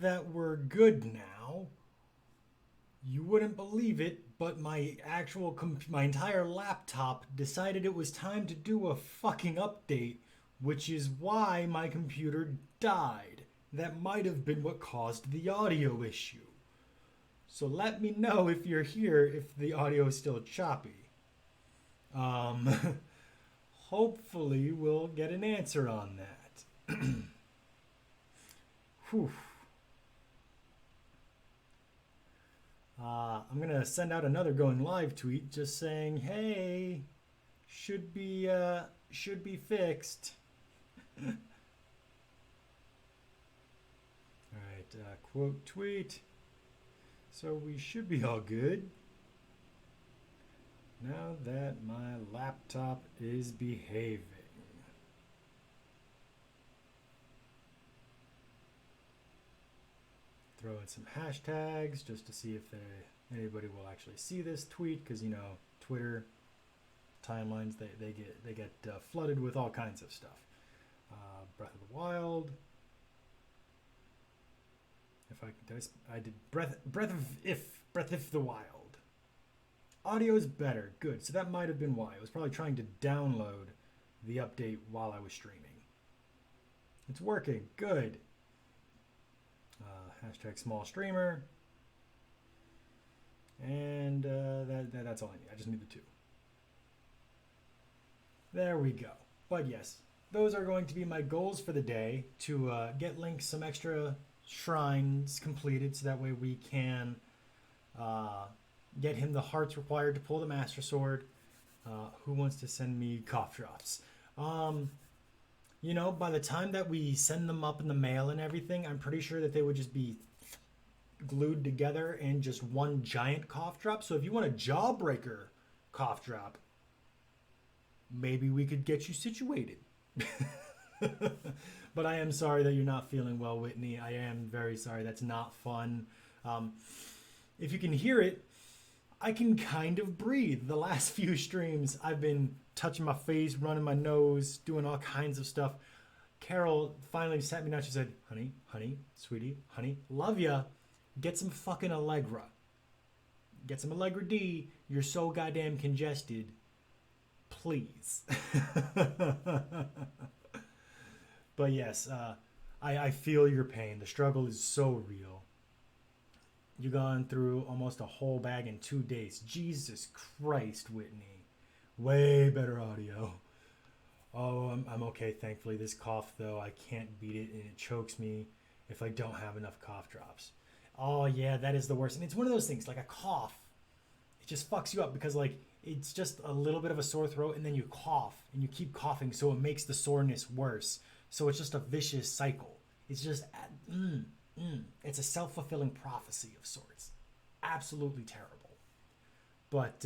that we're good now. You wouldn't believe it, but my my entire laptop decided it was time to do a fucking update, which is why my computer died. That might have been what caused the audio issue. So let me know if you're here if the audio is still choppy. Hopefully we'll get an answer on that. Whew. I'm gonna send out another going live tweet just saying, "Hey, should be fixed." All right, quote tweet. So we should be all good now that my laptop is behaving. Throw in some hashtags just to see if anybody will actually see this tweet, because you know Twitter timelines they get flooded with all kinds of stuff. Breath of the Wild. If I did Breath of the Wild. Audio is better, good. So that might have been why. I was probably trying to download the update while I was streaming. It's working, good. Hashtag small streamer. And that's all I need. I just need the two. There we go. But yes, those are going to be my goals for the day, to get Link some extra shrines completed so that way we can get him the hearts required to pull the Master Sword. Who wants to send me cough drops? You know, by the time that we send them up in the mail and everything, I'm pretty sure that they would just be glued together in just one giant cough drop. So if you want a jawbreaker cough drop, maybe we could get you situated. But I am sorry that you're not feeling well, Whitney. I am very sorry. That's not fun. If you can hear it, I can kind of breathe. The last few streams, I've been touching my face, running my nose, doing all kinds of stuff. Carol finally sat me down. She said, honey, sweetie, honey, love ya. Get some fucking Allegra. Get some Allegra D. You're so goddamn congested. Please. But yes, I feel your pain. The struggle is so real. You've gone through almost a whole bag in 2 days. Jesus Christ, Whitney. Way better audio. Oh, I'm okay, thankfully. This cough, though, I can't beat it, and it chokes me if I don't have enough cough drops. Oh, yeah, that is the worst. And it's one of those things, like a cough. It just fucks you up because, like, it's just a little bit of a sore throat, and then you cough, and you keep coughing, so it makes the soreness worse. So it's just a vicious cycle. It's just... It's a self-fulfilling prophecy of sorts. Absolutely terrible. But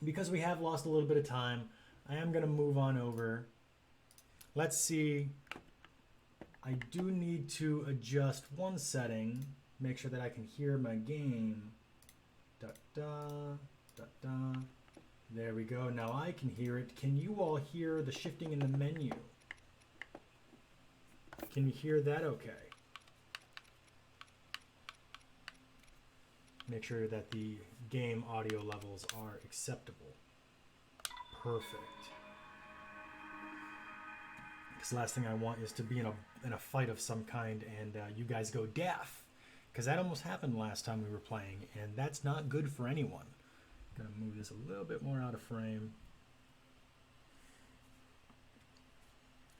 because we have lost a little bit of time, I am going to move on over. Let's see. I do need to adjust one setting. Make sure that I can hear my game. There we go. Now I can hear it. Can you all hear the shifting in the menu? Can you hear that okay? Make sure that the game audio levels are acceptable. Perfect. Because the last thing I want is to be in a fight of some kind and you guys go deaf. Because that almost happened last time we were playing, and that's not good for anyone. I'm going to move this a little bit more out of frame.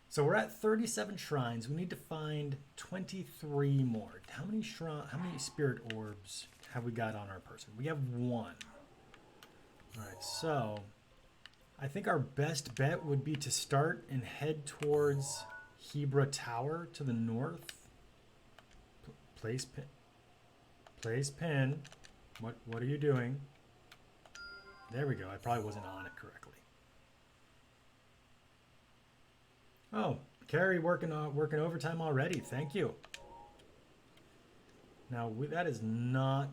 So we're at 37 shrines. We need to find 23 more. How many spirit orbs have we got on our person? We have 1. All right, so I think our best bet would be to start and head towards Hebra Tower to the north. Place pin. What are you doing? There we go. I probably wasn't on it correctly. Oh, Carrie working overtime already. Thank you. Now, that is not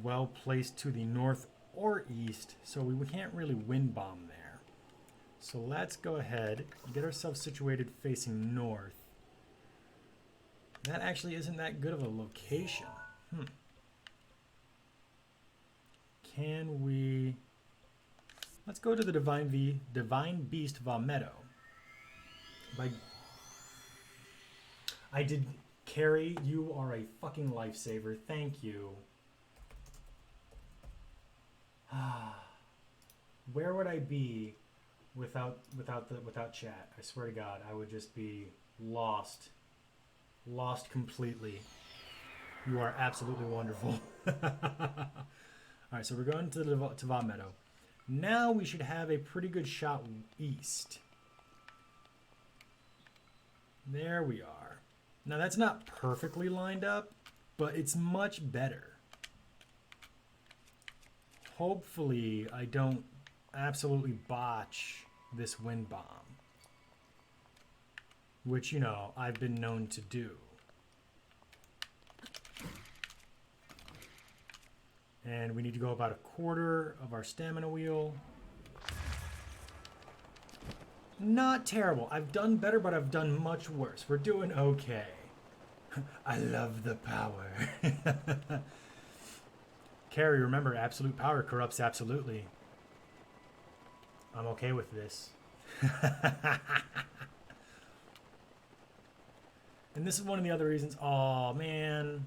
well placed to the north or east, so we can't really wind bomb there. So let's go ahead and get ourselves situated facing north. That actually isn't that good of a location. Can we... Let's go to the Divine Beast Vametto. I did... Carrie, you are a fucking lifesaver. Thank you. Where would I be without chat? I swear to God, I would just be lost completely. You are absolutely wonderful. All right, so we're going to Vametto. Now we should have a pretty good shot east. There we are. Now that's not perfectly lined up, but it's much better. Hopefully I don't absolutely botch this wind bomb, which, you know, I've been known to do. And we need to go about a quarter of our stamina wheel. Not terrible. I've done better, but I've done much worse. We're doing okay. I love the power. Carrie, remember, absolute power corrupts absolutely. I'm okay with this. And this is one of the other reasons. Oh, man.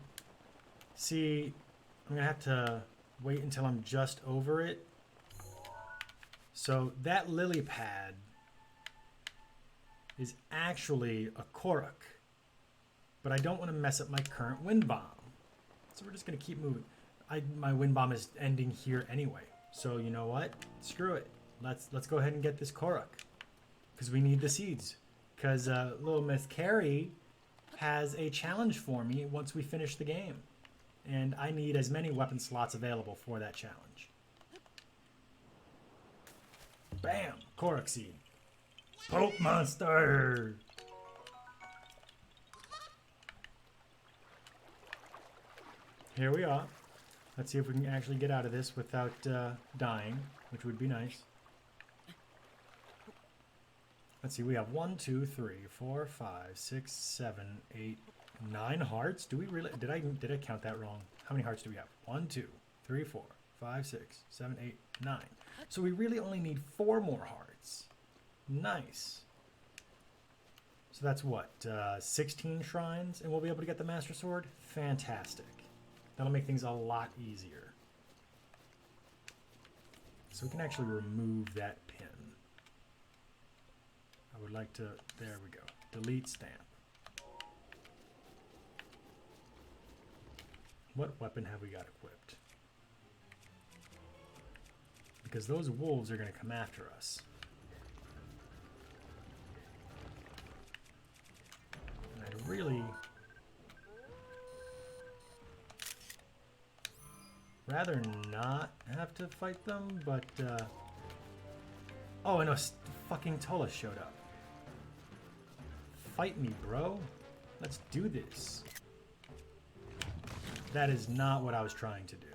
See, I'm going to have to wait until I'm just over it. So that lily pad is actually a Korok. But I don't want to mess up my current wind bomb. So we're just going to keep moving. My wind bomb is ending here anyway. So you know what? Screw it. Let's go ahead and get this Korok. Because we need the seeds. Because little Miss Carrie has a challenge for me once we finish the game. And I need as many weapon slots available for that challenge. Bam! Korok seed. Poke monster! Here we are. Let's see if we can actually get out of this without dying, which would be nice. Let's see, we have 1, 2, 3, 4, 5, 6, 7, 8, 9 hearts. Do we really? Did I count that wrong? How many hearts do we have? 1, 2, 3, 4, 5, 6, 7, 8, 9. So we really only need 4 more hearts. Nice. So that's what, 16 shrines, and we'll be able to get the Master Sword? Fantastic. That'll make things a lot easier. So we can actually remove that pin. I would like to, there we go. Delete stamp. What weapon have we got equipped? Because those wolves are going to come after us. And I really... rather not have to fight them, but, oh, I know, fucking Tullus showed up. Fight me, bro. Let's do this. That is not what I was trying to do.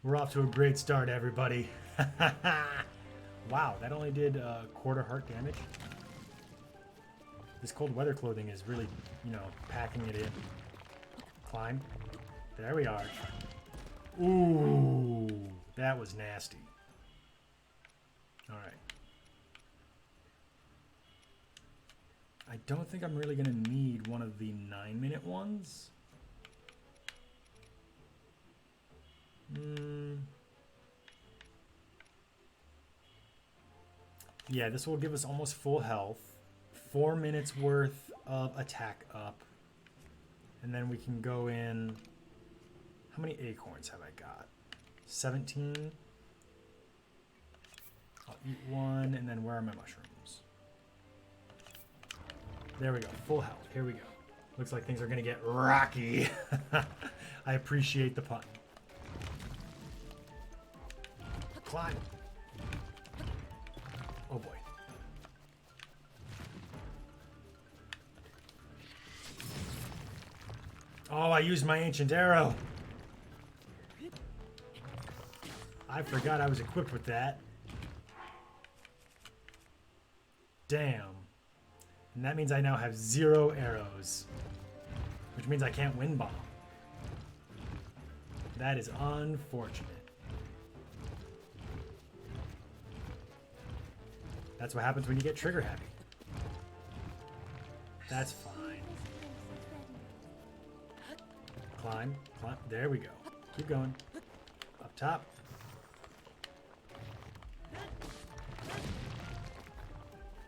We're off to a great start, everybody. Wow, that only did quarter heart damage. This cold weather clothing is really, you know, packing it in. Climb. There we are. Ooh, that was nasty. All right. I don't think I'm really going to need one of the 9-minute ones. Yeah, this will give us almost full health. 4 minutes worth of attack up. And then we can go in... How many acorns have I got? 17. I'll eat one, and then where are my mushrooms? There we go, full health. Here we go. Looks like things are gonna get rocky. I appreciate the pun. Climb. Oh boy. Oh, I used my ancient arrow. I forgot I was equipped with that. Damn. And that means I now have 0 arrows. which means I can't win bomb. That is unfortunate. That's what happens when you get trigger happy. That's fine. Climb, climb. There we go. Keep going. Up top.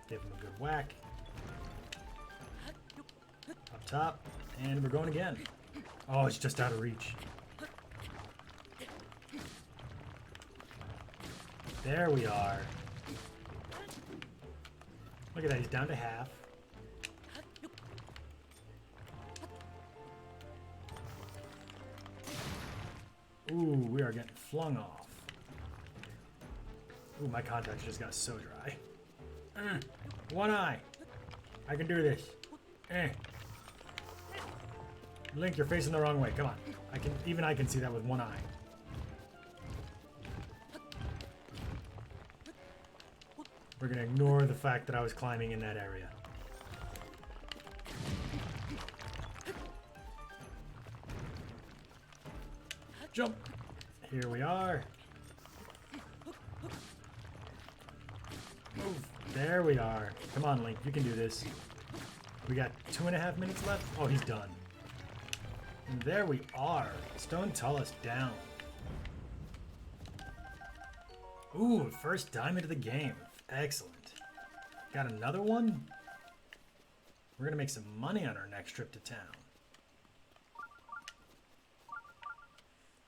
Give him a good whack. Up top. And we're going again. Oh, it's just out of reach. There we are. Look at that, he's down to half. Ooh, we are getting flung off. Ooh, my contacts just got so dry. One eye. I can do this. Link, you're facing the wrong way. Come on. Even I can see that with one eye. We're gonna ignore the fact that I was climbing in that area. Jump! Here we are. Move. There we are. Come on, Link. You can do this. We got 2.5 minutes left. Oh, he's done. And there we are. Stone Tullus down. Ooh, first diamond of the game. Excellent. Got another one? We're gonna make some money on our next trip to town.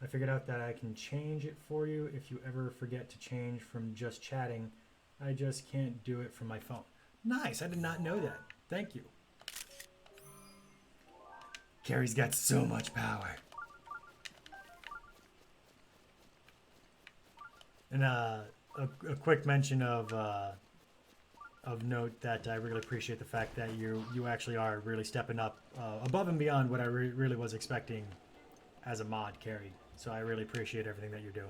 I figured out that I can change it for you if you ever forget to change from just chatting. I just can't do it from my phone. Nice, I did not know that. Thank you. Carrie's got so much power. And a quick mention of note that I really appreciate the fact that you actually are really stepping up above and beyond what I really was expecting as a mod carry. So I really appreciate everything that you're doing.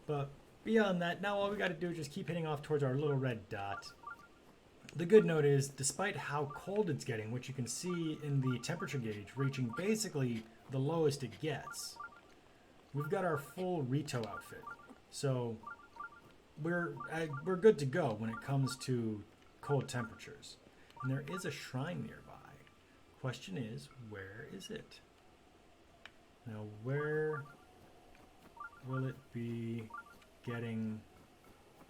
But beyond that, now all we got to do is just keep hitting off towards our little red dot. The good note is, despite how cold it's getting, which you can see in the temperature gauge reaching basically the lowest it gets, we've got our full Rito outfit. So we're good to go when it comes to cold temperatures. And there is a shrine nearby. Question is, where is it? Now, where will it be getting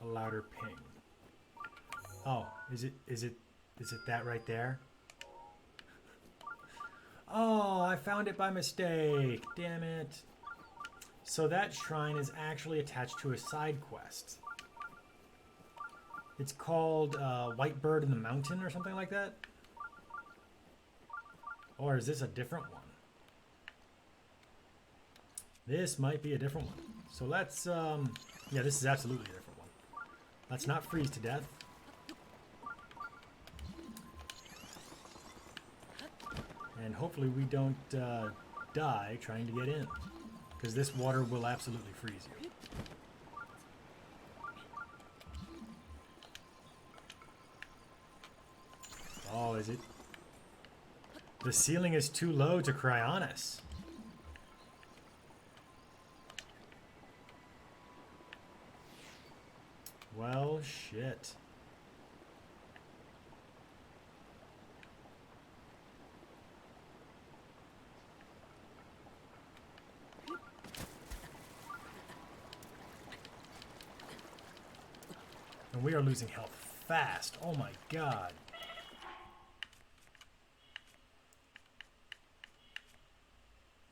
a louder ping? Oh, is it that right there? Oh, I found it by mistake. Damn it. So that shrine is actually attached to a side quest. It's called White Bird in the Mountain or something like that. Or is this a different one? This might be a different one. So let's, yeah, this is absolutely a different one. Let's not freeze to death. And hopefully we don't die trying to get in. Because this water will absolutely freeze you. Oh, is it? The ceiling is too low to Cryonis. Well, shit. And we are losing health fast. Oh my god.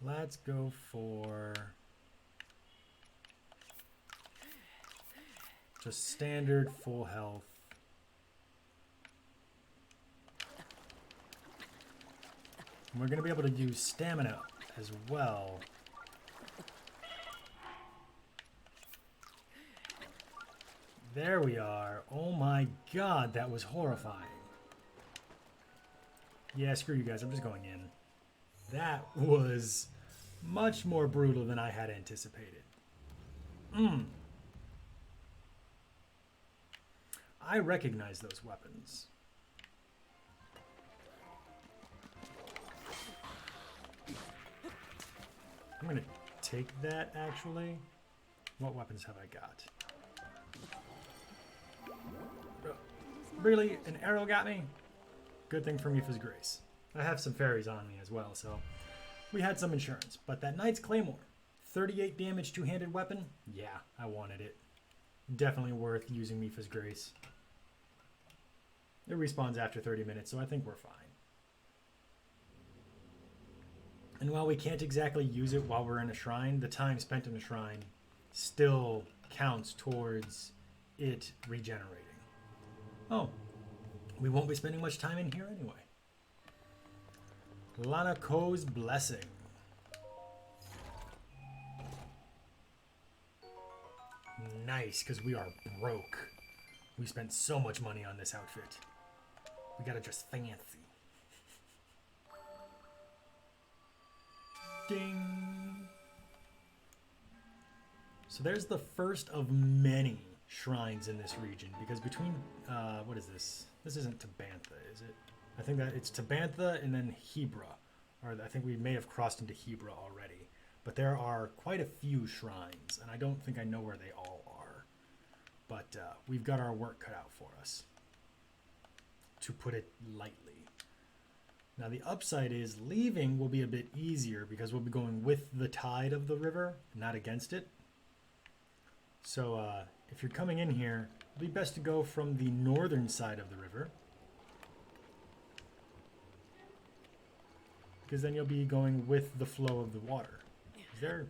Let's go for just standard full health. And we're going to be able to use stamina as well. There we are. Oh my god, that was horrifying. Yeah, screw you guys. I'm just going in. That was much more brutal than I had anticipated. I recognize those weapons. I'm going to take that, actually. What weapons have I got? Really? An arrow got me? Good thing for Mifa's Grace. I have some fairies on me as well, so we had some insurance. But that Knight's Claymore, 38 damage two-handed weapon? Yeah, I wanted it. Definitely worth using Mifa's Grace. It respawns after 30 minutes, so I think we're fine. And while we can't exactly use it while we're in a shrine, the time spent in a shrine still counts towards it regenerating. Oh, we won't be spending much time in here anyway. Lana Ko's Blessing. Nice, because we are broke. We spent so much money on this outfit. We gotta dress fancy. Ding! So there's the first of many shrines in this region, because between, what is this? This isn't Tabantha, is it? I think that it's Tabantha and then Hebra. Or I think we may have crossed into Hebra already. But there are quite a few shrines, and I don't think I know where they all are. But we've got our work cut out for us, to put it lightly. Now the upside is leaving will be a bit easier because we'll be going with the tide of the river, not against it. So if you're coming in here, it'll be best to go from the northern side of the river, because then you'll be going with the flow of the water. Is there?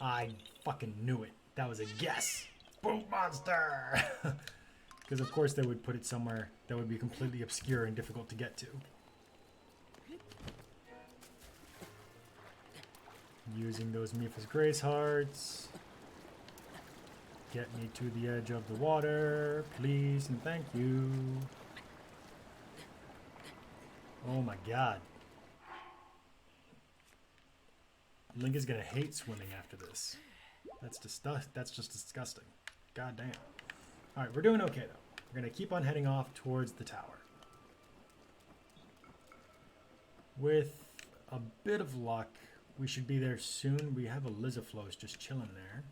I fucking knew it. That was a guess. Boom monster! Because of course they would put it somewhere that would be completely obscure and difficult to get to. Using those Mifa's Grace hearts. Get me to the edge of the water, please and thank you. Oh my god. Link is gonna hate swimming after this. That's just disgusting. God damn. Alright, we're doing okay though. We're gonna keep on heading off towards the tower. With a bit of luck, we should be there soon. We have a Lizaflos just chilling there.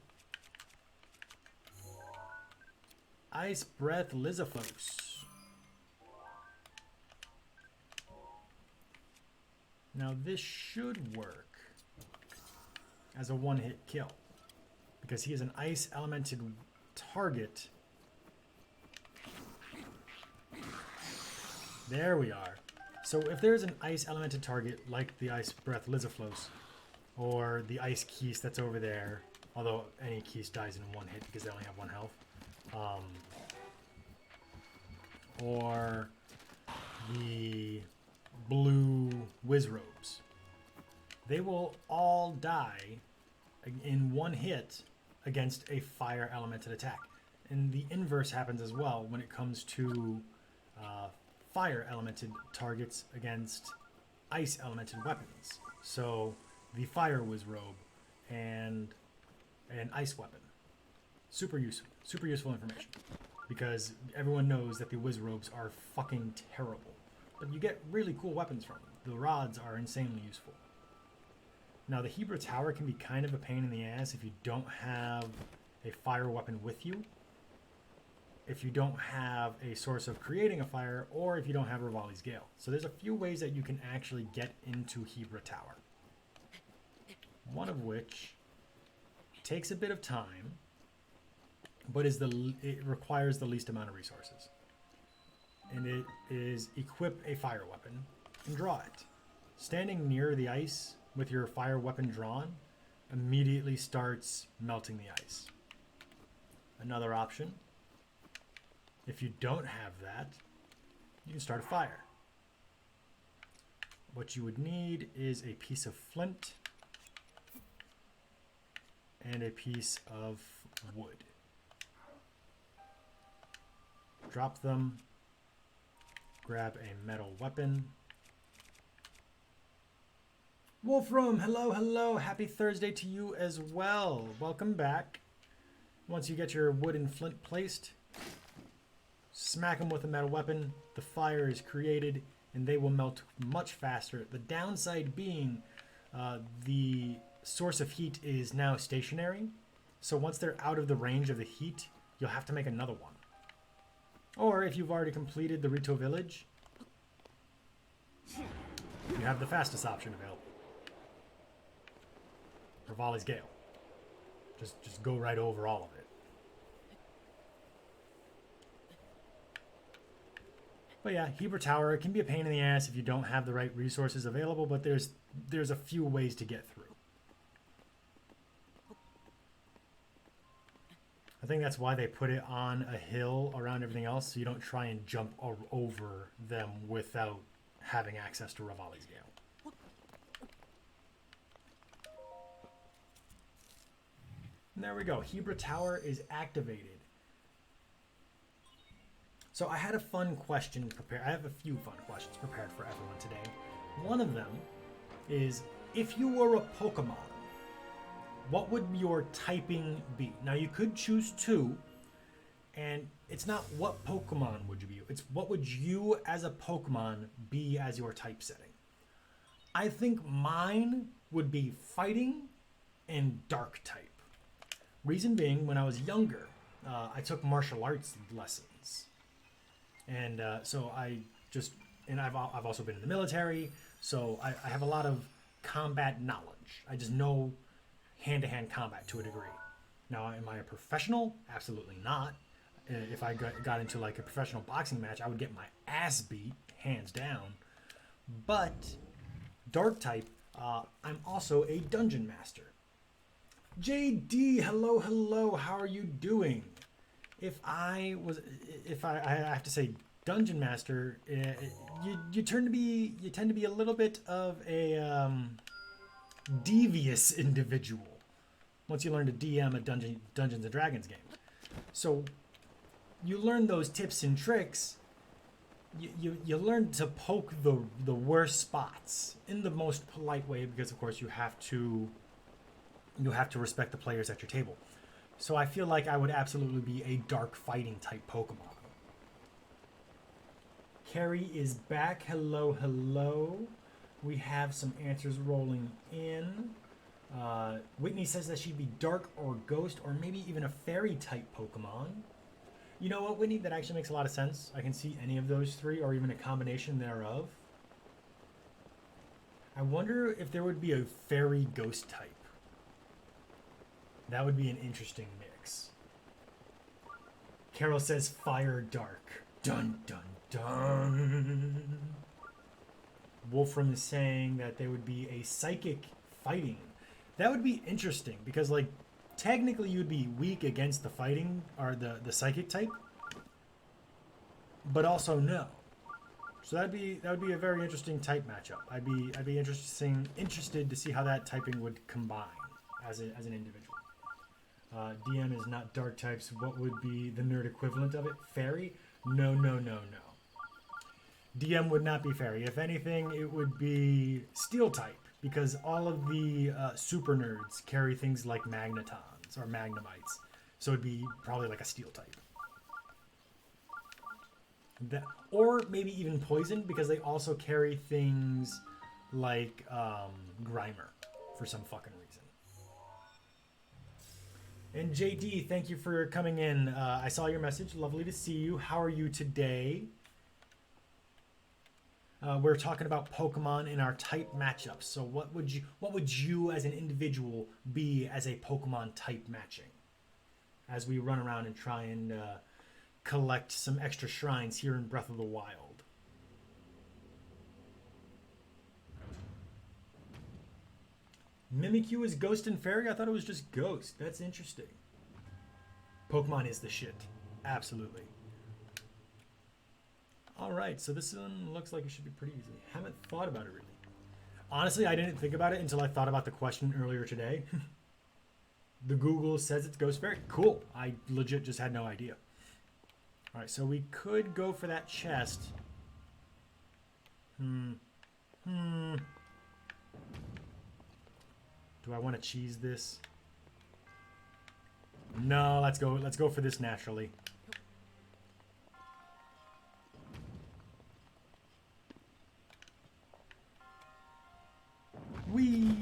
Ice Breath Lizaflos. Now this should work as a one-hit kill, because he is an ice elemented target. There we are. So if there's an ice elemented target like the Ice Breath Lizaflos or the Ice Keese that's over there, although any Keese dies in one hit because they only have 1 health, or the blue Wizrobes, they will all die in 1 hit against a fire elemented attack. And the inverse happens as well when it comes to fire elemented targets against ice elemented weapons. So the fire Wizrobe and an ice weapon. Super useful information, because everyone knows that the Wizrobes are fucking terrible, but you get really cool weapons from them. The rods are insanely useful. Now the Hebra Tower can be kind of a pain in the ass if you don't have a fire weapon with you, if you don't have a source of creating a fire, or if you don't have Rivali's Gale. So there's a few ways that you can actually get into Hebra Tower. One of which takes a bit of time, but it requires the least amount of resources. And it is equip a fire weapon and draw it. Standing near the ice with your fire weapon drawn immediately starts melting the ice. Another option, if you don't have that, you can start a fire. What you would need is a piece of flint and a piece of wood. Drop them, grab a metal weapon. Wolfram, hello, happy Thursday to you as well. Welcome back. Once you get your wood and flint placed, smack them with a metal weapon, the fire is created, and they will melt much faster. The downside being the source of heat is now stationary. So once they're out of the range of the heat, you'll have to make another one. Or if you've already completed the Rito village, you have the fastest option available. Rivali's Gale. Just go right over all of it. But yeah, Hebra Tower, it can be a pain in the ass if you don't have the right resources available, but there's a few ways to get through. I think that's why they put it on a hill around everything else, so you don't try and jump over them without having access to Rivali's Gale. And there we go. Hebra Tower is activated. So I had a fun question prepared. I have a few fun questions prepared for everyone today. One of them is, if you were a Pokemon, what would your typing be? Now you could choose two, and it's not what Pokemon would you be. It's what would you as a Pokemon be as your type setting. I think mine would be fighting and dark type. Reason being, when I was younger, I took martial arts lessons. And so I've also been in the military, so I have a lot of combat knowledge. I just know hand-to-hand combat to a degree. Now, am I a professional? Absolutely not. If I got into like a professional boxing match, I would get my ass beat, hands down. But dark type, I'm also a dungeon master. Jay Dee, hello, how are you doing? I have to say dungeon master, you tend to be a little bit of a devious individual once you learn to DM a Dungeons and Dragons game. So you learn those tips and tricks. You learn to poke the worst spots in the most polite way, because of course you have to respect the players at your table. So I feel like I would absolutely be a dark fighting type Pokemon. Carrie is back. Hello. We have some answers rolling in. Whitney says that she'd be dark or ghost or maybe even a fairy type Pokemon. You know what, Whitney? That actually makes a lot of sense. I can see any of those three or even a combination thereof. I wonder if there would be a fairy ghost type. That would be an interesting mix. Carol says fire dark. Dun dun dun. Wolfram is saying that there would be a psychic fighting. That would be interesting because, like, technically you'd be weak against the fighting or the psychic type, but also no. So that would be a very interesting type matchup. I'd be interested to see how that typing would combine as an individual. DM is not dark types. What would be the nerd equivalent of it? Fairy? No. DM would not be fairy. If anything, it would be steel type, because all of the super nerds carry things like magnetons or magnemites. So it'd be probably like a steel type. Or maybe even poison, because they also carry things like Grimer for some fucking reason. And JD, thank you for coming in. I saw your message. Lovely to see you. How are you today? We're talking about Pokemon in our type matchups. So what would you as an individual be as a Pokemon type matching? As we run around and try and collect some extra shrines here in Breath of the Wild. Mimikyu is Ghost and Fairy? I thought it was just Ghost. That's interesting. Pokemon is the shit. Absolutely. Alright, so this one looks like it should be pretty easy. Haven't thought about it really. Honestly, I didn't think about it until I thought about the question earlier today. The Google says it's Ghost Fairy. Cool. I legit just had no idea. Alright, so we could go for that chest. Do I want to cheese this? No, let's go for this naturally. Whee!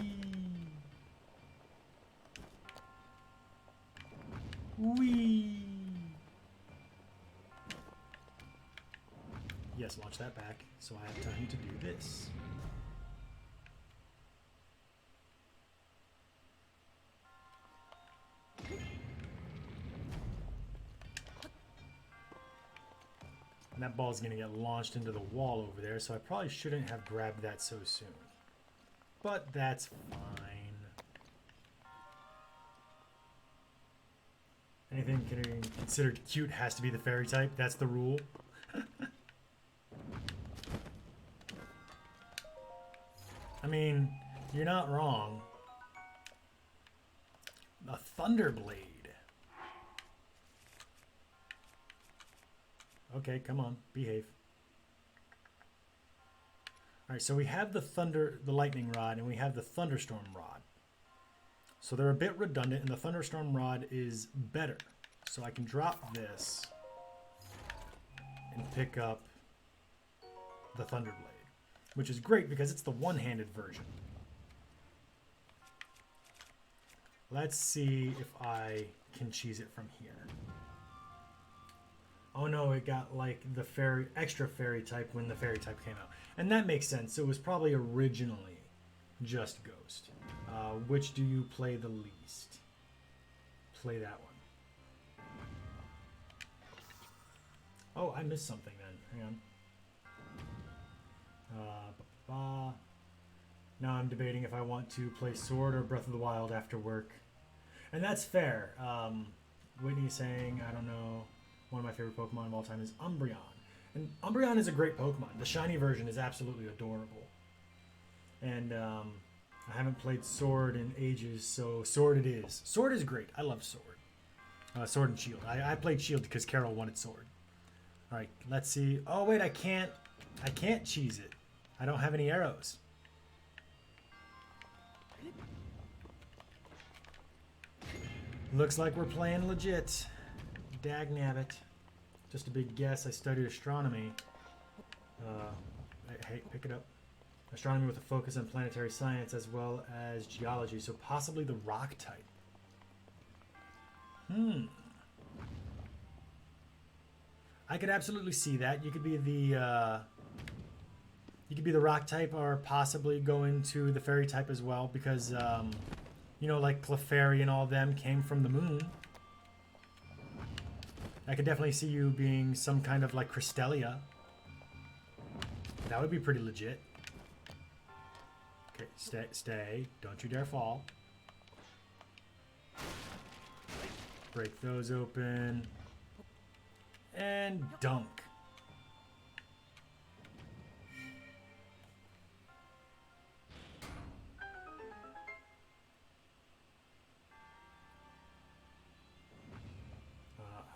Yes, launch that back so I have time to do this. And that ball's going to get launched into the wall over there, so I probably shouldn't have grabbed that so soon. But that's fine. Anything considered cute has to be the fairy type. That's the rule. I mean, you're not wrong. A Thunderblade. Okay, come on, behave. All right, so we have the lightning rod, and we have the thunderstorm rod. So they're a bit redundant, and the thunderstorm rod is better. So I can drop this and pick up the Thunderblade, which is great because it's the one-handed version. Let's see if I can cheese it from here. Oh no, it got like the extra fairy type when the fairy type came out. And that makes sense. It was probably originally just Ghost. Which do you play the least? Play that one. Oh, I missed something then. Hang on. Now I'm debating if I want to play Sword or Breath of the Wild after work. And that's fair. Whitney's saying, I don't know, one of my favorite Pokemon of all time is Umbreon. And Umbreon is a great Pokemon. The shiny version is absolutely adorable. And I haven't played Sword in ages, so Sword it is. Sword is great. I love Sword. Sword and Shield. I played Shield because Carol wanted Sword. All right, let's see. Oh wait, I can't cheese it. I don't have any arrows. Looks like we're playing legit. Dagnabbit. Just a big guess. I studied astronomy. Hey, pick it up. Astronomy with a focus on planetary science as well as geology, so possibly the rock type. I could absolutely see that. You could be the rock type, or possibly go into the fairy type as well, because you know, like Clefairy and all of them came from the moon. I could definitely see you being some kind of like Crystalia. That would be pretty legit. Okay, stay. Don't you dare fall. Break those open. And dunk.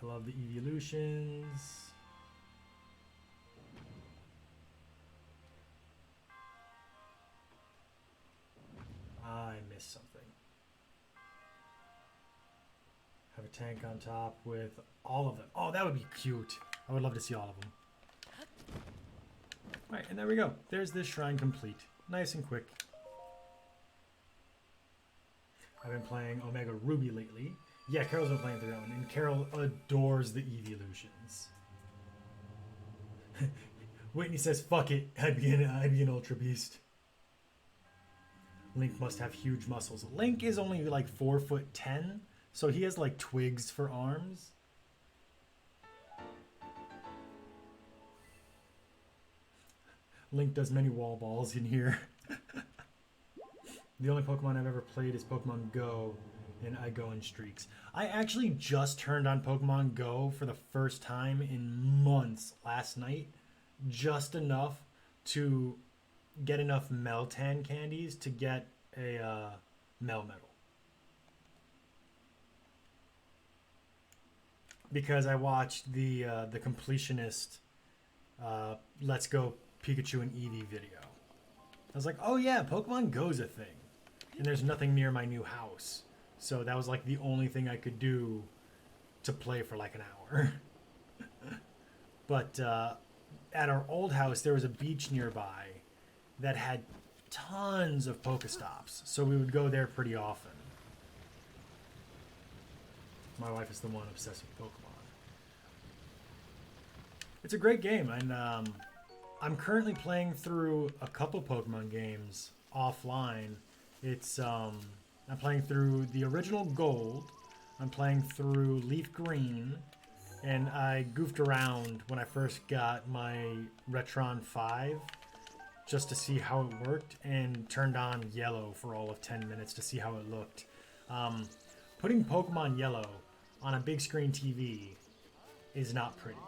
I love the evolutions. I missed something. Have a tank on top with all of them. Oh, that would be cute. I would love to see all of them. All right, and there we go. There's this shrine complete. Nice and quick. I've been playing Omega Ruby lately. Yeah, Carol's been playing through that one, and Carol adores the evolutions. Whitney says, fuck it, I'd be an Ultra Beast. Link must have huge muscles. Link is only like 4'10", so he has like twigs for arms. Link does many wall balls in here. The only Pokemon I've ever played is Pokemon Go, and I go in streaks. I actually just turned on Pokemon Go for the first time in months last night. Just enough to get enough Meltan candies to get a Melmetal. Because I watched the completionist Let's Go Pikachu and Eevee video. I was like, oh yeah, Pokemon Go's a thing. And there's nothing near my new house. So that was like the only thing I could do to play for like an hour. But at our old house, there was a beach nearby that had tons of Pokestops. So we would go there pretty often. My wife is the one obsessed with Pokemon. It's a great game, and I'm currently playing through a couple Pokemon games offline. It's I'm playing through the original Gold. I'm playing through Leaf Green, and I goofed around when I first got my Retron 5 just to see how it worked, and turned on Yellow for all of 10 minutes to see how it looked. Putting Pokemon Yellow on a big screen TV is not pretty.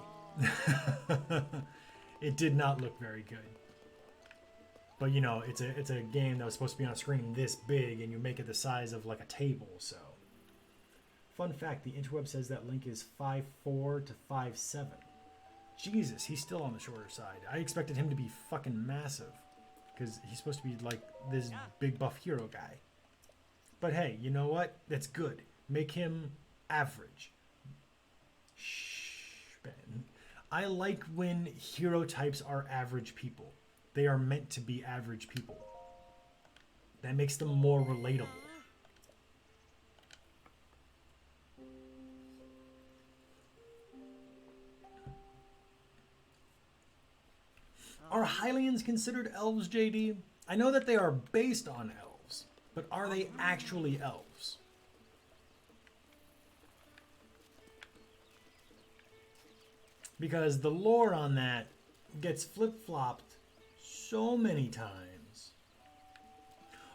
It did not look very good. But you know, it's a game that was supposed to be on a screen this big, and you make it the size of like a table, so. Fun fact, the interweb says that Link is 5'4" to 5'7". Jesus, he's still on the shorter side. I expected him to be fucking massive, because he's supposed to be like this big buff hero guy. But hey, you know what? That's good. Make him average. Shh, Ben. I like when hero types are average people. They are meant to be average people. That makes them more relatable. Are Hylians considered elves, Jay Dee? I know that they are based on elves, but are they actually elves? Because the lore on that gets flip-flopped so many times.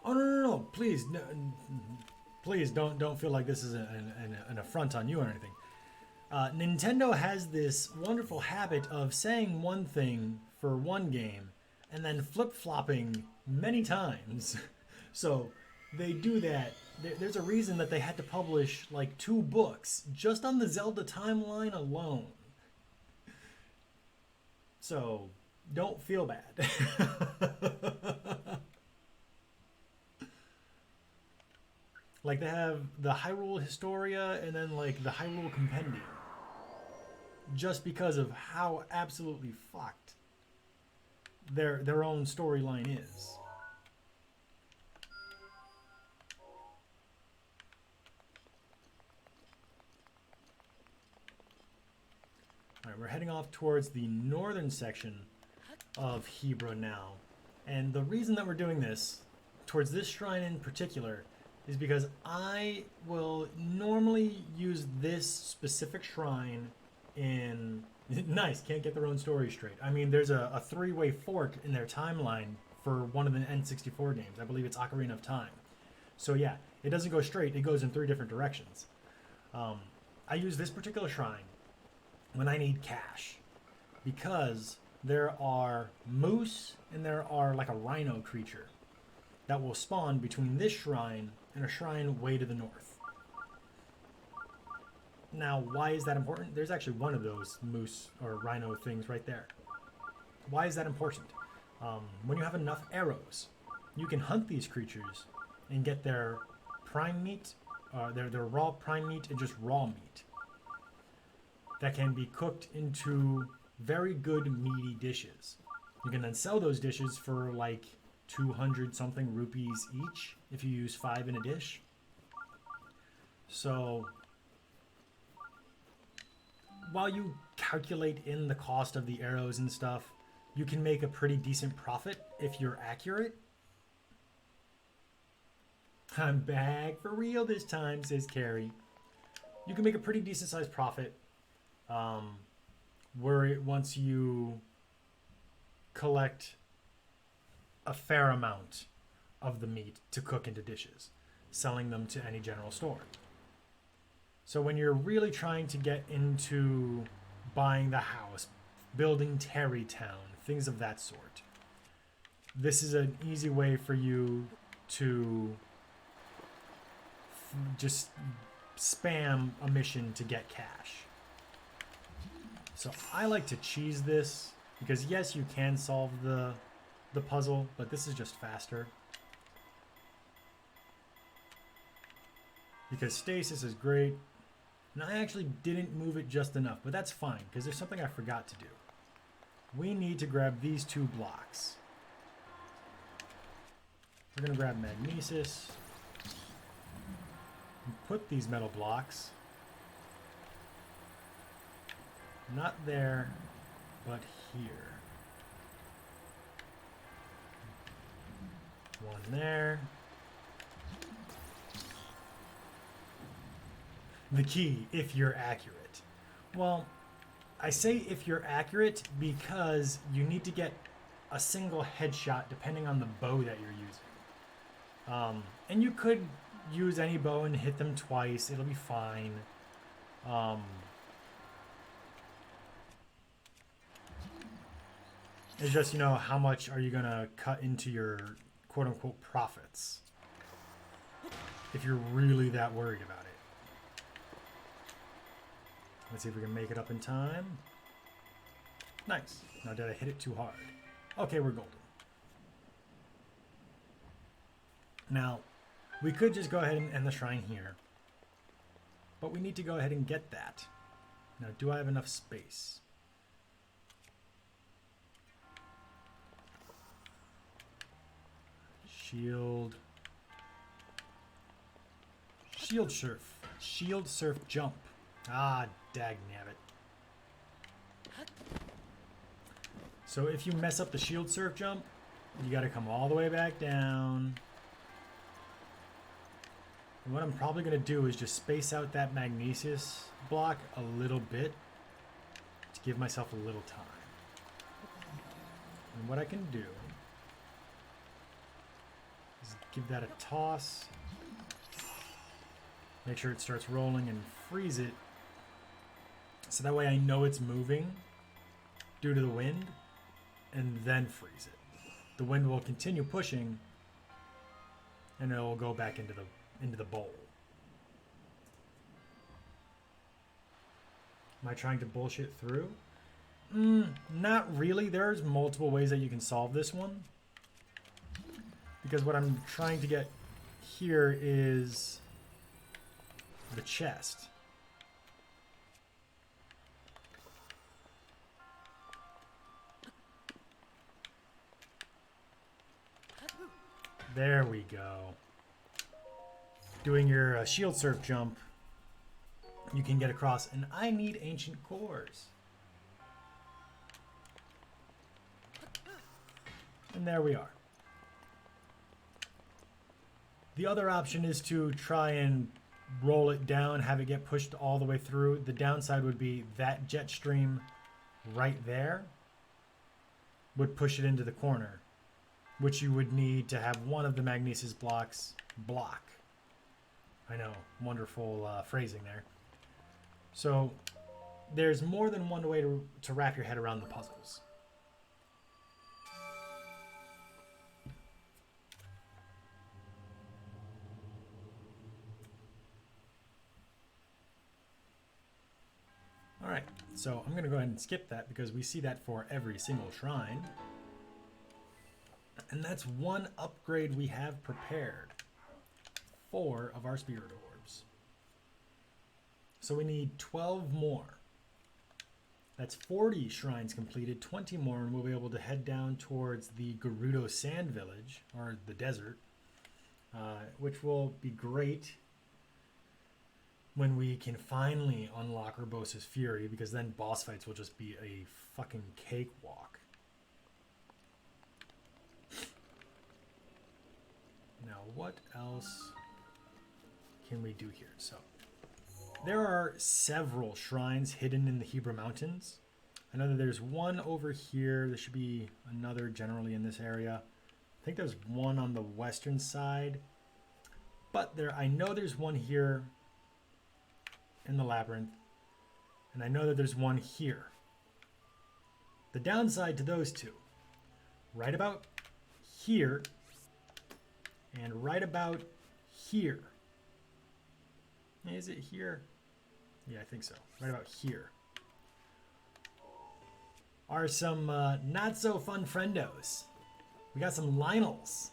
Oh, no. Please, no, please don't feel like this is an affront on you or anything. Nintendo has this wonderful habit of saying one thing for one game and then flip-flopping many times. So they do that. There's a reason that they had to publish like 2 books just on the Zelda timeline alone. So don't feel bad. Like they have the Hyrule Historia and then like the Hyrule Compendium. Just because of how absolutely fucked their own storyline is. Alright, we're heading off towards the northern section of Hebra now. And the reason that we're doing this, towards this shrine in particular, is because I will normally use this specific shrine in... Nice, can't get their own story straight. I mean, there's a 3-way fork in their timeline for one of the N64 games. I believe it's Ocarina of Time. So yeah, it doesn't go straight, it goes in 3 different directions. I use this particular shrine when I need cash, because there are moose and there are like a rhino creature that will spawn between this shrine and a shrine way to the north. Now, why is that important? There's actually one of those moose or rhino things right there. Why is that important? When you have enough arrows, you can hunt these creatures and get their prime meat, their raw prime meat, and just raw meat that can be cooked into very good meaty dishes. You can then sell those dishes for like 200 something rupees each if you use 5 in a dish. So while you calculate in the cost of the arrows and stuff, you can make a pretty decent profit if you're accurate. I'm back for real this time, says Carrie. You can make a pretty decent sized profit once you collect a fair amount of the meat to cook into dishes, selling them to any general store. So when you're really trying to get into buying the house, building Terrytown, things of that sort, this is an easy way for you to just spam a mission to get cash. So I like to cheese this because yes, you can solve the puzzle, but this is just faster. Because stasis is great. And I actually didn't move it just enough, but that's fine, because there's something I forgot to do. We need to grab these 2 blocks. We're going to grab Magnesis. And put these metal blocks. Not there, but here. One there. The key, if you're accurate. Well, I say if you're accurate because you need to get a single headshot depending on the bow that you're using. And you could use any bow and hit them twice. It'll be fine. It's just, you know, how much are you going to cut into your quote-unquote profits if you're really that worried about it. Let's see if we can make it up in time. Nice. Now, did I hit it too hard? Okay, we're golden. Now, we could just go ahead and end the shrine here. But we need to go ahead and get that. Now, do I have enough space? Shield. Shield surf. Shield surf jump. Ah, dagnabbit. So if you mess up the shield surf jump, you gotta come all the way back down. And what I'm probably gonna do is just space out that Magnesis block a little bit to give myself a little time. And what I can do is give that a toss. Make sure it starts rolling and freeze it. So that way I know it's moving due to the wind, and then freeze it. The wind will continue pushing, and it will go back into the bowl. Am I trying to bullshit through? Not really. There's multiple ways that you can solve this one. Because what I'm trying to get here is the chest. There we go. Doing your shield surf jump, you can get across, and I need ancient cores. And there we are. The other option is to try and roll it down, have it get pushed all the way through. The downside would be that jet stream right there would push it into the corner, which you would need to have one of the Magnesis blocks block. I know, wonderful phrasing there. So there's more than one way to wrap your head around the puzzles. All right, so I'm going to go ahead and skip that because we see that for every single shrine. And that's one upgrade we have prepared. 4 of our spirit orbs. So we need 12 more. That's 40 shrines completed, 20 more, and we'll be able to head down towards the Gerudo Sand Village, or the desert, which will be great when we can finally unlock Urbosa's Fury, because then boss fights will just be a fucking cakewalk. Now, what else can we do here? So, there are several shrines hidden in the Hebra Mountains. I know that there's one over here. There should be another generally in this area. I think there's one on the western side. But I know there's one here in the labyrinth. And I know that there's one here. The downside to those two, right about here and right about here. Is it here? Yeah, I think so. Right about here are some not so fun friendos. We got some Lynels.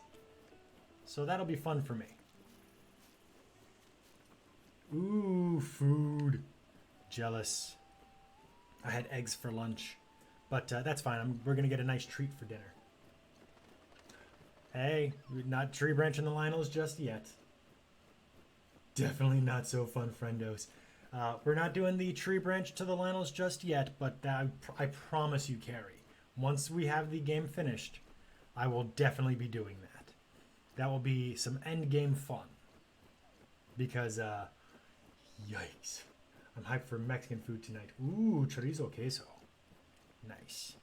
So that'll be fun for me. Ooh, food. Jealous. I had eggs for lunch. But that's fine. We're going to get a nice treat for dinner. Hey, not tree branching the Lynels just yet. Definitely not so fun, friendos. We're not doing the tree branch to the Lynels just yet, but I promise you, Carrie, once we have the game finished, I will definitely be doing that. That will be some end game fun. Because, yikes. I'm hyped for Mexican food tonight. Ooh, chorizo queso. Nice.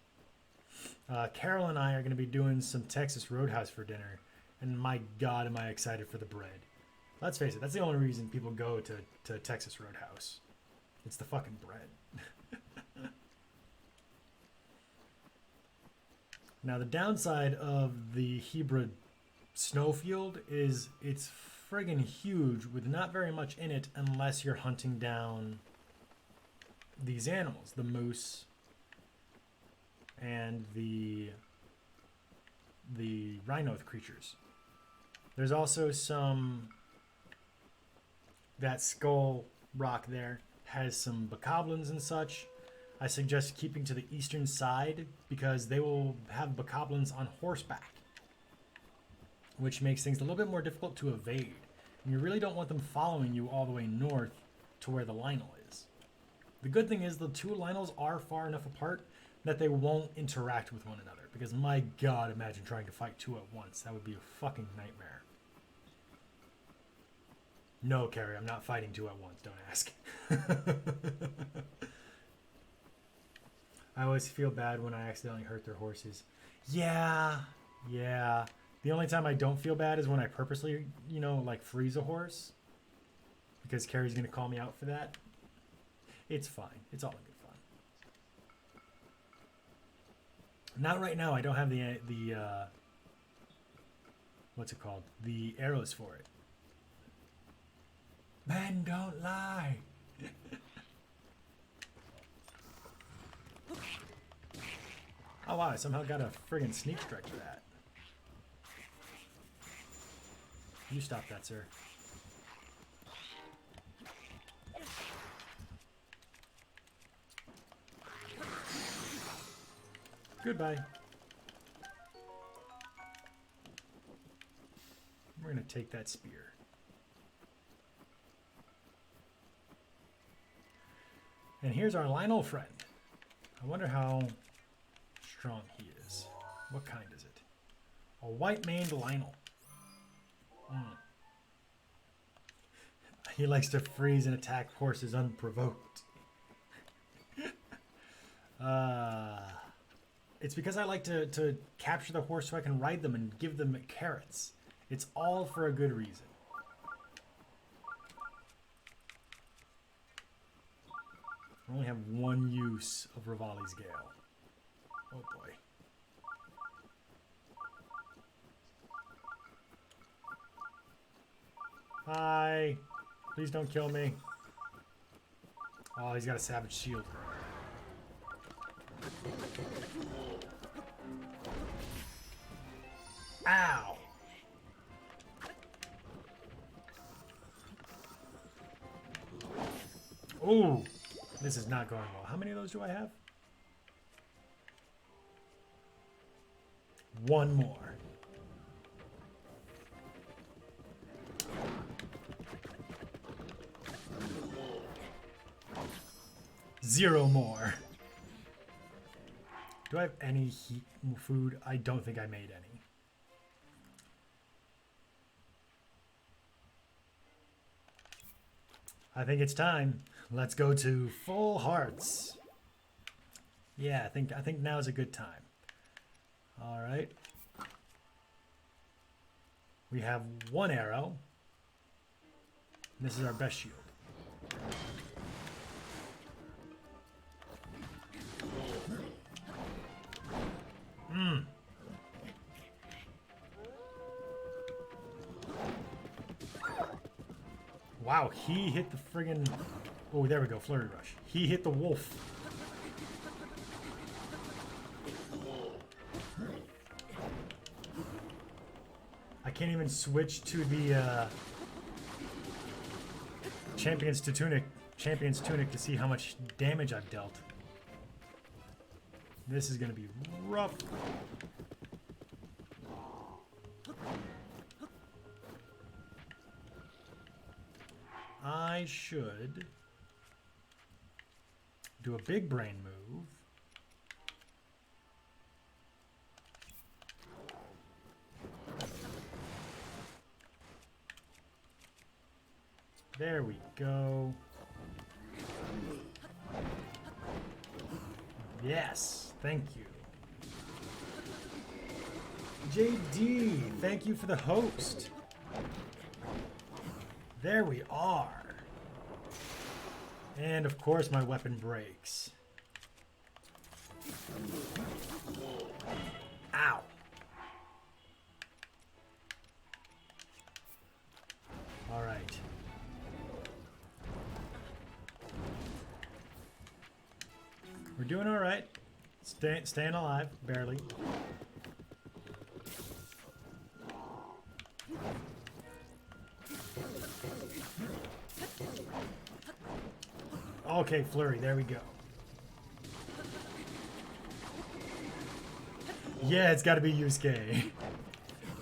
Carol and I are going to be doing some Texas Roadhouse for dinner. And my God, am I excited for the bread. Let's face it, that's the only reason people go to Texas Roadhouse. It's the fucking bread. Now, the downside of the Hebra snowfield is it's friggin' huge with not very much in it unless you're hunting down these animals, the moose and the rhino creatures. There's also that skull rock there has some bokoblins and such. I suggest keeping to the eastern side because they will have bokoblins on horseback, which makes things a little bit more difficult to evade. And you really don't want them following you all the way north to where the Lynel is. The good thing is the two Lynels are far enough apart that they won't interact with one another. Because my God, imagine trying to fight two at once. That would be a fucking nightmare. No, Carrie, I'm not fighting two at once. Don't ask. I always feel bad when I accidentally hurt their horses. Yeah. The only time I don't feel bad is when I purposely, like freeze a horse. Because Carrie's going to call me out for that. It's fine. It's all in good fun. Not right now. I don't have the what's it called? The arrows for it. Men don't lie. Oh wow, I somehow got a friggin' sneak strike for that. You stop that, sir. Goodbye. We're gonna take that spear. And here's our Lynel friend. I wonder how strong he is. What kind is it? A white-maned Lynel. He likes to freeze and attack horses unprovoked. It's because I like to capture the horse so I can ride them and give them carrots. It's all for a good reason. I only have one use of Rivali's Gale. Oh boy. Hi. Please don't kill me. Oh, he's got a savage shield. Ow. Ooh. This is not going well. How many of those do I have? One more. Zero more. Do I have any heat food? I don't think I made any. I think it's time. Let's go to full hearts. Yeah, I think now is a good time. All right. We have one arrow. This is our best shield. Wow, he hit the friggin'... Oh, there we go, Flurry Rush. He hit the wolf. I can't even switch to the Champion's Tunic to see how much damage I've dealt. This is gonna be rough. I should do a big brain move. There we go. Yes, thank you. Jay Dee, thank you for the host. There we are. And of course my weapon breaks. Ow. All right. We're doing all right. Staying alive, barely. Okay, flurry, there we go. Yeah, it's gotta be Yusuke.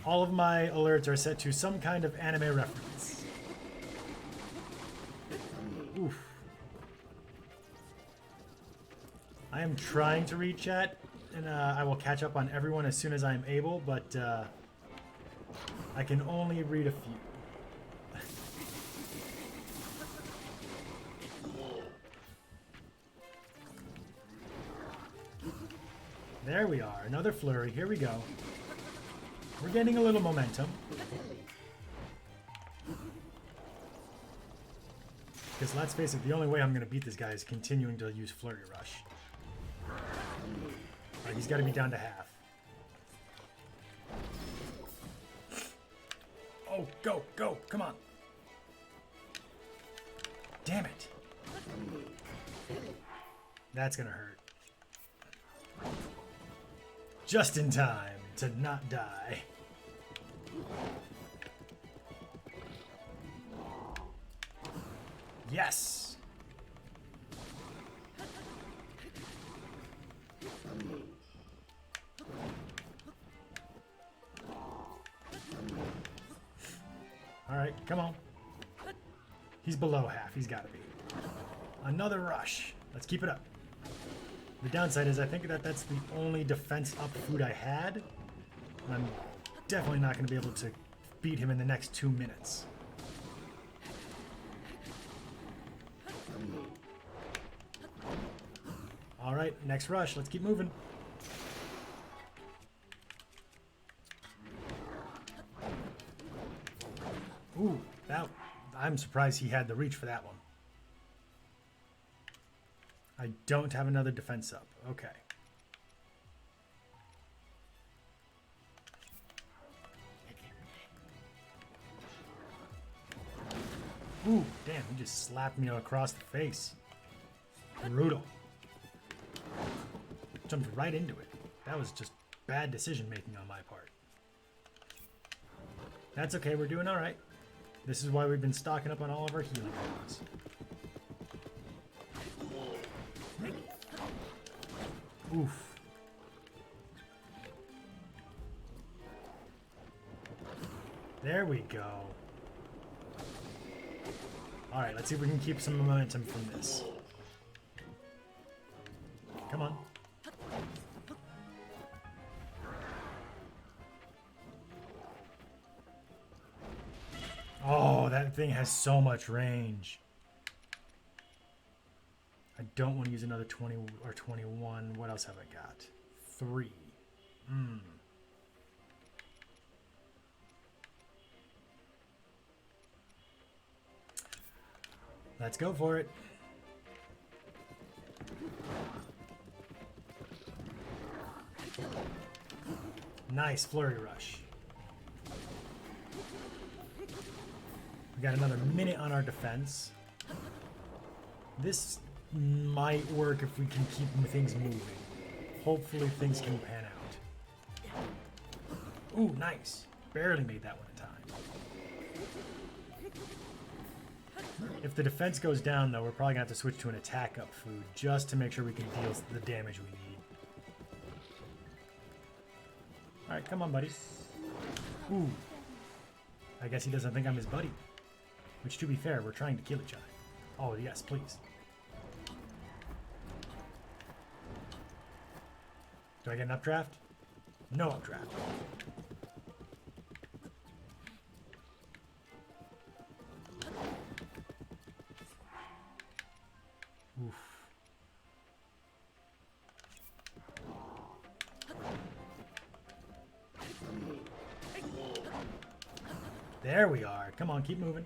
All of my alerts are set to some kind of anime reference. Oof. I am trying to read chat, and I will catch up on everyone as soon as I am able, but I can only read a few. There we are, another flurry. Here we go. We're getting a little momentum. Because let's face it, the only way I'm going to beat this guy is continuing to use Flurry Rush. Alright, he's got to be down to half. Oh, go, go, come on. Damn it. That's going to hurt. Just in time to not die. Yes! Alright, come on. He's below half. He's got to be. Another rush. Let's keep it up. The downside is I think that's the only defense up food I had. And I'm definitely not going to be able to beat him in the next 2 minutes. Alright, next rush. Let's keep moving. Ooh, I'm surprised he had the reach for that one. I don't have another defense up. Okay. Ooh, damn, he just slapped me across the face. Brutal. Jumped right into it. That was just bad decision making on my part. That's okay, we're doing alright. This is why we've been stocking up on all of our healing items. Oof. There we go. Alright, let's see if we can keep some momentum from this. Come on. Oh, that thing has so much range. I don't want to use another 20 or 21. What else have I got? 3. Let's go for it. Nice flurry rush. We got another minute on our defense. This might work if we can keep things moving. Hopefully things can pan out. Ooh, nice. Barely made that one in time. If the defense goes down, though, we're probably going to have to switch to an attack up food just to make sure we can deal the damage we need. Alright, come on, buddy. Ooh. I guess he doesn't think I'm his buddy. Which, to be fair, we're trying to kill each other. Oh, yes, please. Do I get an updraft? No updraft. There we are. Come on, keep moving.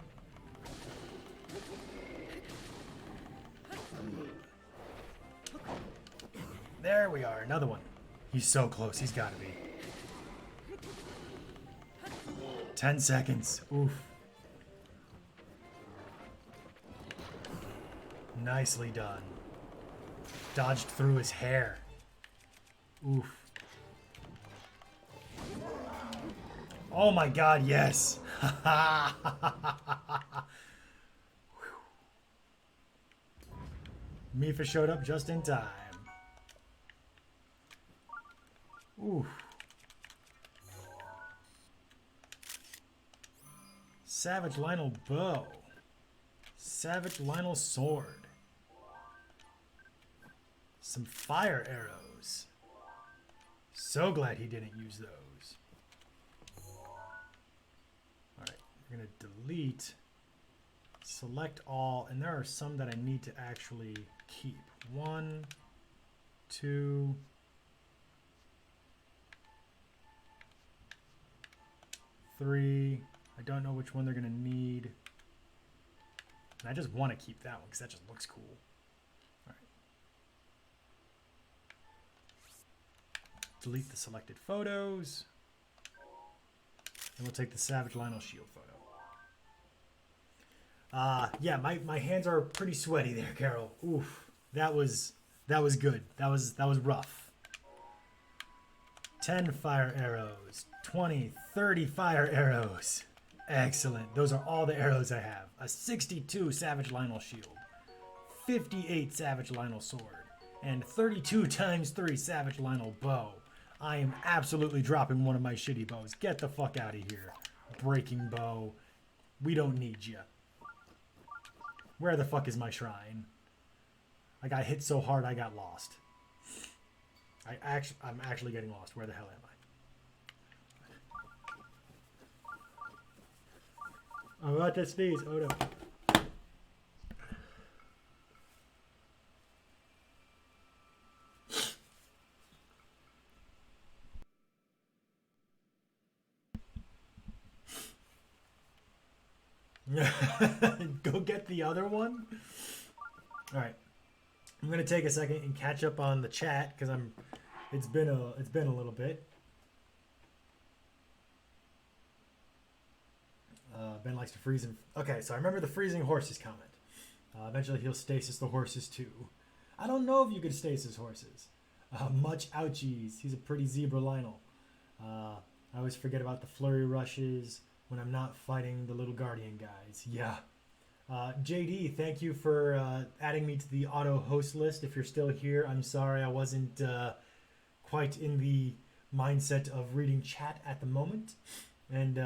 There we are. Another one. He's so close. He's got to be. 10 seconds. Oof. Nicely done. Dodged through his hair. Oof. Oh my god, yes. Mifa showed up just in time. Oof. Savage Lynel bow. Savage Lynel sword. Some fire arrows. So glad he didn't use those. Alright, we're going to delete. Select all. And there are some that I need to actually keep. 1, 2... three. I don't know which one they're going to need. And I just want to keep that one because that just looks cool. All right. Delete the selected photos. And we'll take the Savage Lynel shield photo. Yeah, my hands are pretty sweaty there, Carol. Oof. That was good. That was rough. 10 fire arrows. 20, 30 fire arrows. Excellent. Those are all the arrows I have. A 62 Savage Lynel shield. 58 Savage Lynel sword. And 32 times 3 Savage Lynel bow. I am absolutely dropping one of my shitty bows. Get the fuck out of here. Breaking bow. We don't need you. Where the fuck is my shrine? I got hit so hard I got lost. I'm actually getting lost. Where the hell am I? I'm about to sneeze. Oh no. Go get the other one. All right, I'm gonna take a second and catch up on the chat because it's been a little bit. Ben likes to freeze him. Okay, so I remember the freezing horses comment. Eventually he'll stasis the horses too. I don't know if you could stasis horses. Much ouchies. He's a pretty zebra Lynel. I always forget about the flurry rushes when I'm not fighting the little guardian guys. Yeah. Jay Dee, thank you for adding me to the auto host list. If you're still here, I'm sorry I wasn't quite in the mindset of reading chat at the moment. And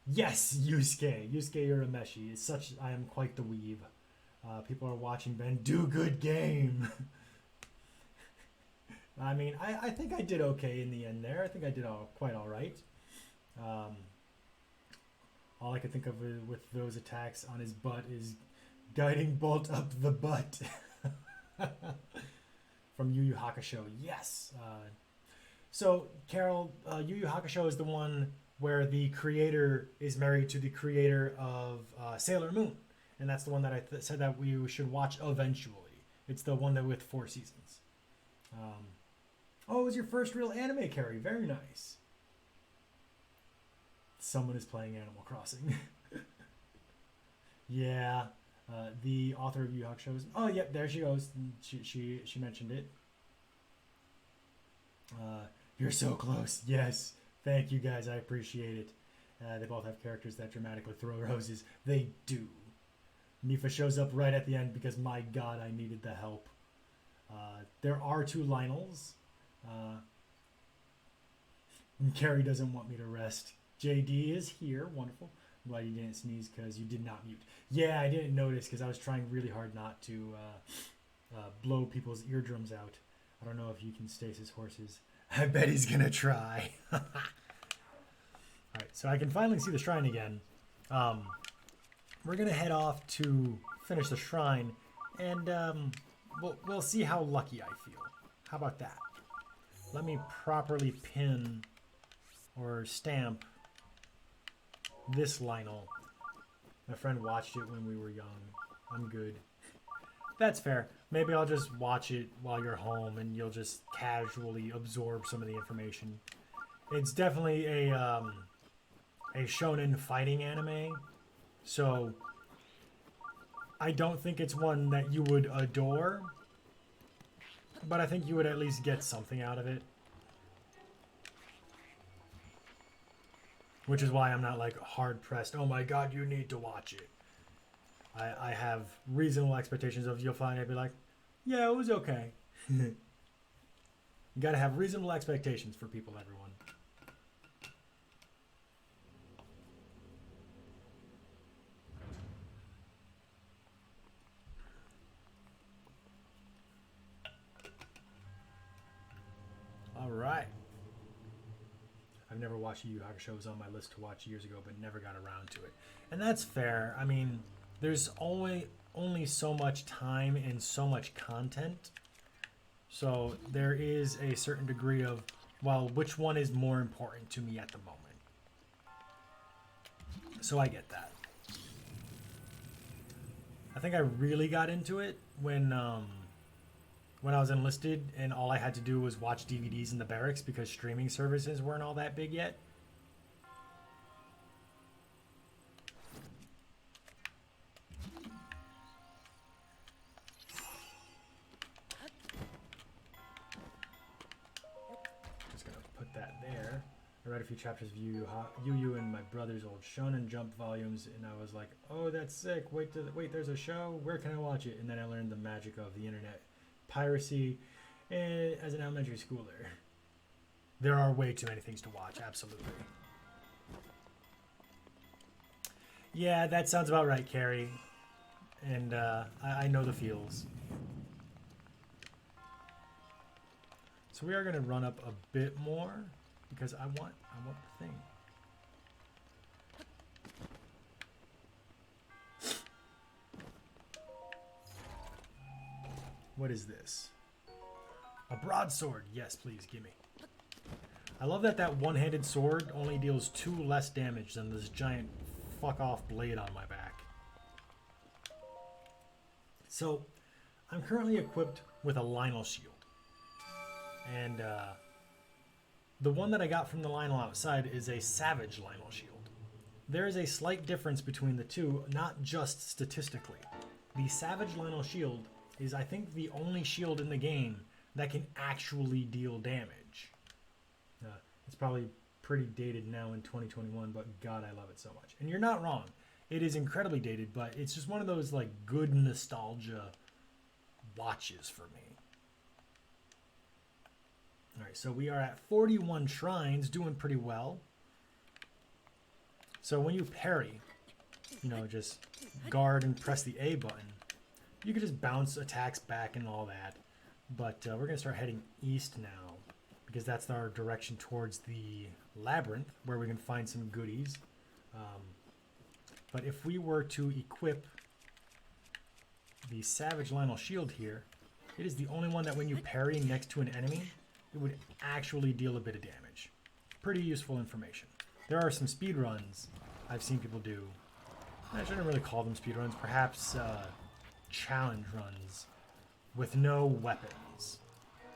yes, Yusuke, Urameshi is such. I am quite the weeb. People are watching Ben do good game. I mean, I think I did okay in the end there. I think I did quite all right. All I could think of with those attacks on his butt is guiding bolt up the butt. From Yu Yu Hakusho. Yes. So, Carol, Yu Yu Hakusho is the one where the creator is married to the creator of Sailor Moon. And that's the one that I said that we should watch eventually. It's the one that with 4 seasons. Oh, it was your first real anime, Carrie. Very nice. Someone is playing Animal Crossing. Yeah. The author of Yu Yu Hakusho is... Oh, yep, there she goes. She mentioned it. You're so close. Yes. Thank you, guys. I appreciate it. They both have characters that dramatically throw roses. They do. Mifa shows up right at the end because, my god, I needed the help. There are 2 Lynels. Carrie doesn't want me to rest. Jay Dee is here. Wonderful. I'm glad you didn't sneeze because you did not mute. Yeah, I didn't notice because I was trying really hard not to blow people's eardrums out. I don't know if you can stasis horses. I bet he's going to try. Alright, so I can finally see the shrine again. We're going to head off to finish the shrine, and we'll see how lucky I feel. How about that? Let me properly pin or stamp this Lynel. My friend watched it when we were young. I'm good. That's fair. Maybe I'll just watch it while you're home and you'll just casually absorb some of the information. It's definitely a shonen fighting anime, so I don't think it's one that you would adore, but I think you would at least get something out of it. Which is why I'm not like hard pressed, oh my god, you need to watch it. I have reasonable expectations of you'll find it, be like, yeah, it was okay. You gotta have reasonable expectations for people, everyone. Alright. I've never watched Yu Yu Hakusho. It was on my list to watch years ago, but never got around to it. And that's fair. I mean, there's only so much time and so much content. So there is a certain degree of, well, which one is more important to me at the moment? So I get that. I think I really got into it when I was enlisted and all I had to do was watch DVDs in the barracks because streaming services weren't all that big yet. Just gonna put that there. I read a few chapters of Yu Yu in my brother's old Shonen Jump volumes, and I was like, "Oh, that's sick! Wait, there's a show. Where can I watch it?" And then I learned the magic of the internet, piracy, and as an elementary schooler, there are way too many things to watch. Absolutely. Yeah, that sounds about right, Carrie. And I know the feels. So we are going to run up a bit more because I want the thing. What is this? A broadsword. Yes, please, gimme. I love that one-handed sword only deals 2 less damage than this giant fuck-off blade on my back. So, I'm currently equipped with a Lynel shield. And the one that I got from the Lynel outside is a Savage Lynel shield. There is a slight difference between the two, not just statistically. The Savage Lynel shield is, I think, the only shield in the game that can actually deal damage. It's probably pretty dated now in 2021, but God, I love it so much. And you're not wrong. It is incredibly dated, but it's just one of those like good nostalgia watches for me. All right, so we are at 41 shrines, doing pretty well. So when you parry, just guard and press the A button, you can just bounce attacks back and all that. But we're going to start heading east now because that's our direction towards the labyrinth where we can find some goodies. But if we were to equip the Savage Lynel shield here, it is the only one that when you parry next to an enemy, it would actually deal a bit of damage. Pretty useful information. There are some speed runs I've seen people do. I shouldn't really call them speed runs. Perhaps challenge runs with no weapons,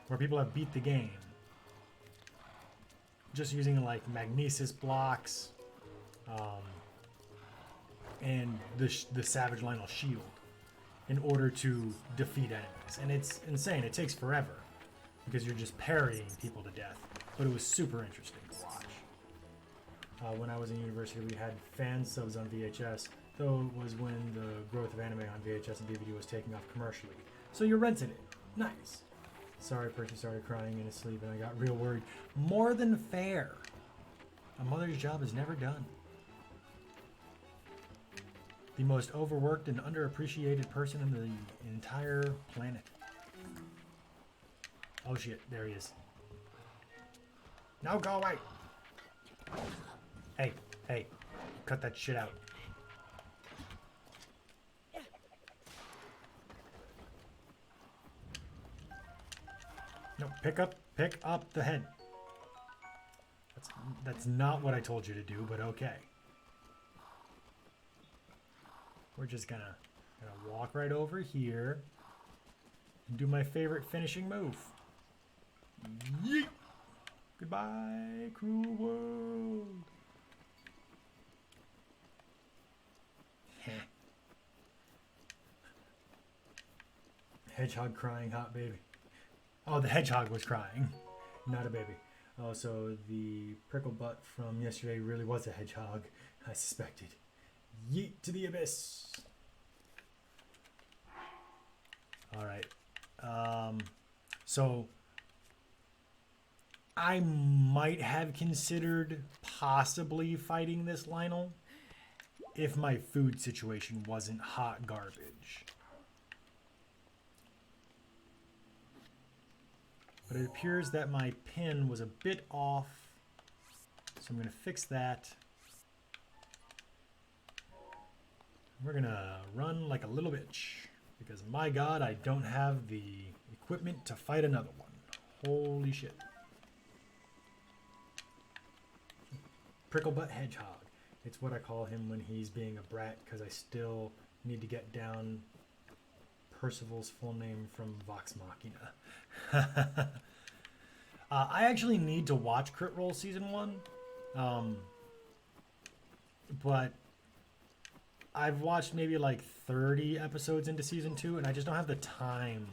where people have beat the game just using like magnesis blocks and the Savage Lynel shield in order to defeat enemies. And it's insane. It takes forever because you're just parrying people to death. But it was super interesting to watch. When I was in university, we had fan subs on VHS, though it was when the growth of anime on VHS and DVD was taking off commercially. So you rented it. Nice. Sorry, Percy started crying in his sleep and I got real worried. More than fair. A mother's job is never done. The most overworked and underappreciated person in the entire planet. Oh shit, there he is. No, go away. Hey, cut that shit out. No, pick up the head. That's not what I told you to do, but okay. we're just gonna walk right over here and do my favorite finishing move. Yeet! Goodbye, cruel world. Hedgehog crying, hot baby. Oh, the hedgehog was crying, not a baby. Oh, so the prickle butt from yesterday really was a hedgehog, I suspected. Yeet to the abyss. All right. So I might have considered possibly fighting this Lynel if my food situation wasn't hot garbage. But it appears that my pin was a bit off, so I'm going to fix that. We're going to run like a little bitch, because my god, I don't have the equipment to fight another one. Holy shit. Pricklebutt Hedgehog. It's what I call him when he's being a brat, because I still need to get down Percival's full name from Vox Machina. I actually need to watch Crit Roll Season 1. But I've watched maybe like 30 episodes into Season 2, and I just don't have the time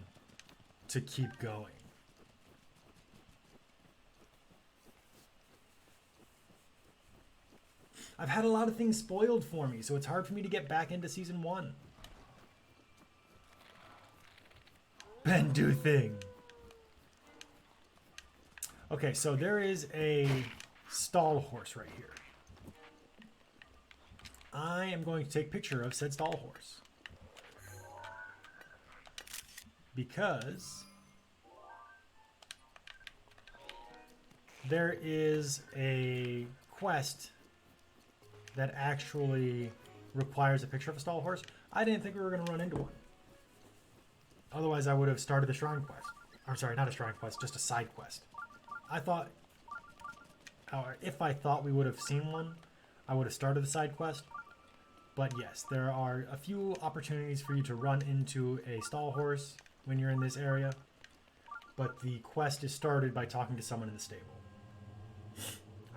to keep going. I've had a lot of things spoiled for me, so it's hard for me to get back into Season 1. Ben, do thing. Okay, so there is a stall horse right here. I am going to take a picture of said stall horse, because there is a quest that actually requires a picture of a stall horse. I didn't think we were going to run into one. Otherwise, I would have started the shrine quest. I'm sorry, not a shrine quest, just a side quest. I thought, or if I thought we would have seen one, I would have started the side quest. But yes, there are a few opportunities for you to run into a stall horse when you're in this area. But the quest is started by talking to someone in the stable.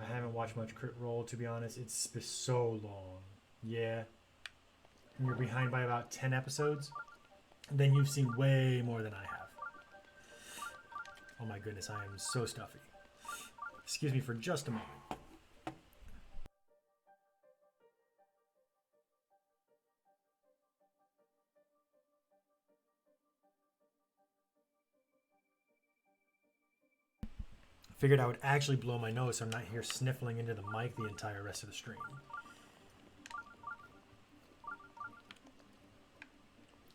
I haven't watched much Crit Roll, to be honest. It's been so long. Yeah. And you're behind by about 10 episodes. Then you've seen way more than I have. Oh my goodness, I am so stuffy. Excuse me for just a moment. Figured I would actually blow my nose so I'm not here sniffling into the mic the entire rest of the stream.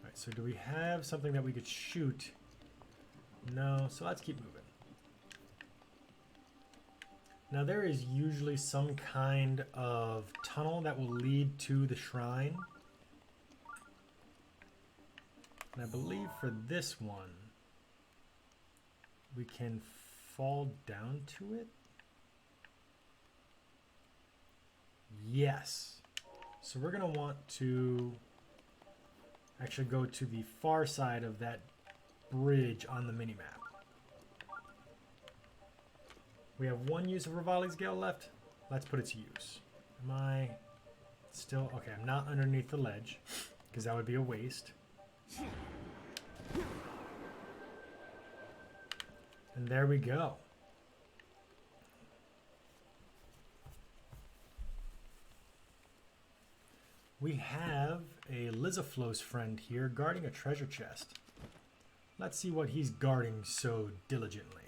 Alright, so do we have something that we could shoot? No, so let's keep moving. Now there is usually some kind of tunnel that will lead to the shrine. And I believe for this one, we can fall down to it? Yes. So we're going to want to actually go to the far side of that bridge on the minimap. We have one use of Rivali's Gale left. Let's put it to use. Am I still... Okay, I'm not underneath the ledge, because that would be a waste. And there we go. We have a Lizaflos friend here guarding a treasure chest. Let's see what he's guarding so diligently.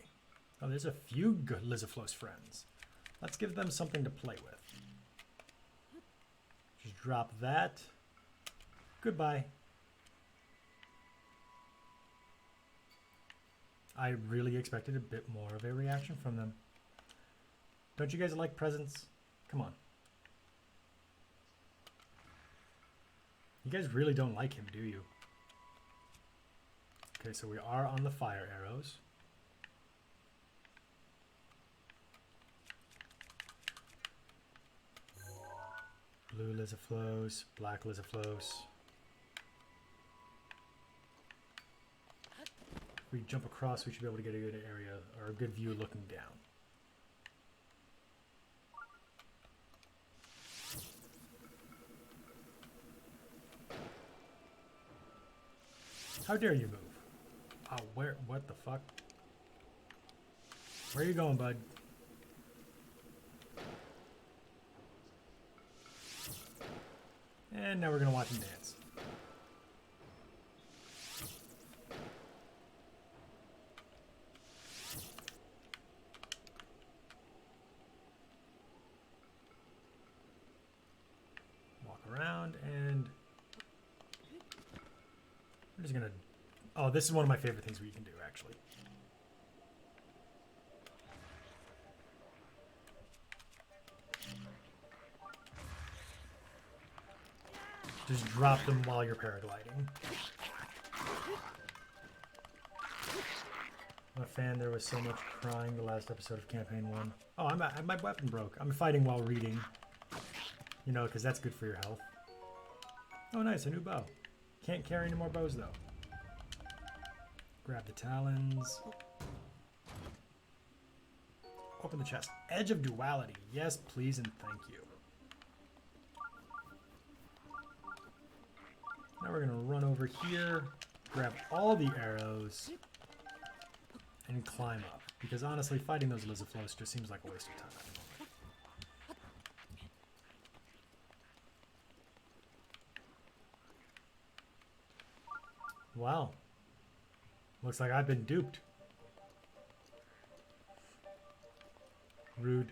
Oh, there's a few good Lizaflos friends. Let's give them something to play with. Just drop that. Goodbye. I really expected a bit more of a reaction from them. Don't you guys like presents? Come on. You guys really don't like him, do you? Okay, so we are on the fire arrows. Blue Lizaflos, black Lizaflos. we jump across, we should be able to get a good area or a good view looking down. How dare you move? Oh, where? What the fuck? Where are you going, bud? And now we're gonna watch him dance. Walk around and I'm just gonna... Oh, this is one of my favorite things we can do, actually. Just drop them while you're paragliding. I'm a fan. There was so much crying the last episode of Campaign 1. Oh, my weapon broke. I'm fighting while reading. You know, because that's good for your health. Oh, nice. A new bow. Can't carry any more bows, though. Grab the talons. Open the chest. Edge of Duality. Yes, please, and thank you. Now we're going to run over here, grab all the arrows, and climb up. Because honestly, fighting those Lizaflos just seems like a waste of time at the moment. Wow. Looks like I've been duped. Rude.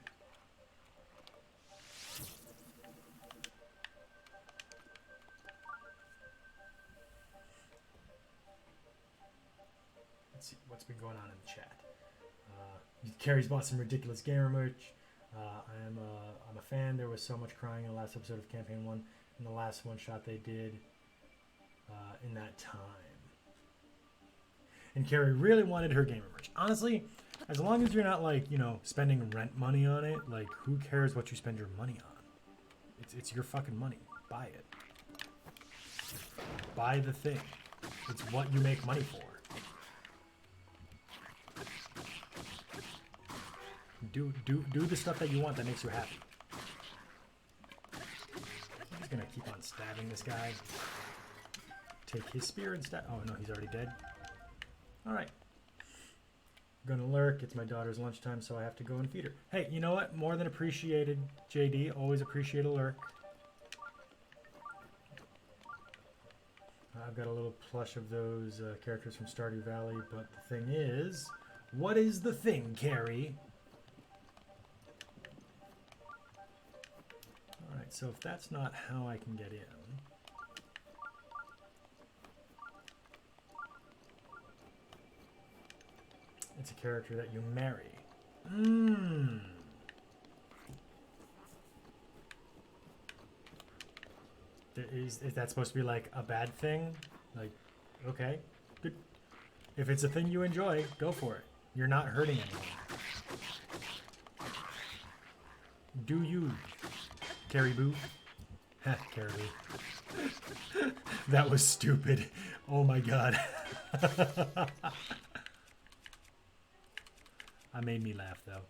Let's see what's been going on in the chat. Carrie's bought some ridiculous gamer merch. I'm a fan. There was so much crying in the last episode of Campaign 1 and the last one shot they did in that time. And Carrie really wanted her gamer merch. Honestly, as long as you're not like, you know, spending rent money on it, like who cares what you spend your money on? It's your fucking money. Buy it. Buy the thing. It's what you make money for. Do the stuff that you want that makes you happy. I'm just gonna keep on stabbing this guy. Take his spear and stab. Oh no, he's already dead. Alright. I'm gonna lurk. It's my daughter's lunchtime, so I have to go and feed her. Hey, you know what? More than appreciated, Jay Dee. Always appreciate a lurk. I've got a little plush of those characters from Stardew Valley, but the thing is... What is the thing, Carrie? Alright, so if that's not how I can get in... It's a character that you marry. Is that supposed to be like a bad thing? Like, okay, good. If it's a thing you enjoy, go for it. You're not hurting anyone. Do you, Caribou? Heh, Caribou. That was stupid. Oh my god. That made me laugh, though.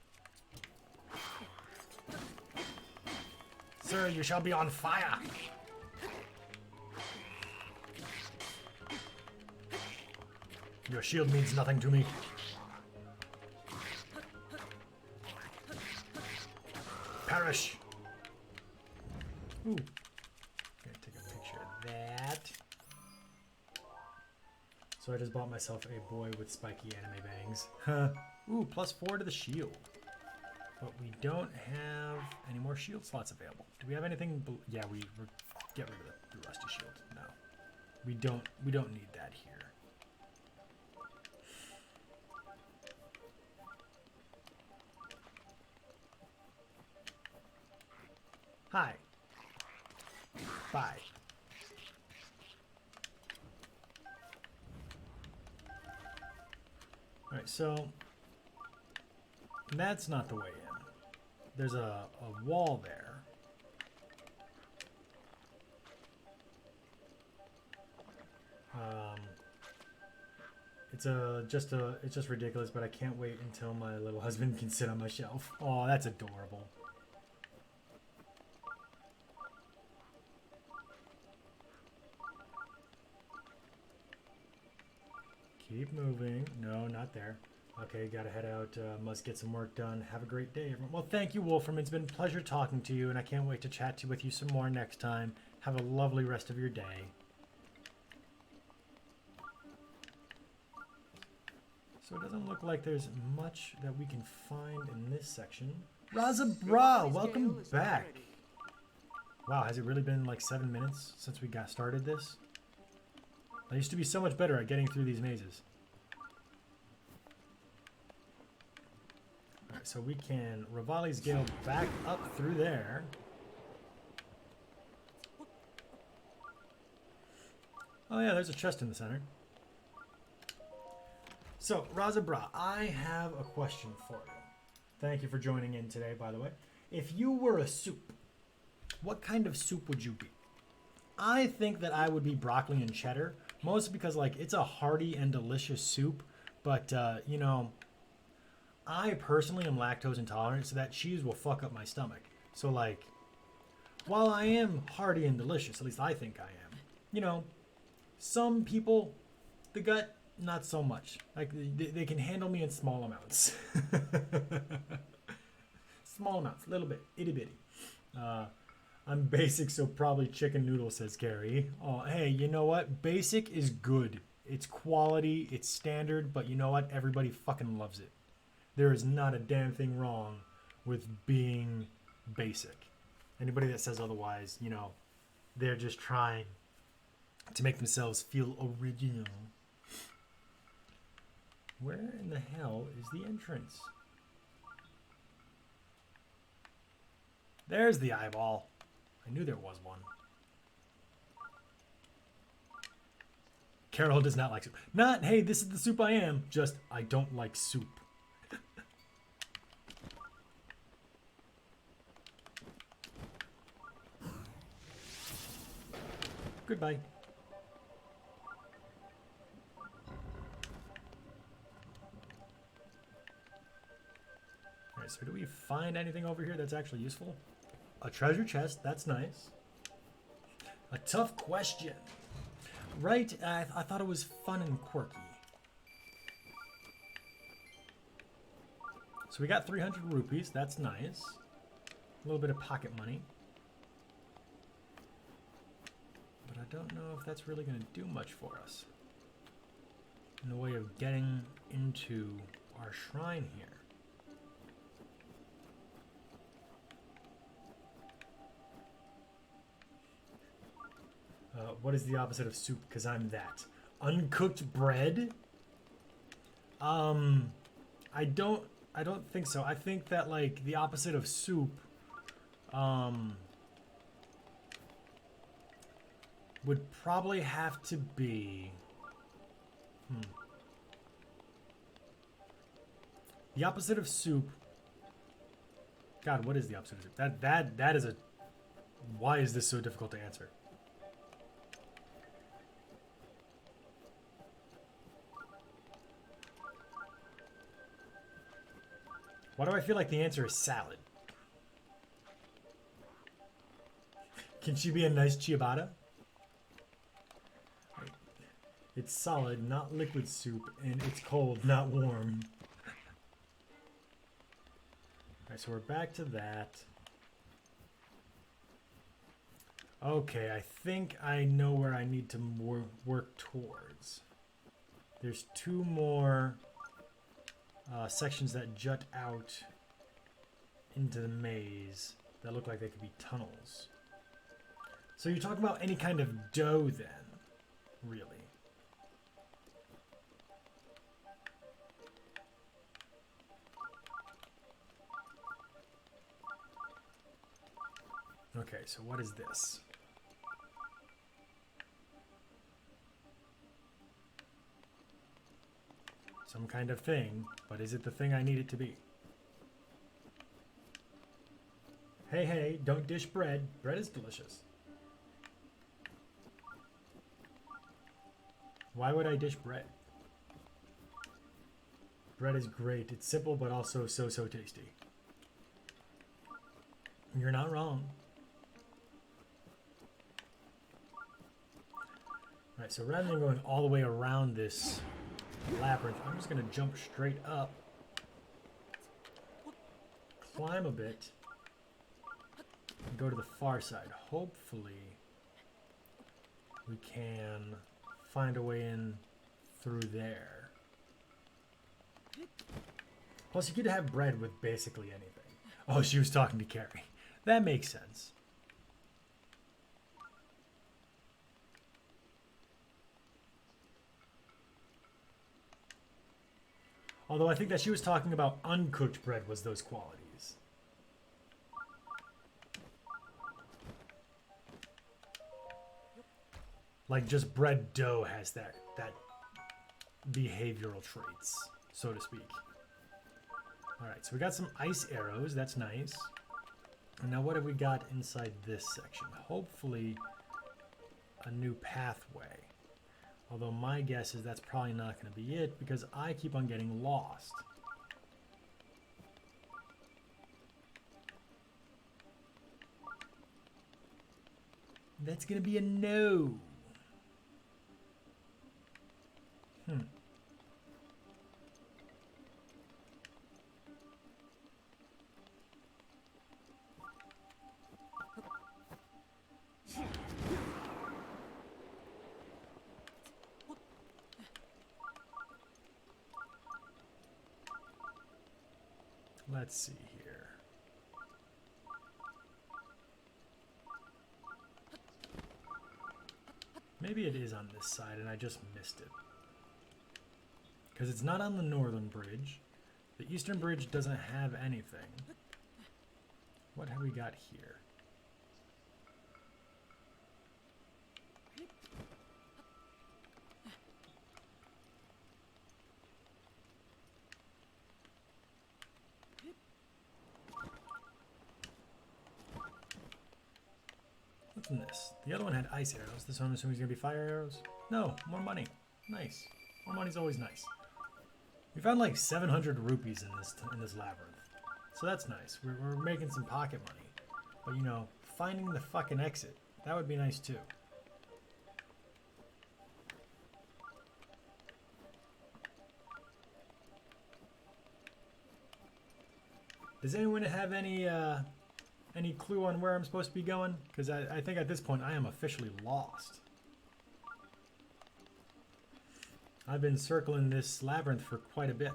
Sir, you shall be on fire! Your shield means nothing to me. Perish! Ooh. Gonna take a picture of that. So I just bought myself a boy with spiky anime bangs. Huh. Ooh, +4 to the shield. But we don't have any more shield slots available. Do we have anything? Yeah, we get rid of the rusty shield. No, we don't need that here. Hi. Bye. All right, so. That's not the way in. There's a wall there. It's just ridiculous, but I can't wait until my little husband can sit on my shelf. Oh, that's adorable. Keep moving. No, not there. Okay, gotta head out. Must get some work done. Have a great day, everyone. Well, thank you, Wolfram. It's been a pleasure talking to you, and I can't wait to chat with you some more next time. Have a lovely rest of your day. So it doesn't look like there's much that we can find in this section. Raza Bra, welcome back. Wow, has it really been like 7 minutes since we got started this? I used to be so much better at getting through these mazes. Alright, so we can Rivali's Gale back up through there. Oh yeah, there's a chest in the center. So, Raza Bra, I have a question for you. Thank you for joining in today, by the way. If you were a soup, what kind of soup would you be? I think that I would be broccoli and cheddar, mostly because, like, it's a hearty and delicious soup, but, you know, I personally am lactose intolerant, so that cheese will fuck up my stomach. So, like, while I am hearty and delicious, at least I think I am, you know, some people, the gut, not so much. Like, they can handle me in small amounts. Small amounts, a little bit, itty bitty. I'm basic, so probably chicken noodle, says Gary. Oh, hey, you know what? Basic is good. It's quality, it's standard, but you know what? Everybody fucking loves it. There is not a damn thing wrong with being basic. Anybody that says otherwise, you know, they're just trying to make themselves feel original. Where in the hell is the entrance? There's the eyeball. I knew there was one. Carol does not like soup. Not, hey, this is the soup I am. Just, I don't like soup. Goodbye. Alright, so do we find anything over here that's actually useful? A treasure chest, that's nice. A tough question. Right, I thought it was fun and quirky. So we got 300 rupees, that's nice. A little bit of pocket money. But I don't know if that's really going to do much for us in the way of getting into our shrine here. What is the opposite of soup? Because I'm that. Uncooked bread? I don't think so. I think that, like, the opposite of soup would probably have to be the opposite of soup. God, what is the opposite of soup? That is a, why is this so difficult to answer? Why do I feel like the answer is salad? Can she be a nice ciabatta? It's solid, not liquid soup, and it's cold, not warm. Alright, so we're back to that. Okay, I think I know where I need to work towards. There's two more sections that jut out into the maze that look like they could be tunnels. So you're talking about any kind of dough then, really? Okay, so what is this? Some kind of thing, but is it the thing I need it to be? Hey, hey, don't dish bread. Bread is delicious. Why would I dish bread? Bread is great. It's simple, but also so tasty. You're not wrong. Alright, so rather than going all the way around this labyrinth, I'm just going to jump straight up, climb a bit, and go to the far side. Hopefully, we can find a way in through there. Plus, you could have bread with basically anything. Oh, she was talking to Carrie. That makes sense. Although I think that she was talking about uncooked bread was those qualities. Like just bread dough has that behavioral traits, so to speak. Alright, so we got some ice arrows. That's nice. And now what have we got inside this section? Hopefully a new pathway. Although my guess is that's probably not going to be it because I keep on getting lost. That's going to be a no. Let's see here. Maybe it is on this side and I just missed it. Because it's not on the northern bridge. The eastern bridge doesn't have anything. What have we got here? What's in this? The other one had ice arrows. This one I'm assuming is going to be fire arrows? No, more money. Nice. More money's always nice. We found like 700 rupees in this labyrinth. So that's nice. We're making some pocket money. But you know, finding the fucking exit, that would be nice too. Does anyone have any clue on where I'm supposed to be going? Because I think at this point I am officially lost. I've been circling this labyrinth for quite a bit.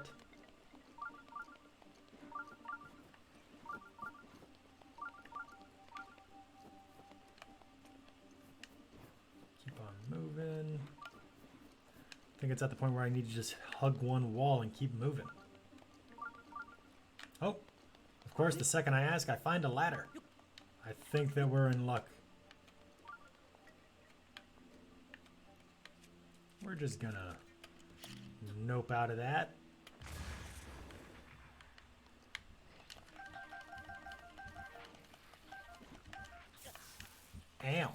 Keep on moving. I think it's at the point where I need to just hug one wall and keep moving. Oh, of course, the second I ask, I find a ladder. I think that we're in luck. We're just gonna nope out of that. Ow.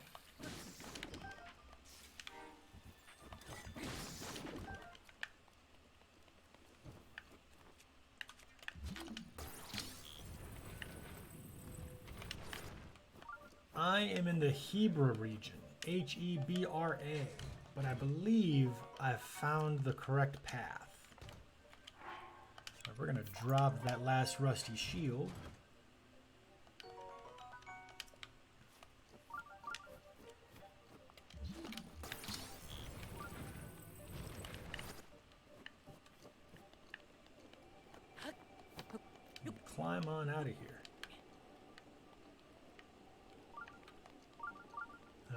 I am in the Hebra region, Hebra, but I believe I've found the correct path. So we're going to drop that last rusty shield. And climb on out of here.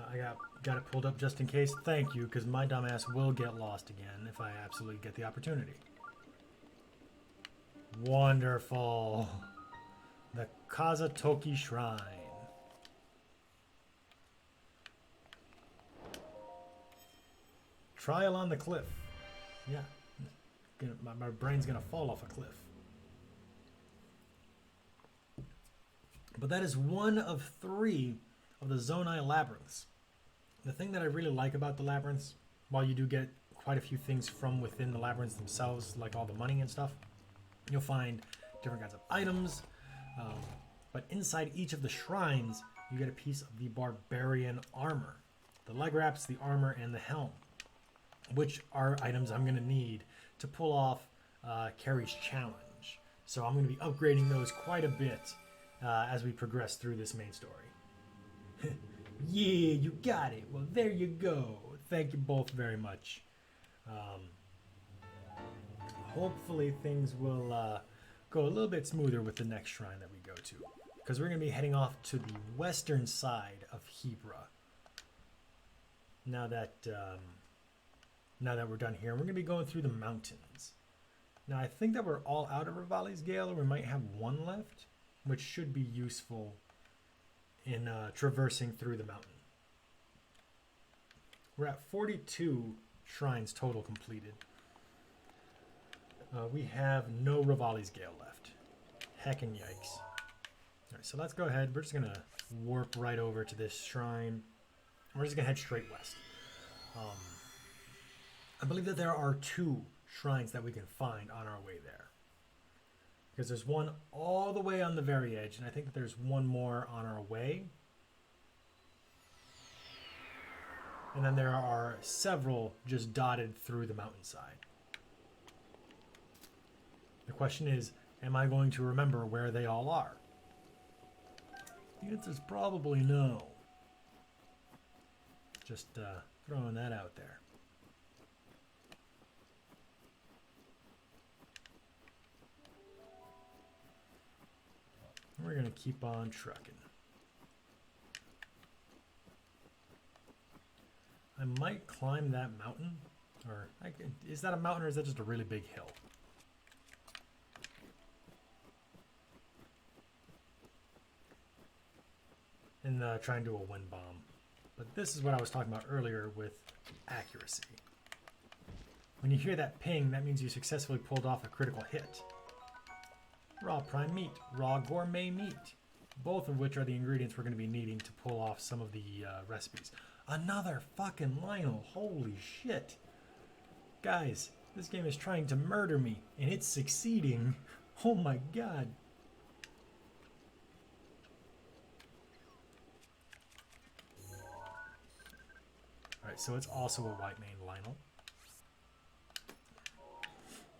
I got it pulled up just in case. Thank you, because my dumbass will get lost again if I absolutely get the opportunity. Wonderful. The Kazatoki Shrine. Trial on the cliff. Yeah. My brain's going to fall off a cliff. But that is one of 3 of the Zonai labyrinths. The thing that I really like about the labyrinths, while you do get quite a few things from within the labyrinths themselves, like all the money and stuff. You'll find different kinds of items, but inside each of the shrines, you get a piece of the barbarian armor. The leg wraps, the armor, and the helm, which are items I'm going to need to pull off Carrie's challenge. So I'm going to be upgrading those quite a bit as we progress through this main story. Yeah, you got it. Well, there you go. Thank you both very much. Hopefully things will go a little bit smoother with the next shrine that we go to, because we're going to be heading off to the western side of Hebra. Now that we're done here, we're going to be going through the mountains. Now I think that we're all out of Revali's Gale, or we might have one left, which should be useful in traversing through the mountain. We're at 42 shrines total completed. We have no Revali's Gale left. Heckin' yikes. Alright, so let's go ahead. We're just going to warp right over to this shrine. We're just going to head straight west. I believe that there are 2 shrines that we can find on our way there. Because there's one all the way on the very edge, and I think that there's one more on our way. And then there are several just dotted through the mountainside. The question is, am I going to remember where they all are? The answer is probably no. Just throwing that out there. We're going to keep on trucking. I might climb that mountain. Or is that a mountain, or is that just a really big hill? And try and do a wind bomb. But this is what I was talking about earlier with accuracy. When you hear that ping, that means you successfully pulled off a critical hit. Raw prime meat, raw gourmet meat, both of which are the ingredients we're going to be needing to pull off some of the recipes. Another fucking Lynel, holy shit. Guys, this game is trying to murder me, and it's succeeding. Oh my god. Alright, so it's also a white maned Lynel.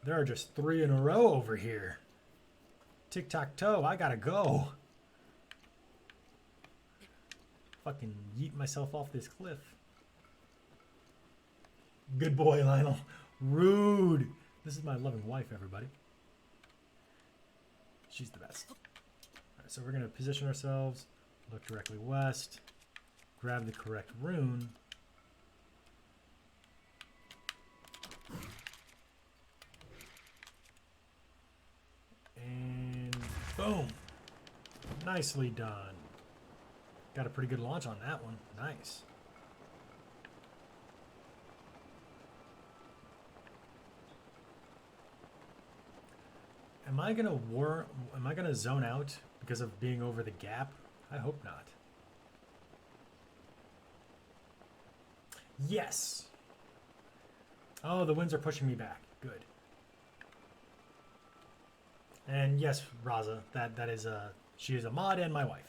There are just 3 in a row over here. Tic-tac-toe, I gotta go. Fucking yeet myself off this cliff. Good boy, Lynel. Rude. This is my loving wife, everybody. She's the best. Alright, so we're gonna position ourselves, look directly west, grab the correct rune. And boom. Nicely done. Got a pretty good launch on that one. Nice. Am I gonna zone out because of being over the gap? I hope not. Yes. Oh, the winds are pushing me back. Good. And yes, Raza, that is she is a mod and my wife.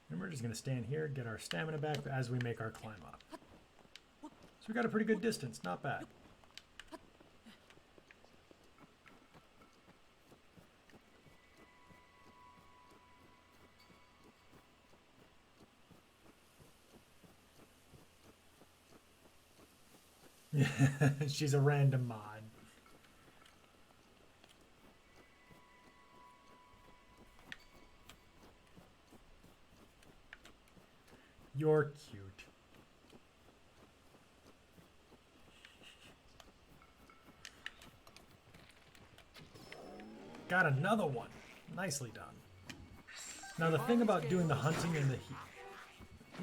And we're just gonna stand here, get our stamina back as we make our climb up. So we got a pretty good distance, not bad. She's a random mod. You're cute. Got another one. Nicely done. Now the thing about doing the hunting in the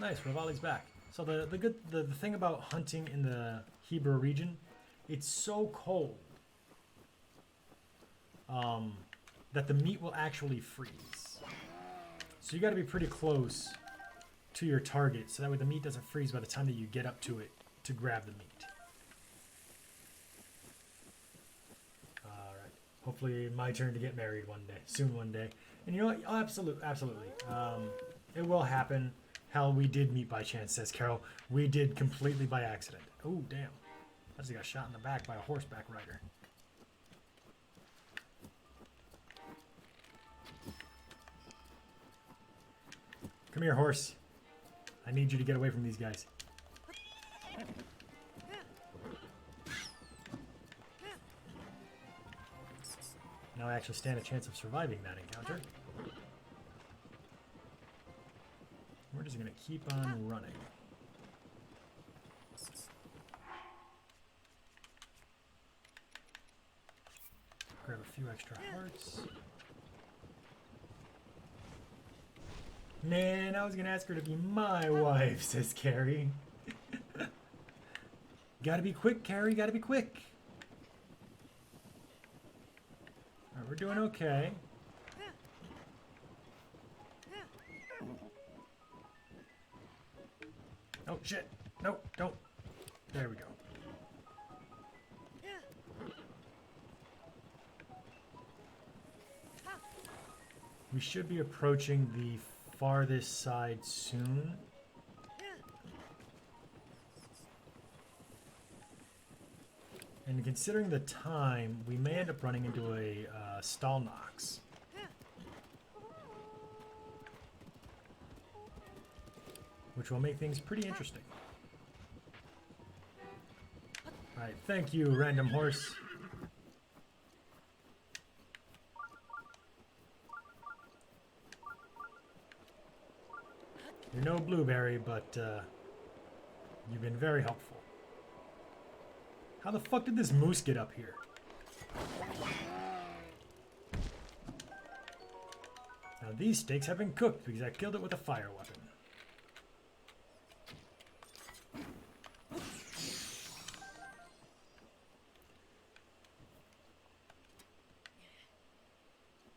nice, Revali's back. So the thing about hunting in the Hebra region it's so cold that the meat will actually freeze. So you got to be pretty close to your target so that way the meat doesn't freeze by the time that you get up to it to grab the meat. All right. Hopefully my turn to get married one day, soon one day. And you know what? Oh, absolutely. It will happen. Hell, we did meet by chance, says Carol. We did completely by accident. Oh, damn. I just got shot in the back by a horseback rider. Come here, horse. I need you to get away from these guys. Now I actually stand a chance of surviving that encounter. We're just going to keep on running. Grab a few extra hearts. Man, I was going to ask her to be my wife, says Carrie. Gotta be quick, Carrie, gotta be quick. Alright, we're doing okay. Oh, shit. No, don't. There we go. We should be approaching the farthest side soon. And considering the time, we may end up running into a stall knocks. Which will make things pretty interesting. Alright, thank you, random horse. You're no blueberry, but you've been very helpful. How the fuck did this moose get up here? Now these steaks have been cooked because I killed it with a fire weapon.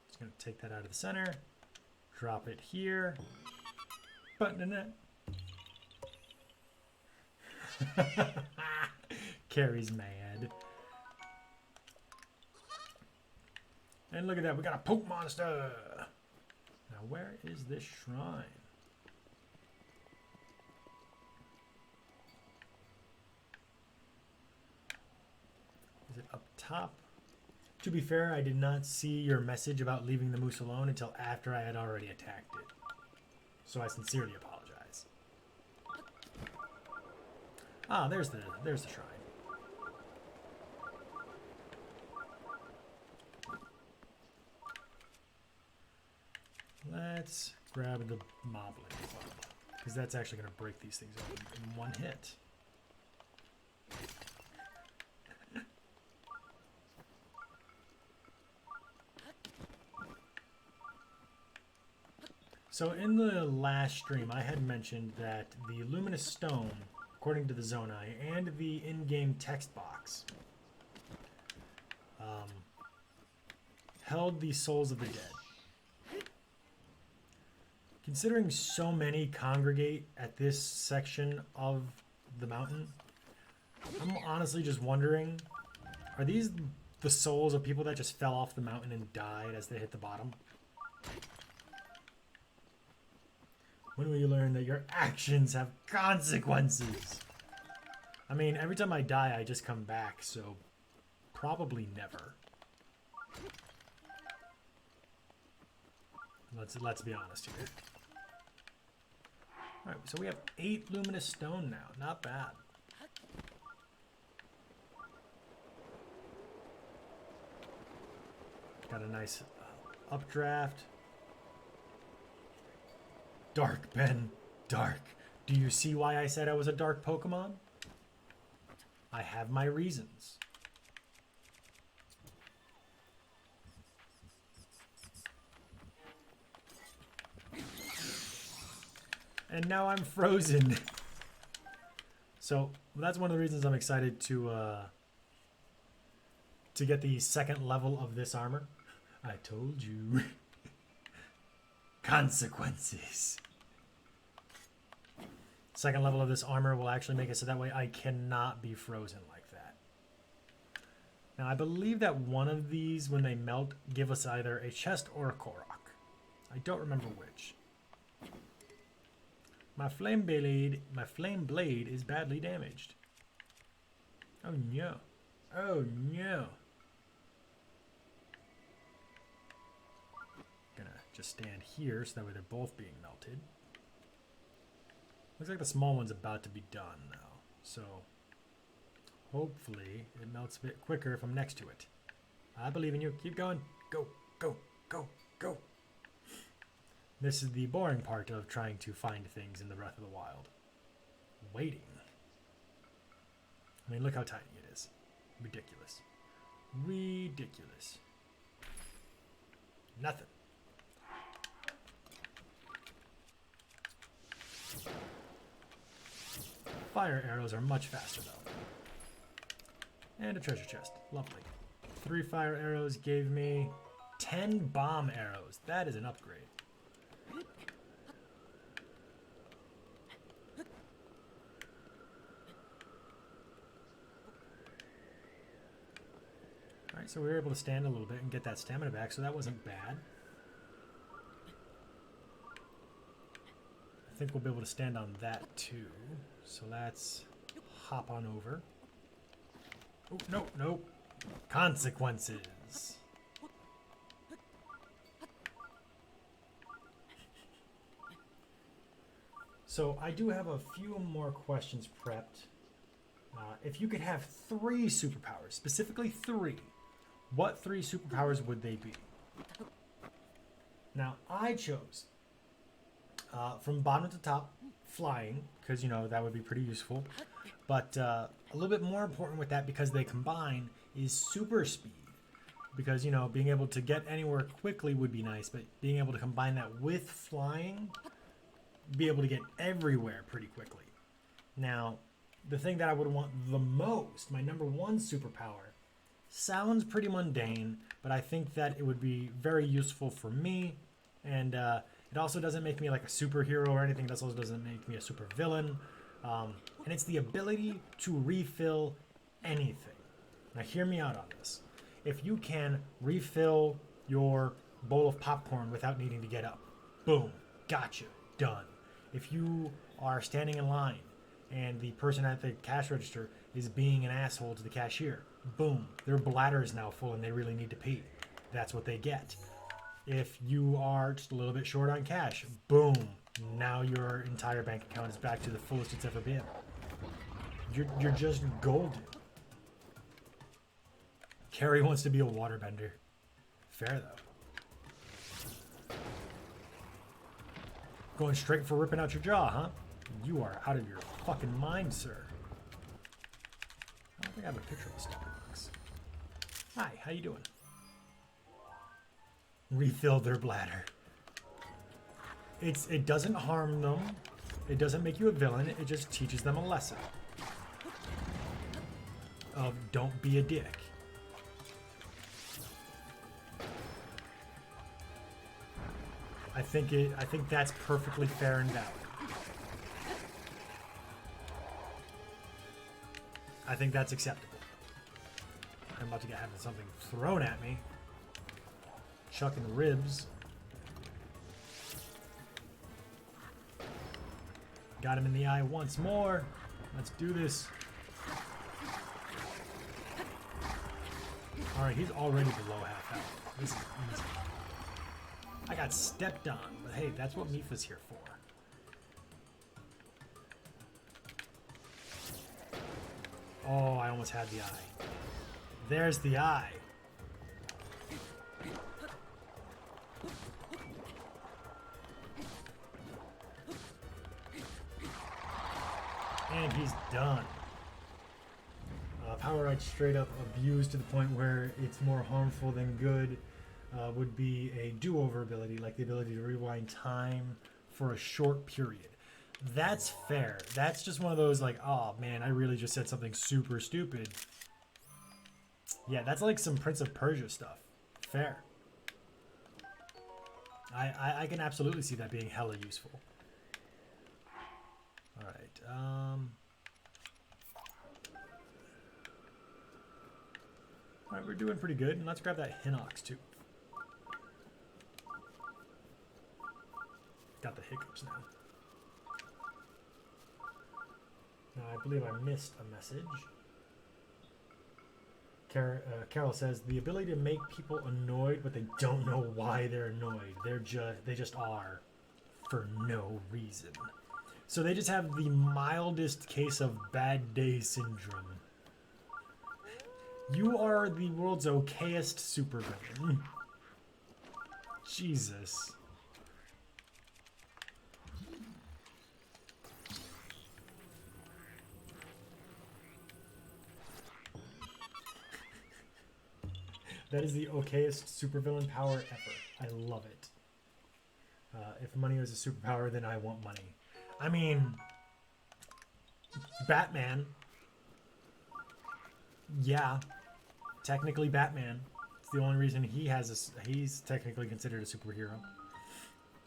Just gonna take that out of the center, drop it here. Button in it. Carrie's mad. And look at that, we got a poke monster. Now where is this shrine? Is it up top? To be fair, I did not see your message about leaving the moose alone until after I had already attacked it. So I sincerely apologize. Ah, there's the shrine. Let's grab the moblin club, because that's actually going to break these things open in one hit. So in the last stream, I had mentioned that the luminous stone, according to the Zonai, and the in-game text box held the souls of the dead. Considering so many congregate at this section of the mountain, I'm honestly just wondering, are these the souls of people that just fell off the mountain and died as they hit the bottom? When will you learn that your actions have consequences? I mean, every time I die, I just come back, so probably never. Let's be honest here. Alright, so we have 8 luminous stone now. Not bad. Got a nice updraft. Dark, Ben. Dark. Do you see why I said I was a dark Pokemon? I have my reasons. And now I'm frozen. So that's one of the reasons I'm excited to to get the second level of this armor. I told you. Consequences. Second level of this armor will actually make it so that way I cannot be frozen like that. Now, I believe that one of these, when they melt, give us either a chest or a Korok. I don't remember which. My flame blade is badly damaged. Oh no. Oh no. Gonna just stand here so that way they're both being melted. Looks like the small one's about to be done now. So hopefully it melts a bit quicker if I'm next to it. I believe in you. Keep going. Go, go, go, go. This is the boring part of trying to find things in the Breath of the Wild. Waiting. I mean, look how tiny it is. Ridiculous. Ridiculous. Nothing. Fire arrows are much faster, though. And a treasure chest. Lovely. 3 fire arrows gave me 10 bomb arrows. That is an upgrade. Alright, so we were able to stand a little bit and get that stamina back, so that wasn't bad. I think we'll be able to stand on that too. So let's hop on over. Oh, no, no. Consequences. So I do have a few more questions prepped. If you could have 3 superpowers, specifically 3, what 3 superpowers would they be? Now, I chose, from bottom to top, flying, because, you know, that would be pretty useful. But a little bit more important with that, because they combine, is super speed. Because, you know, being able to get anywhere quickly would be nice, but being able to combine that with flying, be able to get everywhere pretty quickly. Now, the thing that I would want the most, my number 1 superpower, sounds pretty mundane, but I think that it would be very useful for me, and it also doesn't make me like a superhero or anything. It also doesn't make me a super villain, and it's the ability to refill anything. Now hear me out on this. If you can refill your bowl of popcorn without needing to get up, boom, gotcha, done. If you are standing in line and the person at the cash register is being an asshole to the cashier, boom, their bladder is now full and they really need to pee. That's what they get. If you are just a little bit short on cash, boom, now your entire bank account is back to the fullest it's ever been. You're just golden. Carrie wants to be a waterbender. Fair, though. Going straight for ripping out your jaw, huh? You are out of your fucking mind, sir. I don't think I have a picture of the stupid box. Hi, how you doing? Refill their bladder. It doesn't harm them. It doesn't make you a villain. It just teaches them a lesson of don't be a dick. I think that's perfectly fair and valid. I think that's acceptable. I'm about to get having something thrown at me. Chucking ribs. Got him in the eye once more. Let's do this. Alright, he's already below half health. This is easy. I got stepped on, but hey, that's what Mifa's here for. Oh, I almost had the eye. There's the eye. And he's done. Power Right straight up abused to the point where it's more harmful than good would be a do-over ability, like the ability to rewind time for a short period. That's fair. That's just one of those like, oh man, I really just said something super stupid. Yeah, that's like some Prince of Persia stuff. Fair. I can absolutely see that being hella useful. Alright, alright, we're doing pretty good. And let's grab that Hinox too. Got the hiccups now. Now, I believe I missed a message. Carol says, the ability to make people annoyed, but they don't know why they're annoyed. They just are. For no reason. So they just have the mildest case of bad day syndrome. You are the world's okayest supervillain. Jesus. That is the okayest supervillain power ever. I love it. If money was a superpower, then I want money. I mean, Batman. Yeah, technically Batman. It's the only reason he's technically considered a superhero.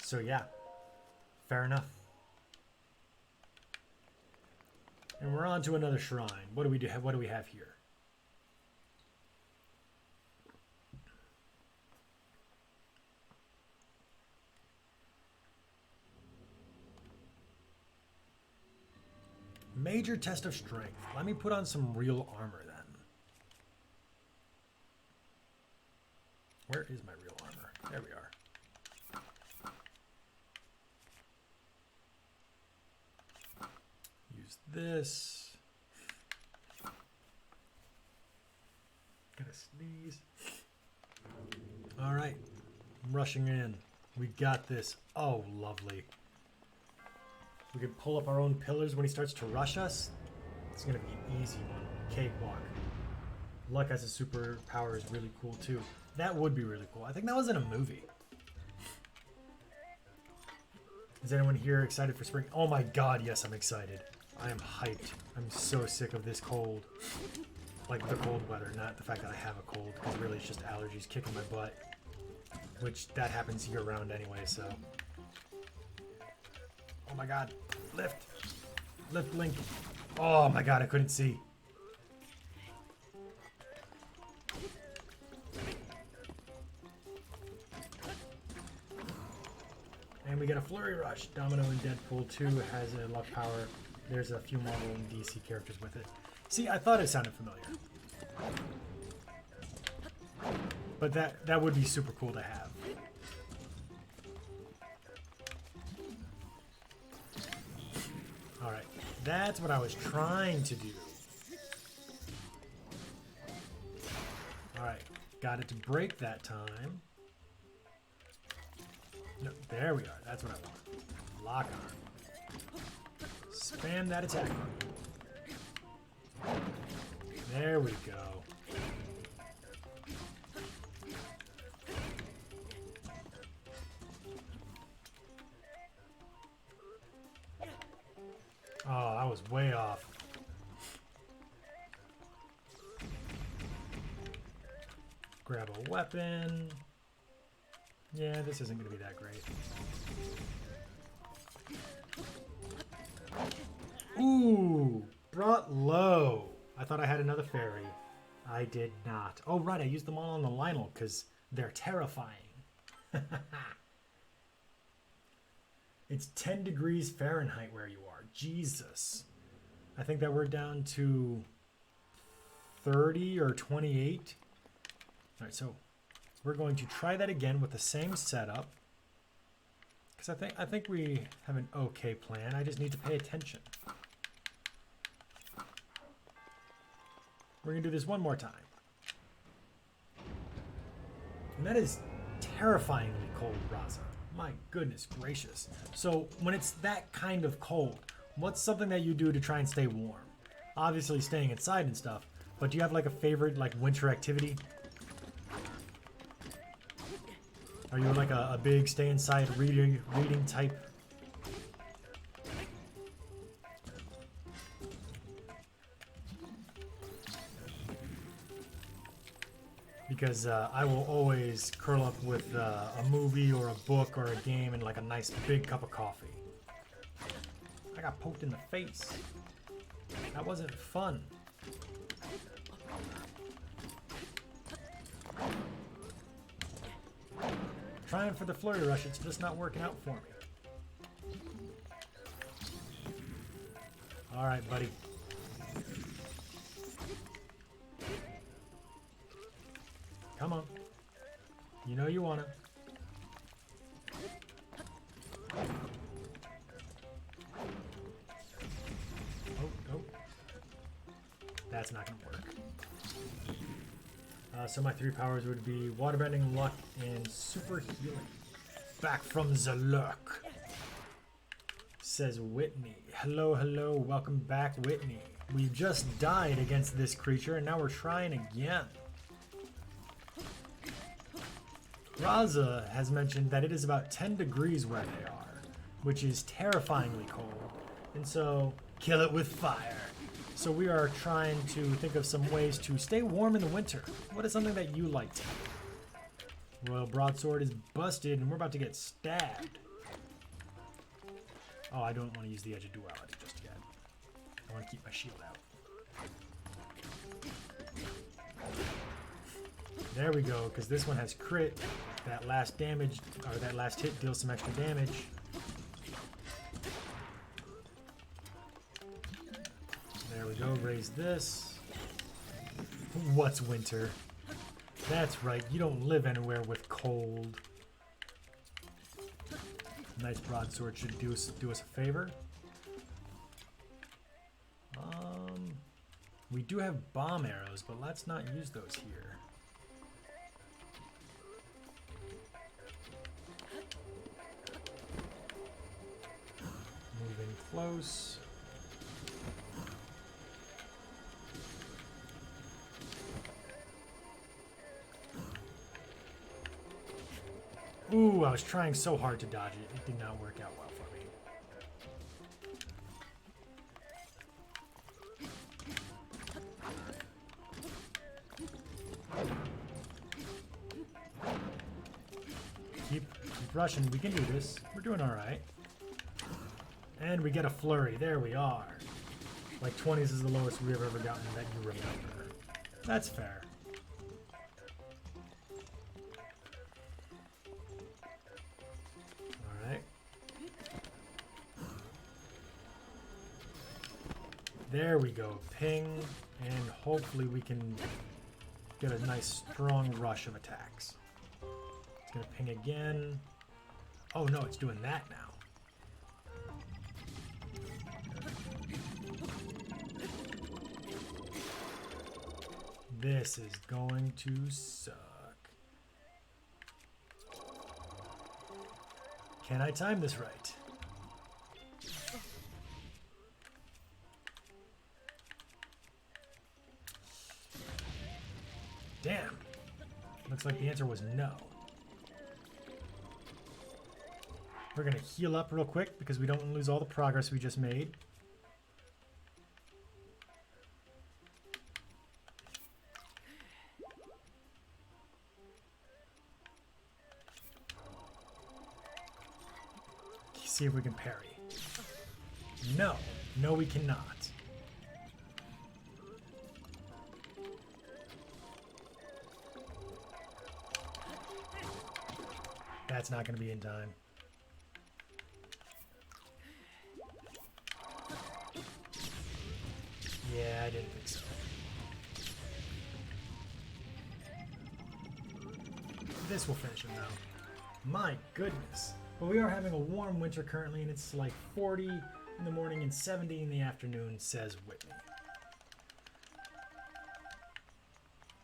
So yeah, fair enough. And we're on to another shrine. What do we do? What do we have here? Major test of strength. Let me put on some real armor then. Where is my real armor? There we are. Use this. Gonna sneeze. All right, I'm rushing in. We got this. Oh, lovely. We can pull up our own pillars when he starts to rush us. It's gonna be an easy one. Cakewalk. Luck as a superpower is really cool too. That would be really cool. I think that was in a movie. Is anyone here excited for spring? Oh my god, yes, I'm excited. I am hyped. I'm so sick of this cold. Like the cold weather, not the fact that I have a cold, because really it's just allergies kicking my butt. Which, that happens year round anyway, so. Oh my god. Lift. Lift, Link. Oh my god, I couldn't see. And we get a Flurry Rush. Domino in Deadpool 2 has a luck power. There's a few Marvel and DC characters with it. See, I thought it sounded familiar. But that would be super cool to have. Alright, that's what I was trying to do. Alright, got it to break that time. No, there we are, that's what I want. Lock on. Spam that attack button. There we go. Oh, I was way off. Grab a weapon. Yeah, this isn't going to be that great. Ooh, brought low. I thought I had another fairy. I did not. Oh, right, I used them all on the Lynel because they're terrifying. It's 10 degrees Fahrenheit where you are. Jesus. I think that we're down to 30 or 28. All right, so we're going to try that again with the same setup. Because I think we have an okay plan. I just need to pay attention. We're going to do this one more time. And that is terrifyingly cold, Raza. My goodness gracious. So when it's that kind of cold, what's something that you do to try and stay warm? Obviously staying inside and stuff, but do you have like a favorite like winter activity? Are you like a big stay inside reading type? because I will always curl up with a movie or a book or a game and like a nice big cup of coffee. I got poked in the face. That wasn't fun. Trying for the flurry rush, it's just not working out for me. Alright, buddy. Come on. You know you wanna. Oh. That's not gonna work. So my 3 powers would be Waterbending, Luck, and Super Healing. Back from the Lurk. Says Whitney. Hello, welcome back, Whitney. We just died against this creature, and now we're trying again. Raza has mentioned that it is about 10 degrees where they are, which is terrifyingly cold, and so kill it with fire. So we are trying to think of some ways to stay warm in the winter. What is something that you like to do? Royal Broadsword is busted, and we're about to get stabbed. Oh, I don't want to use the Edge of Duality just yet. I want to keep my shield out. There we go, because this one has crit. That last damage, or that last hit deals some extra damage. There we go, raise this. What's winter? That's right, you don't live anywhere with cold. Nice broadsword should do us a favor. We do have bomb arrows, but let's not use those here. Moving close. Ooh, I was trying so hard to dodge it. It did not work out well for me. Keep rushing. We can do this. We're doing all right. And we get a flurry. There we are. Like 20s is the lowest we've ever gotten that you remember. That's fair. Alright. There we go. Ping. And hopefully we can get a nice strong rush of attacks. It's going to ping again. Oh no, it's doing that now. This is going to suck. Can I time this right? Damn. Looks like the answer was no. We're going to heal up real quick because we don't want to lose all the progress we just made. See if we can parry. No. No, we cannot. That's not going to be in time. Yeah, I didn't think so. This will finish him though. My goodness. But we are having a warm winter currently, and it's like 40 in the morning and 70 in the afternoon, says Whitney.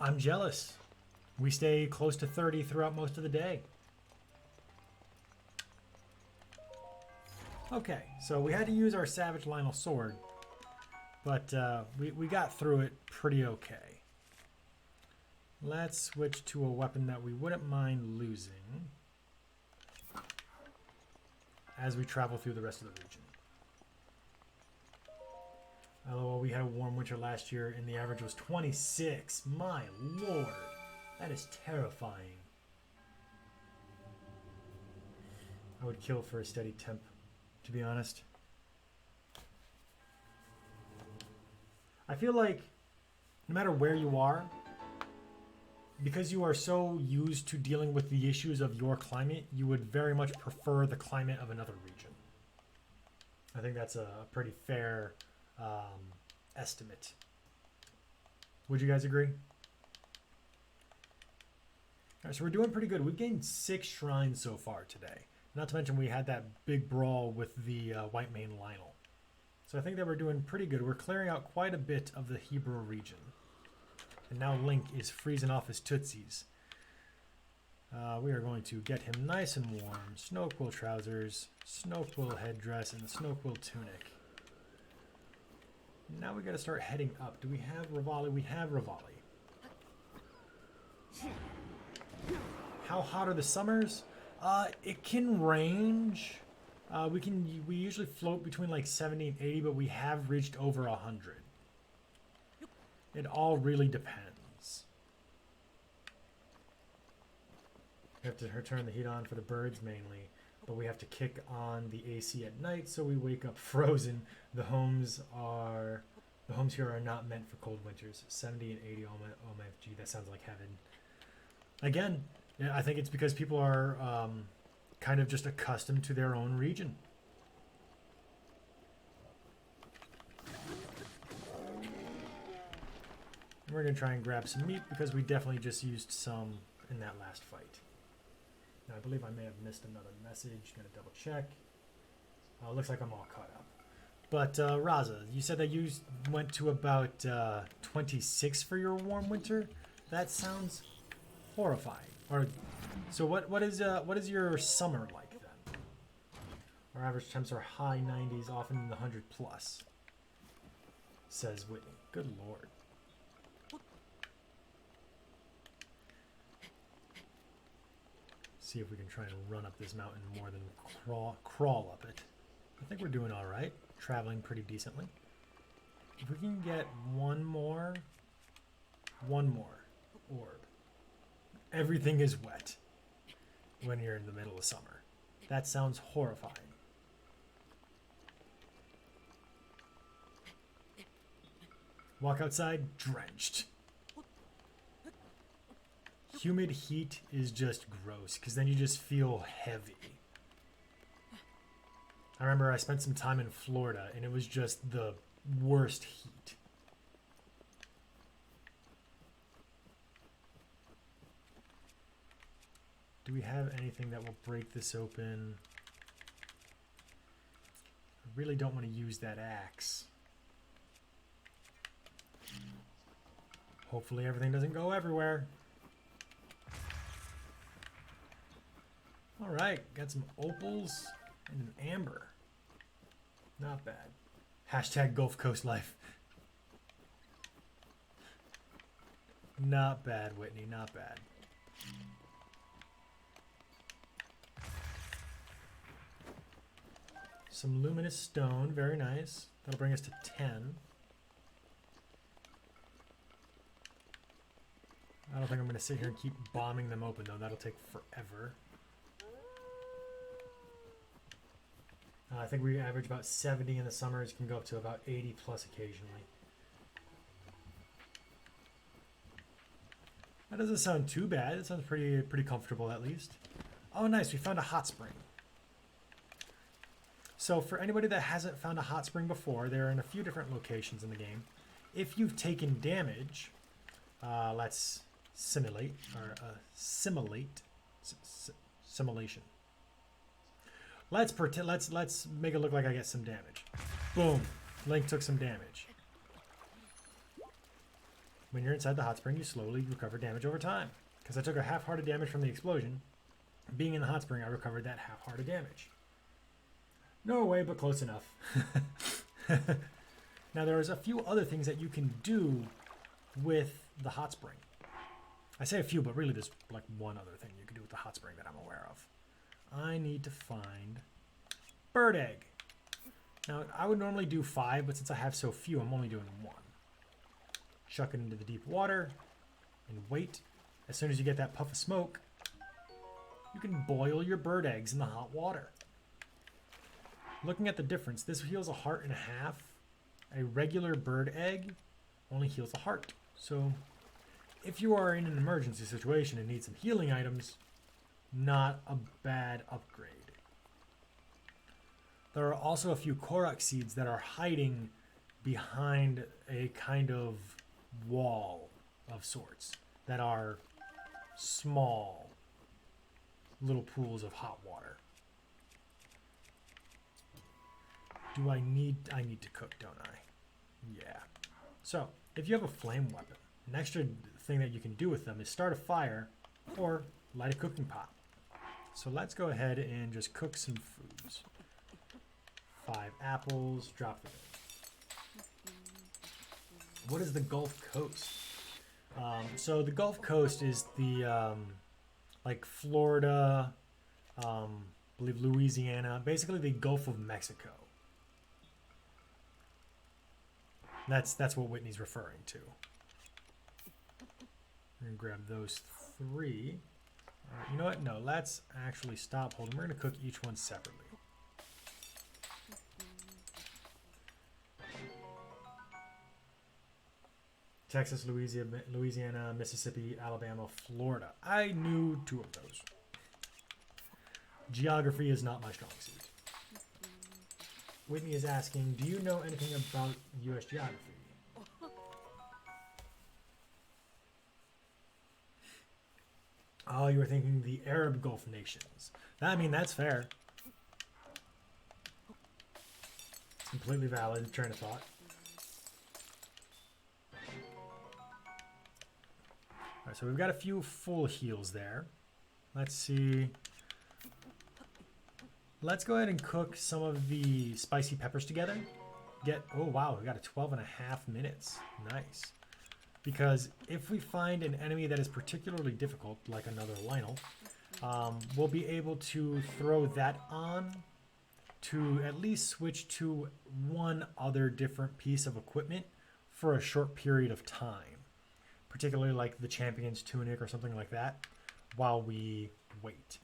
I'm jealous. We stay close to 30 throughout most of the day. Okay, so we had to use our Savage Lynel sword, but we got through it pretty okay. Let's switch to a weapon that we wouldn't mind losing as we travel through the rest of the region. LOL, we had a warm winter last year and the average was 26. My lord. That is terrifying. I would kill for a steady temp, to be honest. I feel like no matter where you are, because you are so used to dealing with the issues of your climate, you would very much prefer the climate of another region. I think that's a pretty fair estimate. Would you guys agree? All right, so we're doing pretty good. We've gained 6 shrines so far today. Not to mention we had that big brawl with the White Mane Lynel. So I think that we're doing pretty good. We're clearing out quite a bit of the Hebra region. And now Link is freezing off his tootsies. We are going to get him nice and warm. Snow quill trousers, snow quill headdress, and the snow quill tunic. Now we got to start heading up. Do we have Rivali? We have Rivali. How hot are the summers? It can range. We usually float between like 70 and 80, but we have reached over 100. It all really depends. We have to turn the heat on for the birds mainly, but we have to kick on the AC at night so we wake up frozen. The homes here are not meant for cold winters. 70 and 80, OMFG, that sounds like heaven. Again, yeah, I think it's because people are kind of just accustomed to their own region. And we're going to try and grab some meat because we definitely just used some in that last fight. Now, I believe I may have missed another message. Going to double check. Looks like I'm all caught up. But Raza, you said that you went to about 26 for your warm winter. That sounds horrifying. Or so what is your summer like then? Our average temps are high 90s, often in the 100 plus. Says Whitney. Good lord. See if we can try and run up this mountain more than crawl up it. I think we're doing all right. Traveling pretty decently. If we can get one more orb. Everything is wet when you're in the middle of summer. That sounds horrifying. Walk outside, drenched. Humid heat is just gross because then you just feel heavy. I remember I spent some time in Florida and it was just the worst heat. Do we have anything that will break this open? I really don't want to use that axe. Hopefully everything doesn't go everywhere. Alright, got some opals and an amber. Not bad. Hashtag Gulf Coast life. Not bad, Whitney, not bad. Some luminous stone, very nice. That'll bring us to 10. I don't think I'm going to sit here and keep bombing them open, though. That'll take forever. I think we average about 70 in the summers. Can go up to about 80 plus occasionally. That doesn't sound too bad. It sounds pretty comfortable at least. Oh, nice. We found a hot spring. So for anybody that hasn't found a hot spring before, they're in a few different locations in the game. If you've taken damage, let's simulation. Let's make it look like I get some damage. Boom. Link took some damage. When you're inside the hot spring, you slowly recover damage over time. Because I took a half-hearted damage from the explosion. Being in the hot spring, I recovered that half-hearted damage. No way, but close enough. Now, there's a few other things that you can do with the hot spring. I say a few, but really there's like one other thing you can do with the hot spring that I'm aware of. I need to find bird egg. Now, I would normally do 5, but since I have so few, I'm only doing 1. Chuck it into the deep water and wait. as soon as you get that puff of smoke, you can boil your bird eggs in the hot water. Looking at the difference, this heals a heart and a half. A regular bird egg only heals a heart. So if you are in an emergency situation and need some healing items, not a bad upgrade. There are also a few Korok seeds that are hiding behind a kind of wall of sorts that are small little pools of hot water. I need to cook, don't I? Yeah. So, if you have a flame weapon, an extra thing that you can do with them is start a fire or light a cooking pot. So let's go ahead and just cook some foods. 5 apples, drop them in. What is the Gulf Coast? So the Gulf Coast is the like Florida, I believe Louisiana, basically the Gulf of Mexico. That's what Whitney's referring to. We're gonna grab those 3. You know what? No, let's actually stop holding. We're gonna cook each one separately. Texas, Louisiana, Mississippi, Alabama, Florida. I knew 2 of those. Geography is not my strong suit. Whitney is asking, do you know anything about U.S. geography? Oh, you were thinking the Arab Gulf nations. I mean, that's fair. It's completely valid train of thought. Alright, so we've got a few full heals there. Let's see. Let's go ahead and cook some of the spicy peppers together. Oh wow, we got a 12.5 minutes. Nice. Because if we find an enemy that is particularly difficult, like another Lynel, we'll be able to throw that on to at least switch to one other different piece of equipment for a short period of time. Particularly like the Champion's Tunic or something like that, while we wait.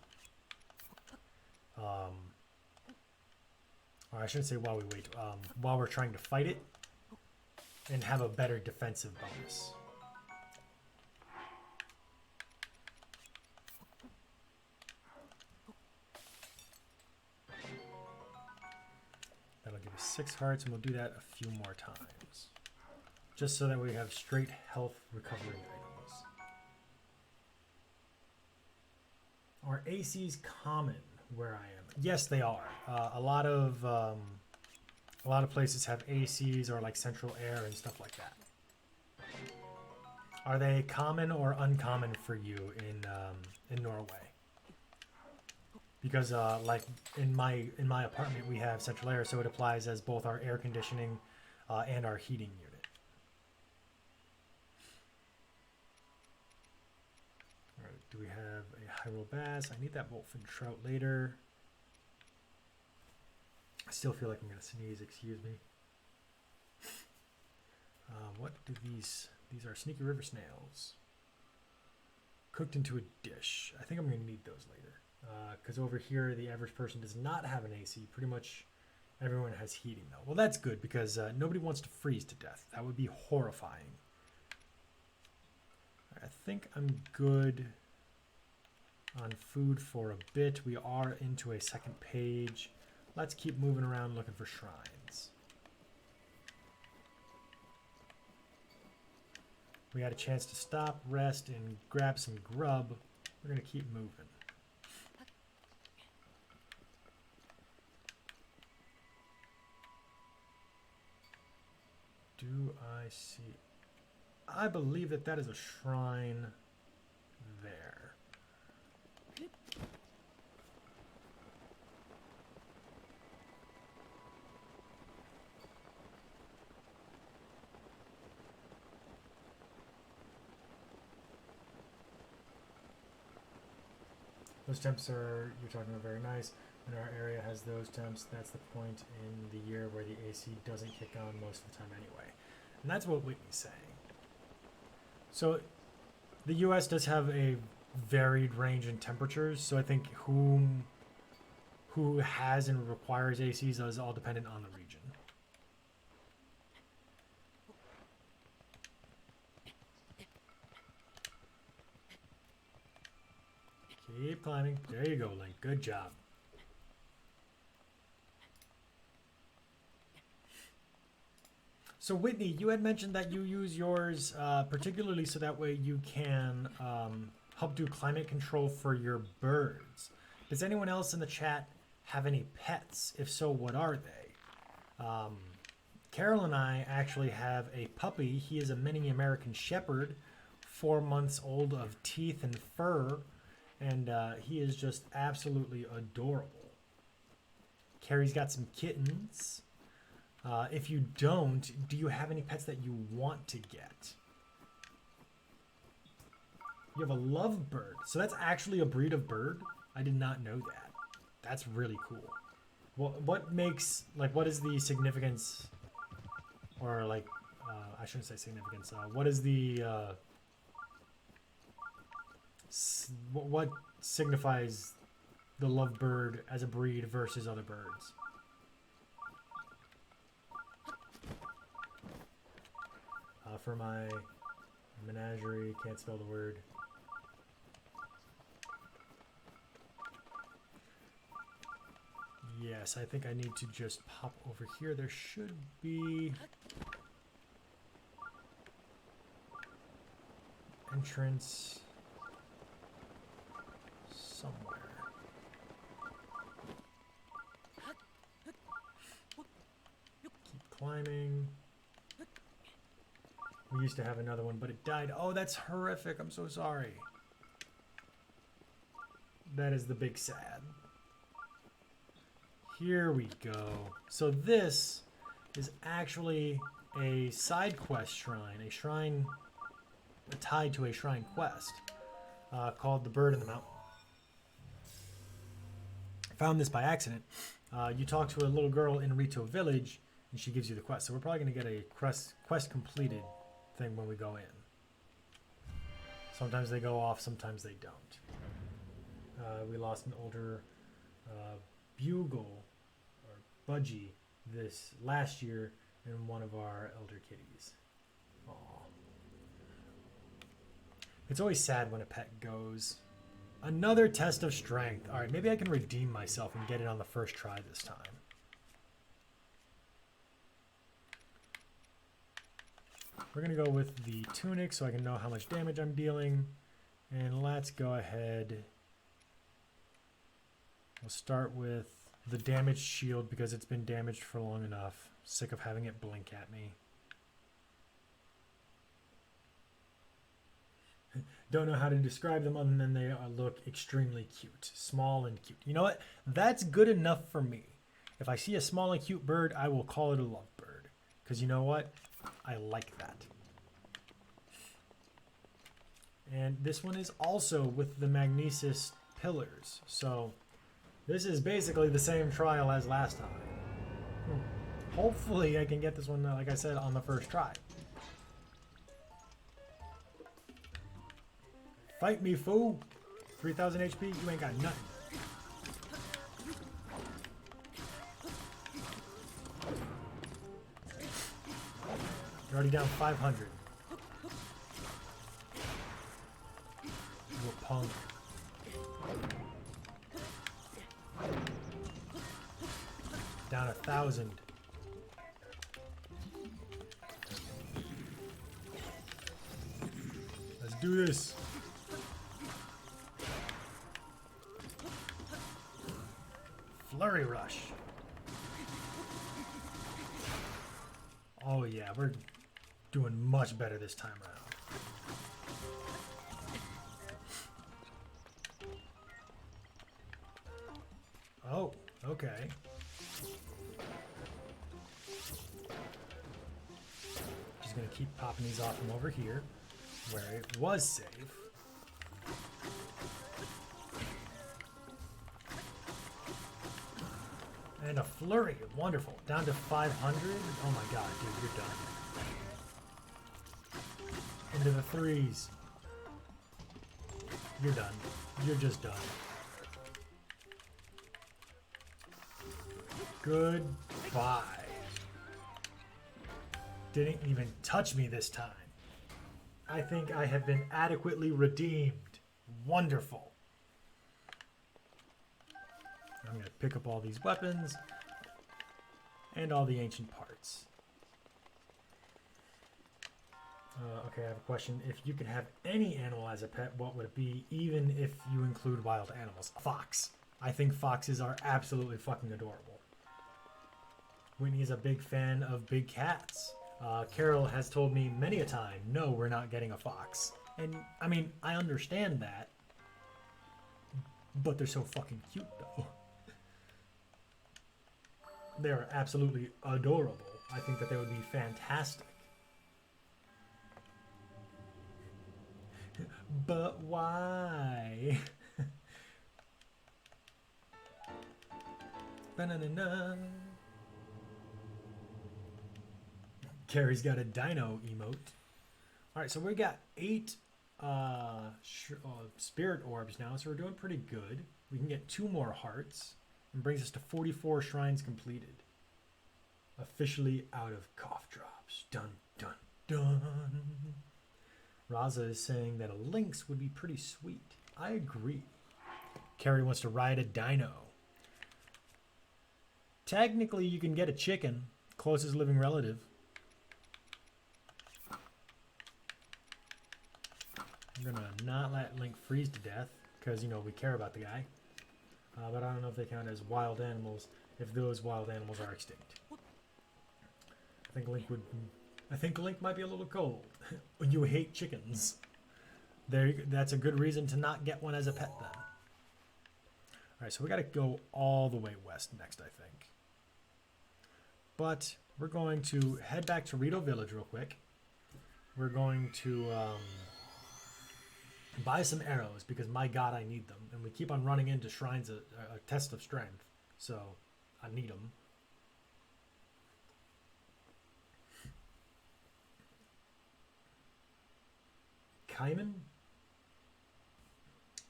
Or I shouldn't say while we wait, while we're trying to fight it and have a better defensive bonus. That'll give us 6 hearts, and we'll do that a few more times. Just so that we have straight health recovery items. Are ACs common where I am? Yes, they are. A lot of places have ACs or like central air and stuff like that. Are they common or uncommon for you in Norway? Because like in my apartment we have central air, so it applies as both our air conditioning and our heating unit. Do we have a Hyrule Bass? I need that Wolfen Trout later. I still feel like I'm going to sneeze, excuse me. What do these are Sneaky River Snails. Cooked into a dish. I think I'm going to need those later. Because over here, the average person does not have an AC. Pretty much everyone has heating, though. Well, that's good, because nobody wants to freeze to death. That would be horrifying. I think I'm good on food for a bit. We are into a second page. Let's keep moving around looking for shrines. We had a chance to stop, rest, and grab some grub. We're going to keep moving. Do I see? I believe that is a shrine there. Those temps you're talking about, very nice. And our area has those temps. That's the point in the year where the AC doesn't kick on most of the time anyway. And that's what Whitney's saying. So The U.S. does have a varied range in temperatures, so I think who has and requires ACs is all dependent on the region. Keep climbing. There you go, Link. Good job. So Whitney, you had mentioned that you use yours particularly so that way you can help do climate control for your birds. Does anyone else in the chat have any pets? If so, what are they? Carol and I actually have a puppy. He is a mini American Shepherd, 4 months old, of teeth and fur, and he is just absolutely adorable. Carrie's got some kittens. If you don't, do you have any pets that you want to get? You have a lovebird. So that's actually a breed of bird? I did not know that. That's really cool. What makes, like, what is the significance, or like, I shouldn't say significance, what is the, what signifies the lovebird as a breed versus other birds? For my menagerie, can't spell the word. Yes, I think I need to just pop over here. There should be entrance somewhere. Keep climbing. We used to have another one, but it died. Oh, that's horrific. I'm so sorry. That is the big sad. Here we go. So this is actually a side quest shrine. A shrine tied to a shrine quest called the Bird in the Mountain. Found this by accident. You talk to a little girl in Rito Village, and she gives you the quest. So we're probably going to get a quest completed thing when we go in. Sometimes they go off, sometimes they don't. We lost an older bugle or budgie this last year in one of our elder kitties. Aww. It's always sad when a pet goes. Another test of strength. Alright, maybe I can redeem myself and get it on the first try this time. We're going to go with the tunic so I can know how much damage I'm dealing. And let's go ahead. We'll start with the damaged shield because it's been damaged for long enough. Sick of having it blink at me. Don't know how to describe them other than they look extremely cute. Small and cute. You know what? That's good enough for me. If I see a small and cute bird, I will call it a lovebird. Because you know what? I like that. And this one is also with the magnesis pillars. So this is basically the same trial as last time. Hopefully I can get this one, like I said, on the first try. Fight me, fool. 3,000 HP, you ain't got nothing. You're already down 500. You a punk. Down 1,000. Let's do this. Flurry rush. Oh yeah, we're doing much better this time around. Oh, okay. Just gonna keep popping these off from over here, where it was safe. And a flurry, wonderful. Down to 500. Oh my god, dude, you're done. Into the threes. You're done. You're just done. Goodbye. Didn't even touch me this time. I think I have been adequately redeemed. Wonderful. I'm going to pick up all these weapons and all the ancient parts. Okay, I have a question. If you could have any animal as a pet, what would it be, even if you include wild animals? A fox. I think foxes are absolutely fucking adorable. Whitney is a big fan of big cats. Carol has told me many a time, no, we're not getting a fox. And, I mean, I understand that. But they're so fucking cute, though. They're absolutely adorable. I think that they would be fantastic. But why? Ba-na-na-na. Carrie's got a dino emote. Alright, so we got 8 spirit orbs now, so we're doing pretty good. We can get 2 more hearts, and brings us to 44 shrines completed. Officially out of cough drops. Dun, dun, dun. Raza is saying that a lynx would be pretty sweet. I agree. Carrie wants to ride a dino. Technically, you can get a chicken. Closest living relative. I'm going to not let Link freeze to death. Because, you know, we care about the guy. But I don't know if they count as wild animals. If those wild animals are extinct. I think Link might be a little cold. You hate chickens. That's a good reason to not get one as a pet then. Alright, so we gotta go all the way west next, I think. But we're going to head back to Rito Village real quick. We're going to buy some arrows because my god I need them. And we keep on running into shrines, a test of strength. So I need them. Caiman?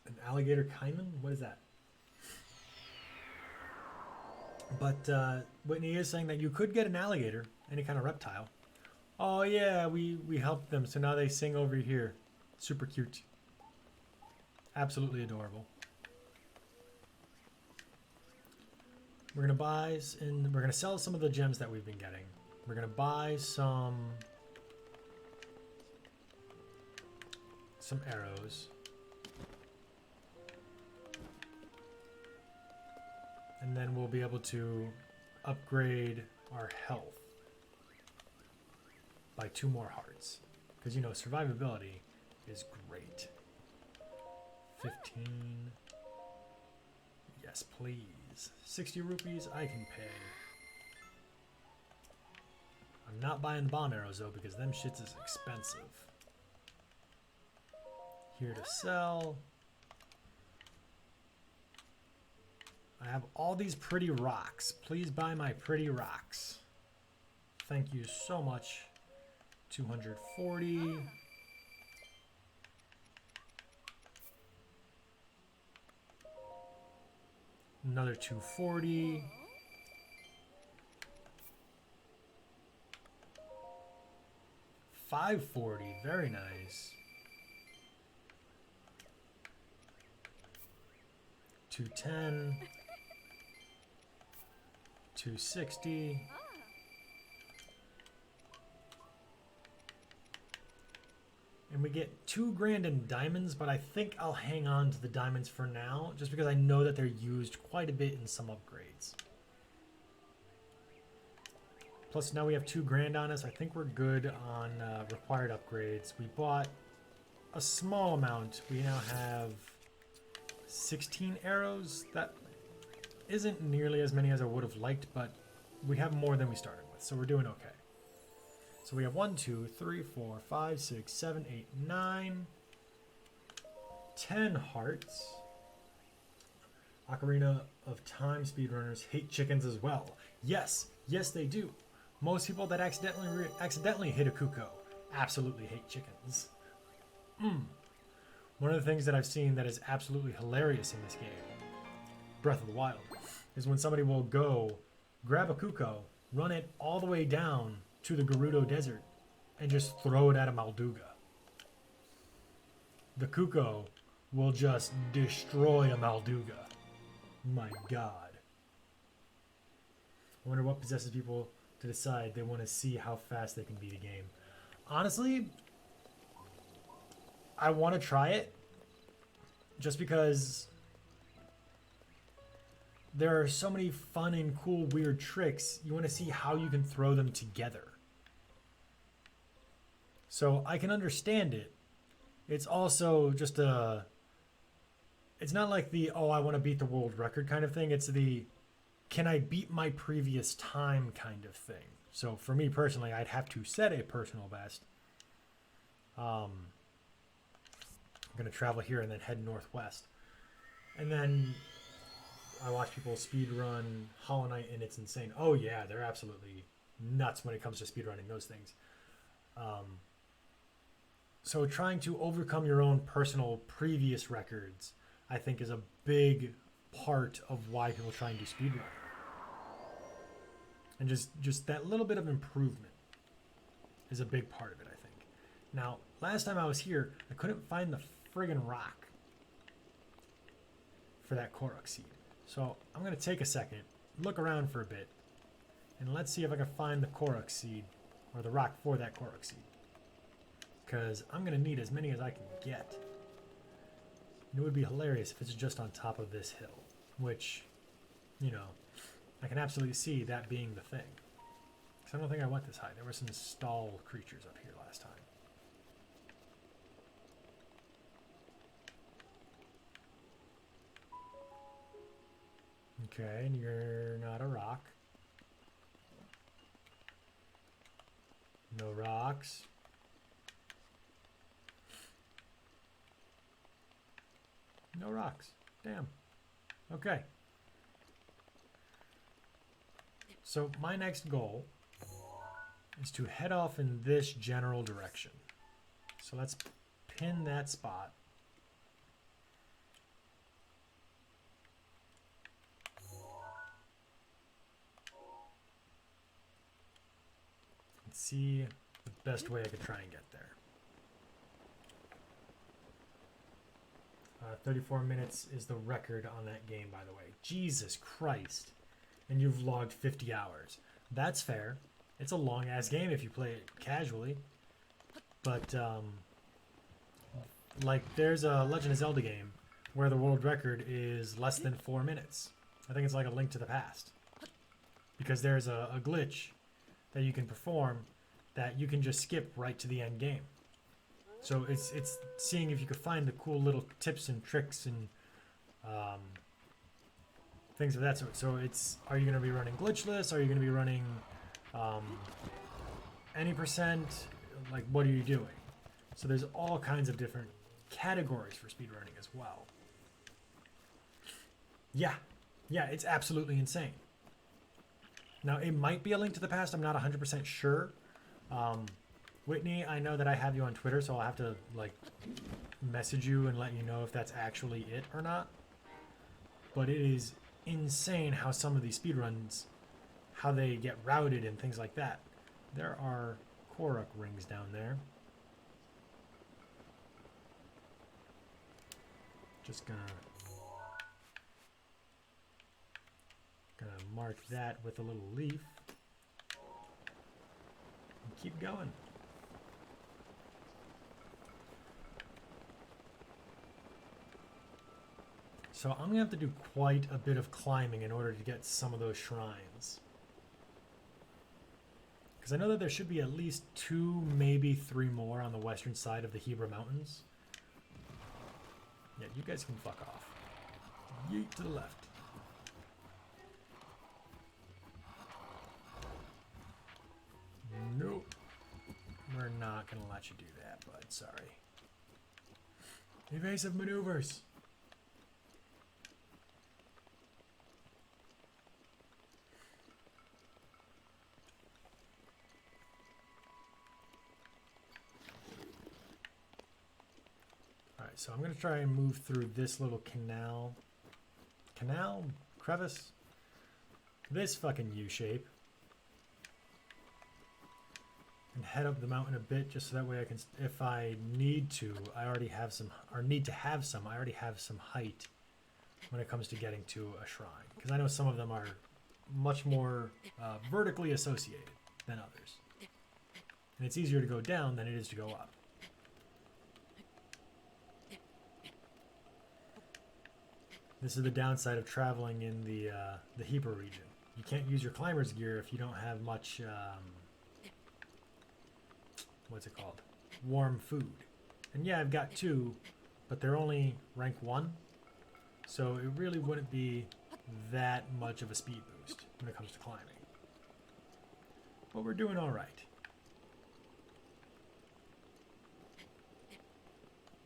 An alligator caiman? What is that? But Whitney is saying that you could get an alligator, any kind of reptile. Oh yeah, we helped them, so now they sing over here. Super cute. Absolutely adorable. We're gonna buy and we're gonna sell some of the gems that we've been getting. We're gonna buy some arrows. And then we'll be able to upgrade our health by 2 more hearts. Because, you know, survivability is great. 15. Yes, please. 60 rupees, I can pay. I'm not buying bomb arrows, though, because them shits is expensive. Here to sell. I have all these pretty rocks. Please buy my pretty rocks. Thank you so much. 240. Another 240. $540. Very nice. 210. 260. And we get 2 grand in diamonds, but I think I'll hang on to the diamonds for now, just because I know that they're used quite a bit in some upgrades. Plus now we have 2 grand on us. I think we're good on required upgrades. We bought a small amount. We now have 16 arrows. That isn't nearly as many as I would have liked, but we have more than we started with, so we're doing okay. So we have 1, 2, 3, 4, 5, 6, 7, 8, 9, 10 hearts. Ocarina of Time speedrunners hate chickens as well. Yes, yes they do. Most people that accidentally hit a cuckoo absolutely hate chickens. One of the things that I've seen that is absolutely hilarious in this game, Breath of the Wild, is when somebody will go grab a Kuko, run it all the way down to the Gerudo Desert, and just throw it at a Malduga. The Kuko will just destroy a Malduga. My God. I wonder what possesses people to decide they want to see how fast they can beat a game. Honestly, I want to try it just because there are so many fun and cool weird tricks. You want to see how you can throw them together. So I can understand it. It's also just it's not like the, oh, I want to beat the world record kind of thing. It's the, can I beat my previous time kind of thing. So for me personally, I'd have to set a personal best. I'm going to travel here and then head northwest. And then I watch people speed run Hollow Knight, and it's insane. Oh yeah, they're absolutely nuts when it comes to speed running those things. So trying to overcome your own personal previous records, I think, is a big part of why people try and do speedrunning. And just that little bit of improvement is a big part of it, I think. Now, last time I was here, I couldn't find the friggin' rock for that Korok seed. So I'm going to take a second, look around for a bit, and let's see if I can find the Korok seed, or the rock for that Korok seed. Because I'm going to need as many as I can get. And it would be hilarious if it's just on top of this hill, which, you know, I can absolutely see that being the thing. Because I don't think I went this high. There were some stall creatures up here last time. Okay, and you're not a rock. No rocks. No rocks. Damn. Okay. So my next goal is to head off in this general direction. So let's pin that spot. And see the best way I could try and get there. 34 minutes is the record on that game, by the way. Jesus Christ. And you've logged 50 hours. That's fair. It's a long-ass game if you play it casually. But, like, there's a Legend of Zelda game where the world record is less than 4 minutes. I think it's like A Link to the Past. Because there's a glitch that you can perform that you can just skip right to the end game. So it's seeing if you could find the cool little tips and tricks and things of that sort. So it's, are you going to be running glitchless? Are you going to be running any percent? Like, what are you doing? So there's all kinds of different categories for speedrunning as well. Yeah, it's absolutely insane. Now, it might be A Link to the Past. I'm not 100% sure. Whitney, I know that I have you on Twitter, so I'll have to, like, message you and let you know if that's actually it or not. But it is insane how some of these speedruns, how they get routed and things like that. There are Korok rings down there. Just gonna mark that with a little leaf. And keep going. So I'm going to have to do quite a bit of climbing in order to get some of those shrines. Because I know that there should be at least 2, maybe 3 more on the western side of the Hebra Mountains. Yeah, you guys can fuck off. Yeet to the left. Nope. We're not going to let you do that, bud. Sorry. Evasive maneuvers. so I'm going to try and move through this little canal, crevice, this fucking U-shape, and head up the mountain a bit just so that way I can, if I need to, I already have some, or need to have some, I already have some height when it comes to getting to a shrine. Because I know some of them are much more vertically associated than others. And it's easier to go down than it is to go up. This is the downside of traveling in the Hebra region. You can't use your climber's gear if you don't have much, what's it called? Warm food. And yeah, I've got 2, but they're only rank 1. So it really wouldn't be that much of a speed boost when it comes to climbing. But we're doing all right.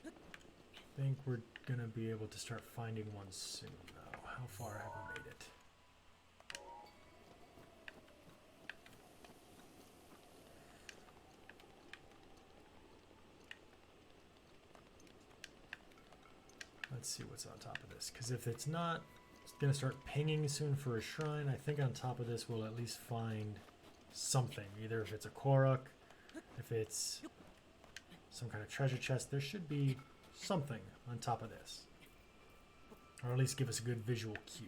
I think we're going to be able to start finding one soon, though. How far have we made it? Let's see what's on top of this, because if it's not, it's going to start pinging soon for a shrine. I think on top of this we'll at least find something, either if it's a Korok, if it's some kind of treasure chest. There should be something on top of this, or at least give us a good visual cue.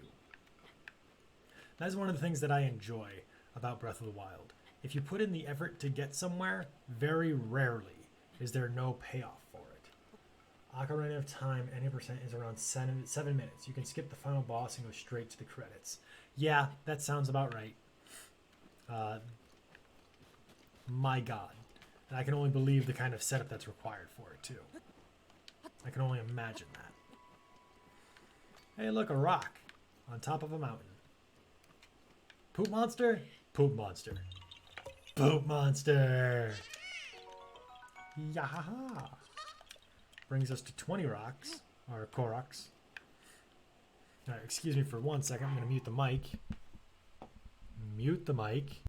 That is one of the things that I enjoy about Breath of the Wild. If you put in the effort to get somewhere, very rarely is there no payoff for it. Ocarina of Time, any percent is around 7 minutes. You can skip the final boss and go straight to the credits. Yeah, that sounds about right. My God. And I can only believe the kind of setup that's required for it, too. I can only imagine that. Hey, look, a rock on top of a mountain. Poop monster? Poop monster. Poop monster! Yahaha! Brings us to 20 rocks, or Koroks. All right, excuse me for 1 second. I'm going to mute the mic. Mute the mic.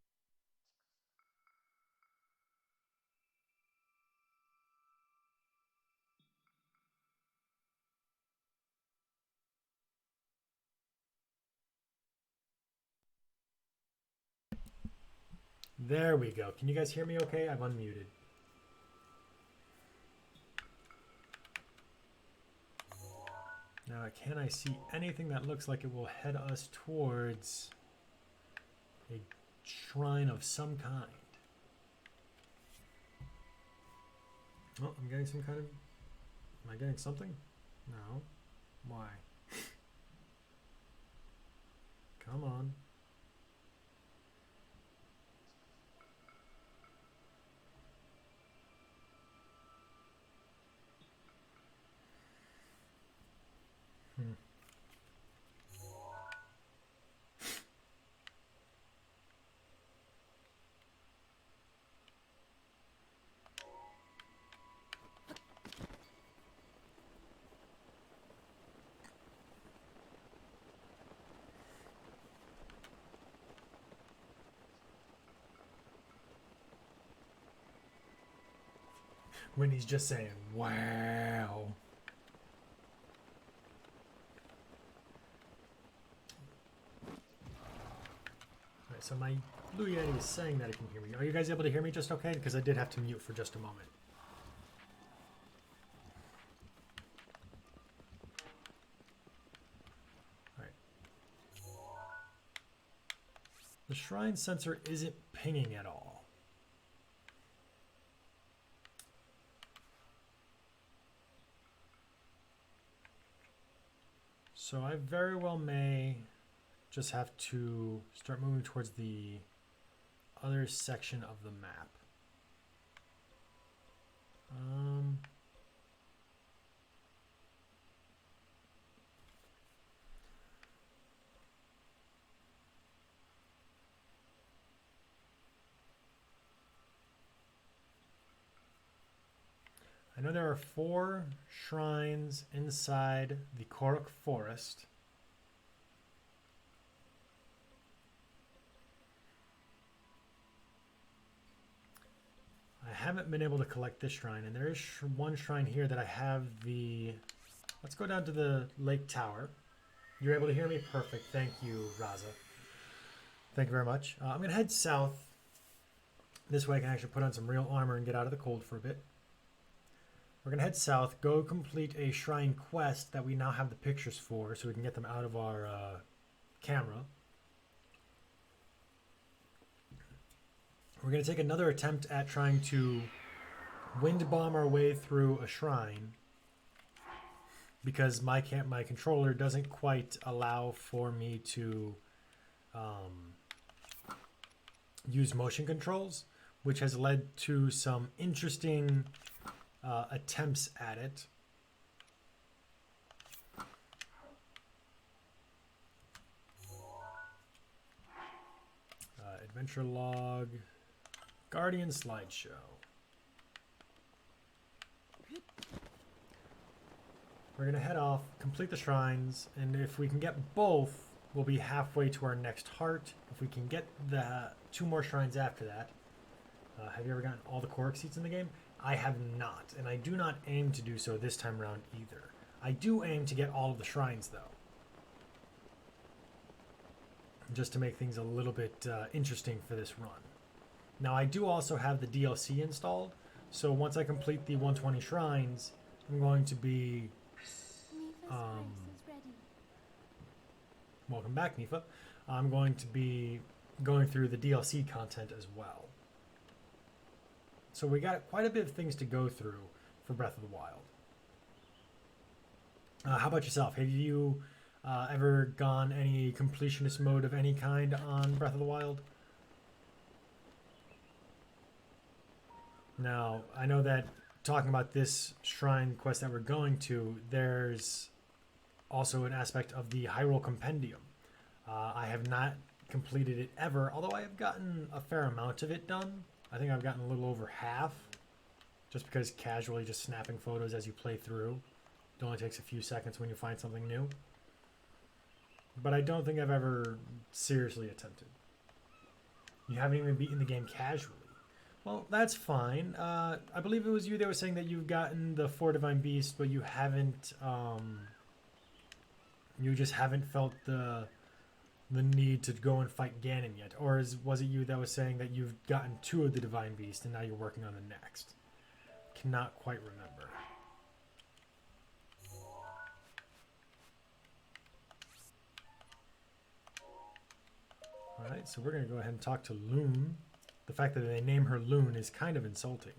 There we go. Can you guys hear me okay? I've unmuted. Now, can I see anything that looks like it will head us towards a shrine of some kind? Oh, I'm getting some kind of... Am I getting something? No. Why? Come on. When he's just saying, wow. Alright, so my Blue Yeti is saying that it can hear me. Are you guys able to hear me just okay? Because I did have to mute for just a moment. Alright. The shrine sensor isn't pinging at all. So I very well may just have to start moving towards the other section of the map. I know there are 4 shrines inside the Korok Forest. I haven't been able to collect this shrine, and there is one shrine here that I have the... Let's go down to the lake tower. You're able to hear me? Perfect. Thank you, Raza. Thank you very much. I'm going to head south. This way I can actually put on some real armor and get out of the cold for a bit. We're going to head south, go complete a shrine quest that we now have the pictures for, so we can get them out of our camera. We're going to take another attempt at trying to wind bomb our way through a shrine, because my controller doesn't quite allow for me to use motion controls, which has led to some interesting attempts at it. Adventure log, Guardian slideshow. We're going to head off, complete the shrines, and if we can get both, we'll be halfway to our next heart. If we can get the 2 more shrines after that. Have you ever gotten all the Korok seats in the game? I have not, and I do not aim to do so this time around either. I do aim to get all of the shrines, though. Just to make things a little bit interesting for this run. Now, I do also have the DLC installed, so once I complete the 120 shrines, I'm going to be... welcome back, Nifa. I'm going to be going through the DLC content as well. So we got quite a bit of things to go through for Breath of the Wild. How about yourself? Have you ever gone any completionist mode of any kind on Breath of the Wild? Now, I know that talking about this shrine quest that we're going to, there's also an aspect of the Hyrule Compendium. I have not completed it ever, although I have gotten a fair amount of it done. I think I've gotten a little over half, just because casually just snapping photos as you play through. It only takes a few seconds when you find something new. But I don't think I've ever seriously attempted. You haven't even beaten the game casually. Well, that's fine. I believe it was you that was saying that you've gotten the 4 Divine Beasts, but you haven't, you just haven't felt the need to go and fight Ganon yet. Or was it you that was saying that you've gotten 2 of the Divine Beasts and now you're working on the next? Cannot quite remember. Alright, so we're going to go ahead and talk to Loon. The fact that they name her Loon is kind of insulting.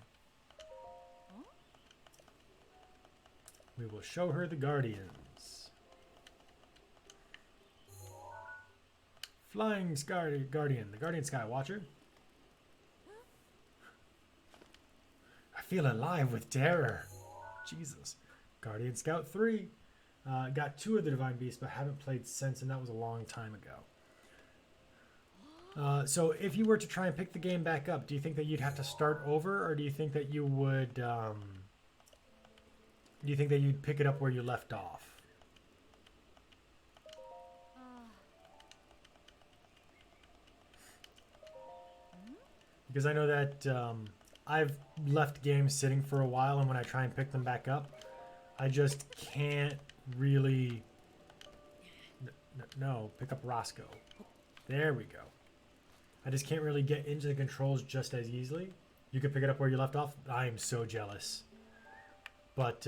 We will show her the Guardians. Flying Guardian, the Guardian Sky Watcher. I feel alive with terror. Jesus. Guardian Scout 3. Got 2 of the Divine Beasts, but haven't played since, and that was a long time ago. So if you were to try and pick the game back up, do you think that you'd have to start over, or do you think that you would, do you think that you'd pick it up where you left off? Because I know that I've left games sitting for a while, and when I try and pick them back up, I just can't really... No, pick up Roscoe. There we go. I just can't really get into the controls just as easily. You could pick it up where you left off. I am so jealous. But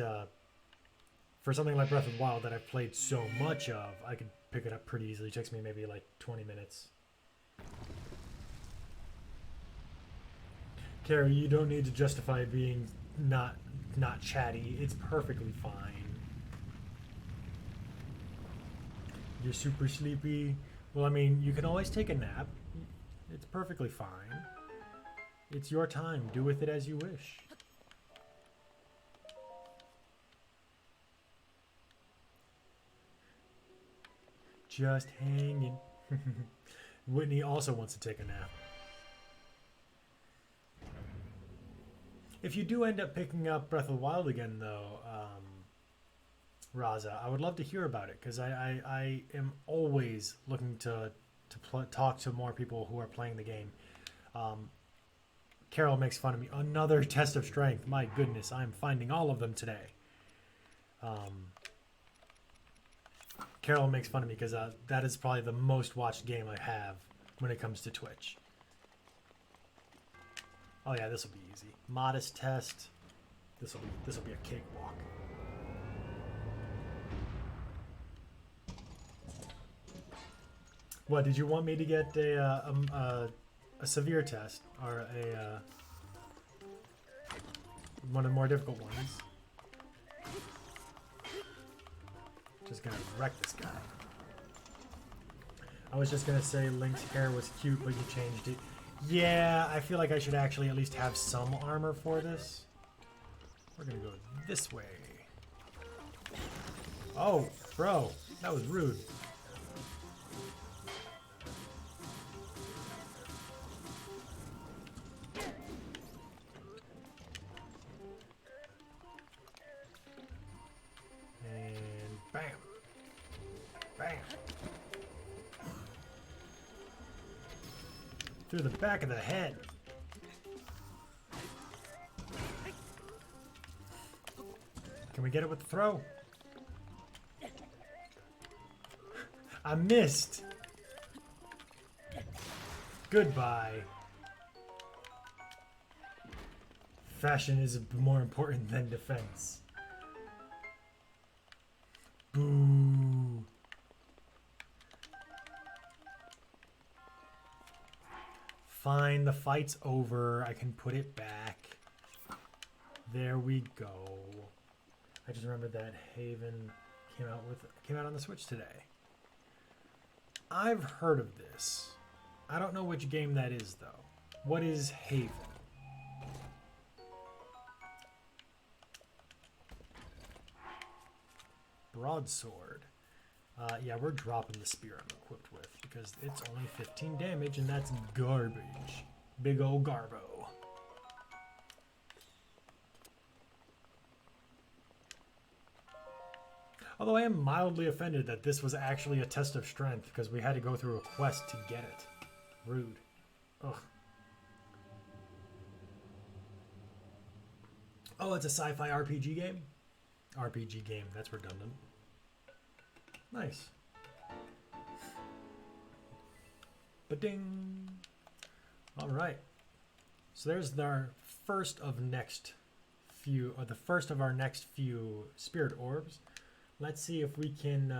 for something like Breath of the Wild that I've played so much of, I could pick it up pretty easily. It takes me maybe like 20 minutes. Carrie, you don't need to justify being not chatty. It's perfectly fine. You're super sleepy. Well, I mean, you can always take a nap. It's perfectly fine. It's your time. Do with it as you wish. Just hanging. Whitney also wants to take a nap. If you do end up picking up Breath of the Wild again, though, Raza, I would love to hear about it, because I am always looking to talk to more people who are playing the game. Carol makes fun of me. Another test of strength. My goodness, I'm finding all of them today. Carol makes fun of me because that is probably the most watched game I have when it comes to Twitch. Oh yeah, this will be easy. Modest test. This will be a cakewalk. What did you want me to get a severe test or a one of the more difficult ones? Just gonna wreck this guy. I was just gonna say Link's hair was cute, but you changed it. Yeah, I feel like I should actually at least have some armor for this. We're gonna go this way. Oh, bro, that was rude. And bam. Bam. Through the back of the head. Can we get it with the throw? I missed. Goodbye. Fashion is more important than defense. Boo. Fine, the fight's over. I can put it back. There we go. I just remembered that Haven came out on the Switch today. I've heard of this. I don't know which game that is though. What is Haven? Broadsword. Yeah, we're dropping the spear I'm equipped with because it's only 15 damage and that's garbage. Big ol' garbo. Although I am mildly offended that this was actually a test of strength because we had to go through a quest to get it. Rude. Ugh. Oh, it's a sci-fi RPG game? RPG game, that's redundant. Nice. Ba-ding! Alright. So there's our first of our next few spirit orbs. Let's see if we can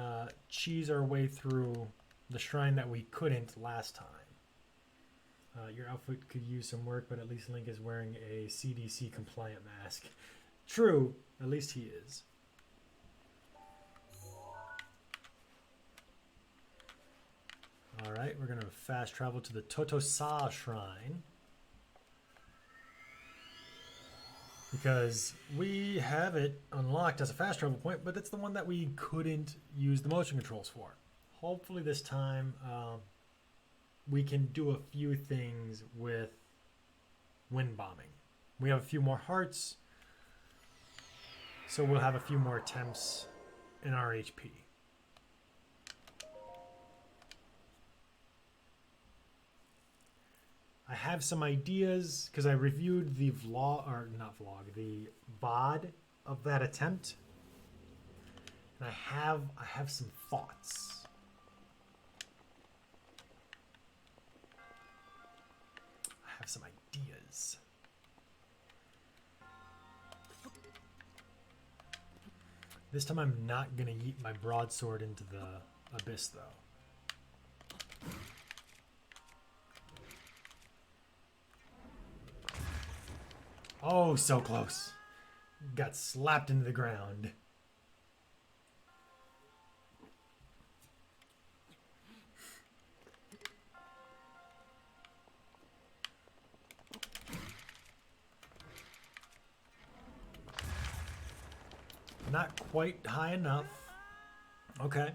cheese our way through the shrine that we couldn't last time. Your outfit could use some work, but at least Link is wearing a CDC compliant mask. True, at least he is. Alright, we're going to fast travel to the Totosa Shrine. Because we have it unlocked as a fast travel point, but it's the one that we couldn't use the motion controls for. Hopefully this time we can do a few things with wind bombing. We have a few more hearts, so we'll have a few more attempts in our HP. I have some ideas because I reviewed the the VOD of that attempt, and I have some thoughts. I have some ideas. This time I'm not gonna yeet my broadsword into the abyss though. Oh, so close. Got slapped into the ground. Not quite high enough. Okay.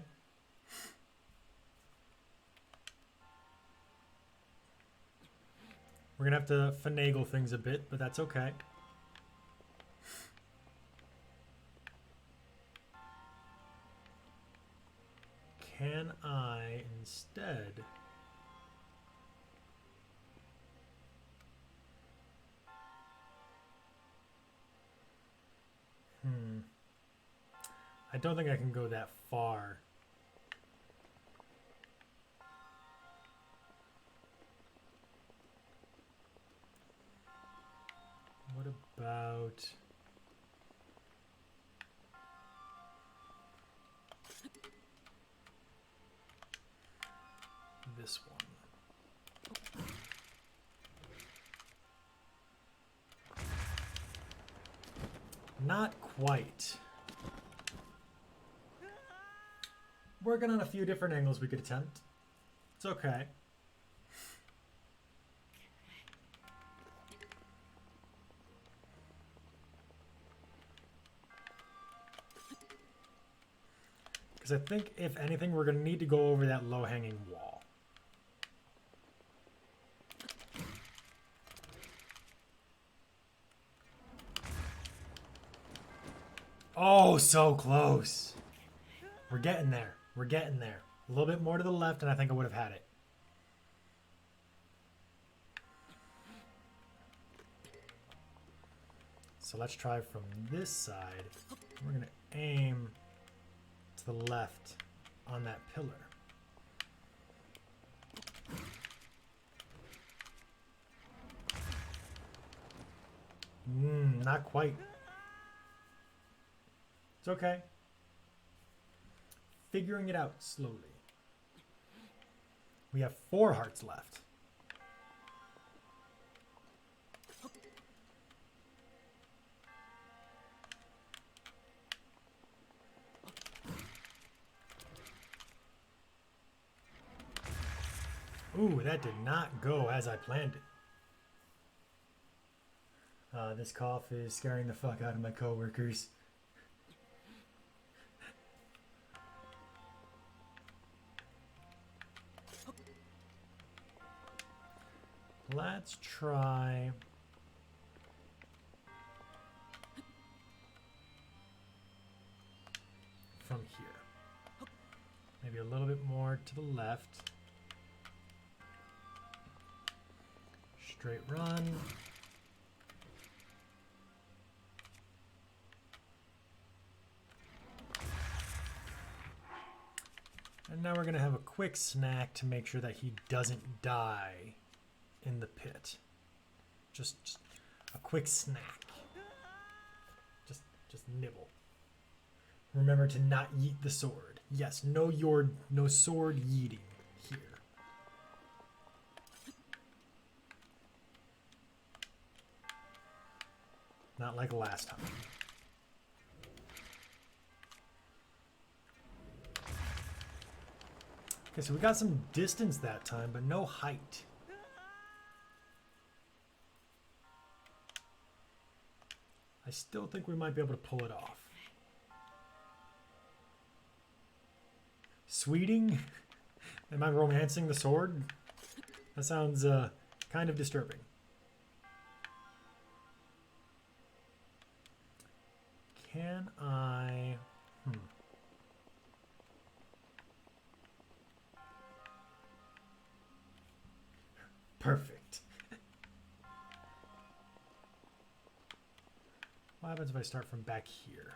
We're gonna have to finagle things a bit, but that's okay. Can I instead I don't think I can go that far. What about... this one? Not quite. Working on a few different angles we could attempt. It's okay. Because I think, if anything, we're going to need to go over that low-hanging wall. Oh, so close. We're getting there. We're getting there. A little bit more to the left, and I think I would have had it. So let's try from this side. We're going to aim to the left on that pillar. Not quite. It's okay. Figuring it out slowly. We have 4 hearts left. Ooh, that did not go as I planned it. This cough is scaring the fuck out of my coworkers. Let's try... from here. Maybe a little bit more to the left. Straight run. And now we're going to have a quick snack to make sure that he doesn't die in the pit. Just a quick snack. Just nibble. Remember to not yeet the sword. Yes, no sword yeeting here. Not like last time. Okay, so we got some distance that time, but no height. I still think we might be able to pull it off. Sweeting? Am I romancing the sword? That sounds kind of disturbing. Can I... Perfect. What happens if I start from back here?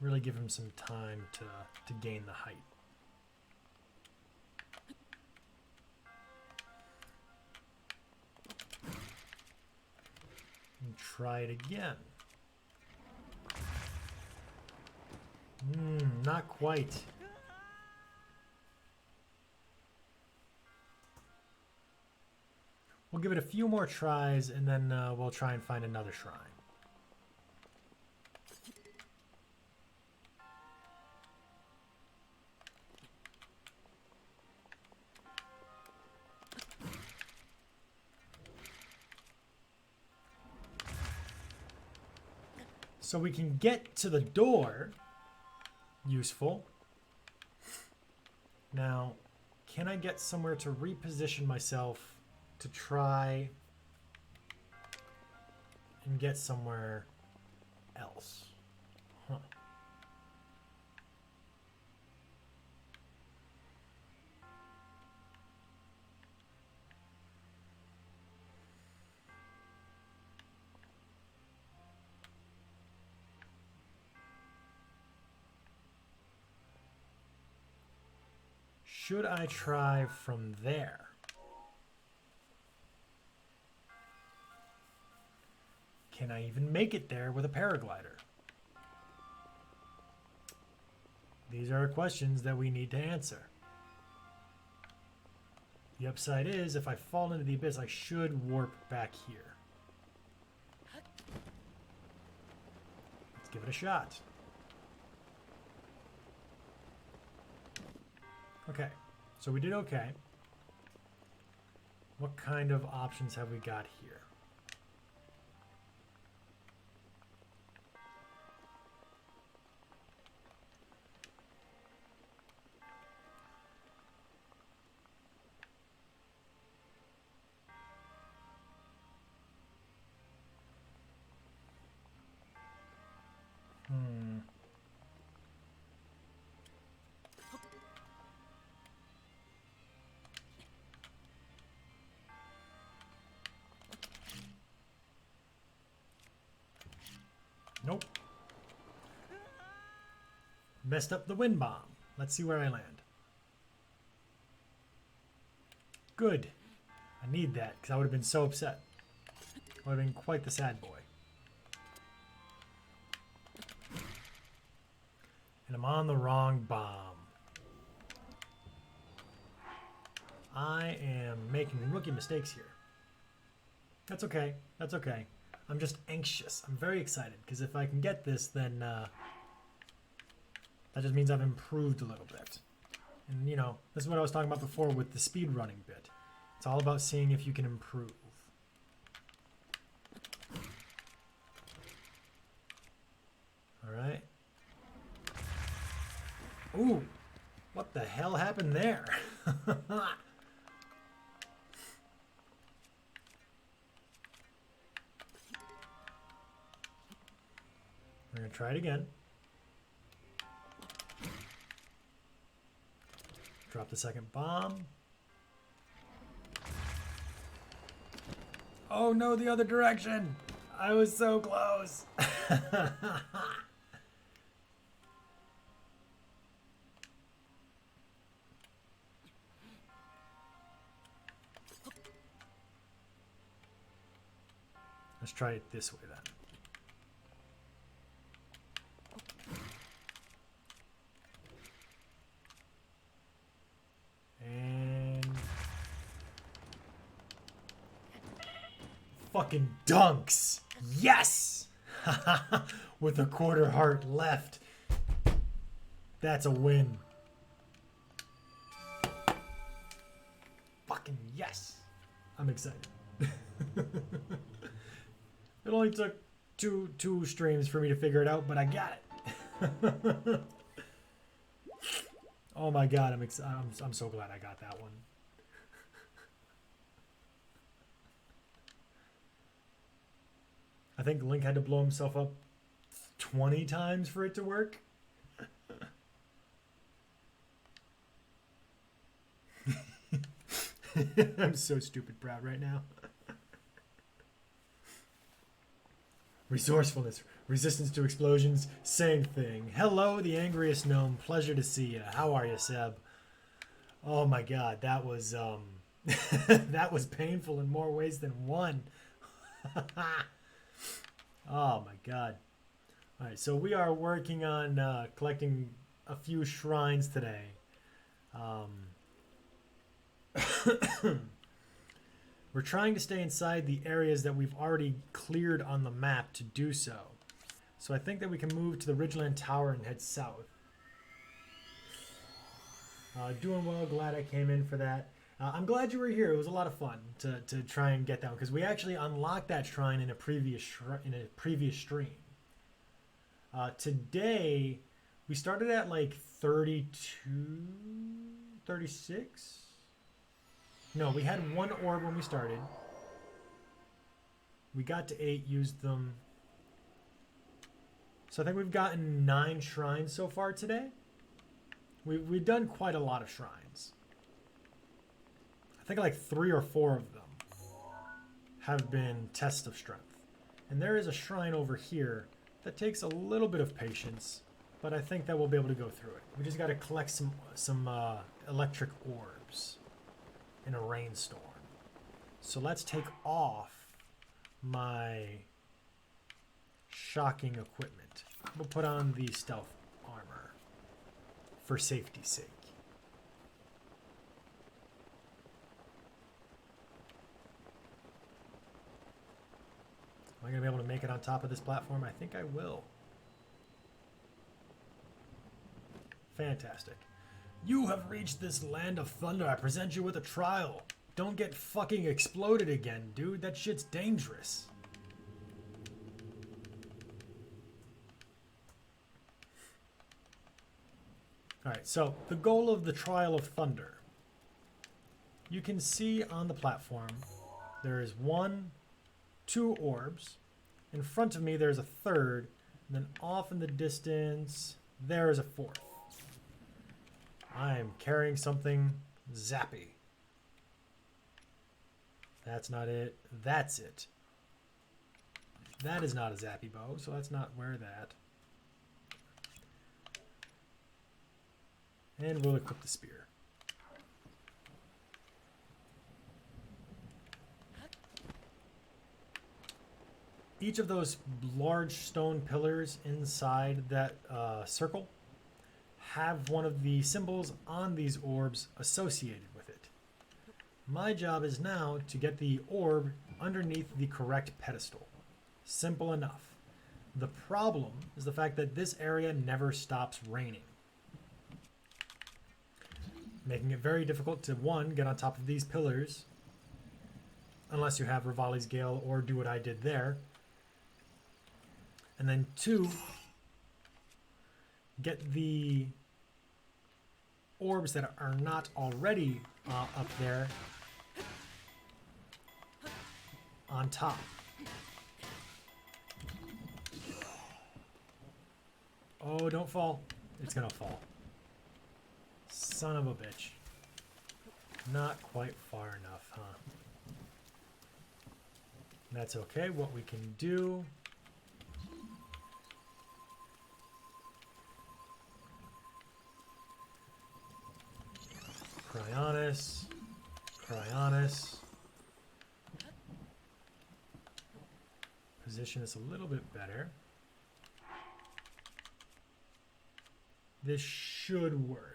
Really give him some time to gain the height. And try it again. Not quite. We'll give it a few more tries, and then we'll try and find another shrine. So we can get to the door. Useful. Now, can I get somewhere to reposition myself to try and get somewhere else? Huh. Should I try from there? Can I even make it there with a paraglider? These are questions that we need to answer. The upside is, if I fall into the abyss, I should warp back here. Let's give it a shot. Okay, so we did okay. What kind of options have we got here? Nope. Messed up the wind bomb. Let's see where I land. Good. I need that because I would have been so upset. I would have been quite the sad boy. And I'm on the wrong bomb. I am making rookie mistakes here. That's okay. That's okay. I'm just anxious. I'm very excited because if I can get this, then that just means I've improved a little bit. And you know, this is what I was talking about before with the speed running bit. It's all about seeing if you can improve. All right. Ooh, what the hell happened there? We're going to try it again. Drop the second bomb. Oh no, the other direction! I was so close! Let's try it this way then. And fucking dunks. Yes. With a quarter heart left. That's a win. Fucking yes. I'm excited. It only took two streams for me to figure it out, but I got it. Oh my god, I'm so glad I got that one. I think Link had to blow himself up 20 times for it to work. I'm so stupid proud right now. Resourcefulness, resistance to explosions, same thing. Hello, the angriest gnome. Pleasure to see you. How are you, Seb? Oh my god, that was that was painful in more ways than one. Oh my god. All right, so we are working on collecting a few shrines today. We're trying to stay inside the areas that we've already cleared on the map to do so. So I think that we can move to the Ridgeland Tower and head south. Doing well, glad I came in for that. I'm glad you were here. It was a lot of fun to try and get down because we actually unlocked that shrine in a previous stream. Today we started at like 32, 36. No, we had one orb when we started. We got to 8, used them. So I think we've gotten 9 shrines so far today. We've done quite a lot of shrines. I think like 3 or 4 of them have been tests of strength. And there is a shrine over here that takes a little bit of patience. but I think that we'll be able to go through it. We just got to collect some electric orbs in a rainstorm. So let's take off my shocking equipment. We'll put on the stealth armor for safety's sake. Am I going to be able to make it on top of this platform? I think I will. Fantastic. You have reached this land of thunder. I present you with a trial. Don't get fucking exploded again, dude. That shit's dangerous. Alright, so the goal of the Trial of Thunder. You can see on the platform there is 1, 2 orbs. In front of me there's a third. And then off in the distance there is a fourth. I am carrying something zappy. That's not it. That's it. That is not a zappy bow, so let's not wear that. And we'll equip the spear. Each of those large stone pillars inside that circle have one of the symbols on these orbs associated with it. My job is now to get the orb underneath the correct pedestal. Simple enough. The problem is the fact that this area never stops raining, making it very difficult to, 1, get on top of these pillars, unless you have Rivali's Gale or do what I did there, and then 2, get the orbs that are not already up there on top. Oh, don't fall. It's gonna fall. Son of a bitch. Not quite far enough, huh? That's okay. What we can do... Cryonis. Cryonis. Position is a little bit better. This should work.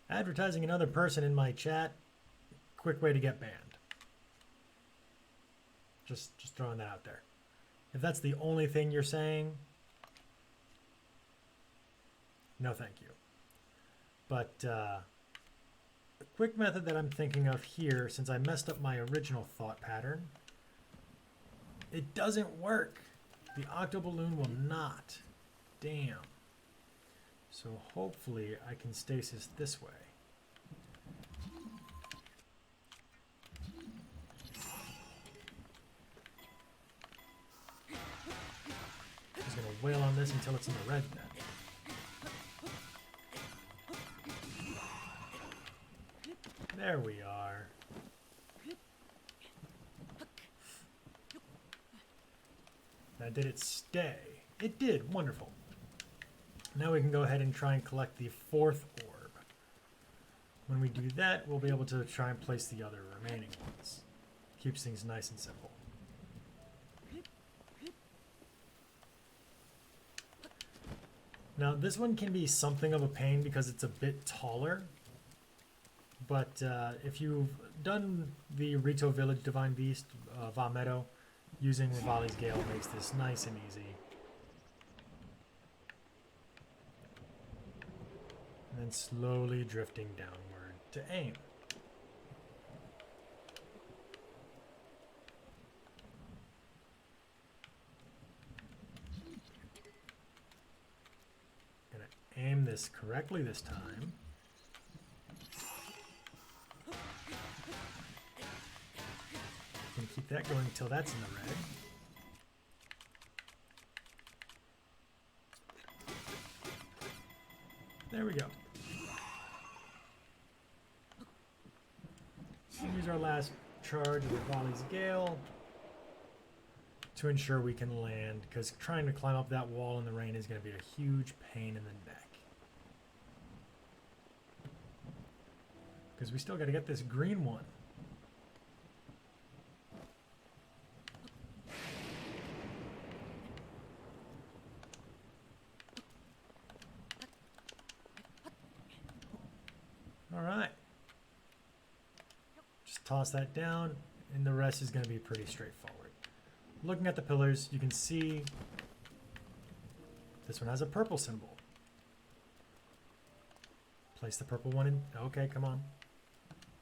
Advertising another person in my chat, quick way to get banned. Just throwing that out there. If that's the only thing you're saying, no thank you. But a quick method that I'm thinking of here, since I messed up my original thought pattern, it doesn't work. The octoballoon will not. Damn. So hopefully I can stasis this way. Just gonna wail on this until it's in the red then. There we are. Now did it stay? It did, wonderful. Now we can go ahead and try and collect the fourth orb. When we do that, we'll be able to try and place the other remaining ones. Keeps things nice and simple. Now this one can be something of a pain because it's a bit taller. But if you've done the Rito Village Divine Beast, Vamedo, using Rivali's Gale makes this nice and easy. And then slowly drifting downward to aim. Gonna aim this correctly this time. Keep that going until that's in the red. There we go. Use our last charge of the Volley's Gale to ensure we can land, because trying to climb up that wall in the rain is going to be a huge pain in the neck. Because we still got to get this green one. All right. Just toss that down, and the rest is going to be pretty straightforward. Looking at the pillars, you can see this one has a purple symbol. Place the purple one in. Okay, come on.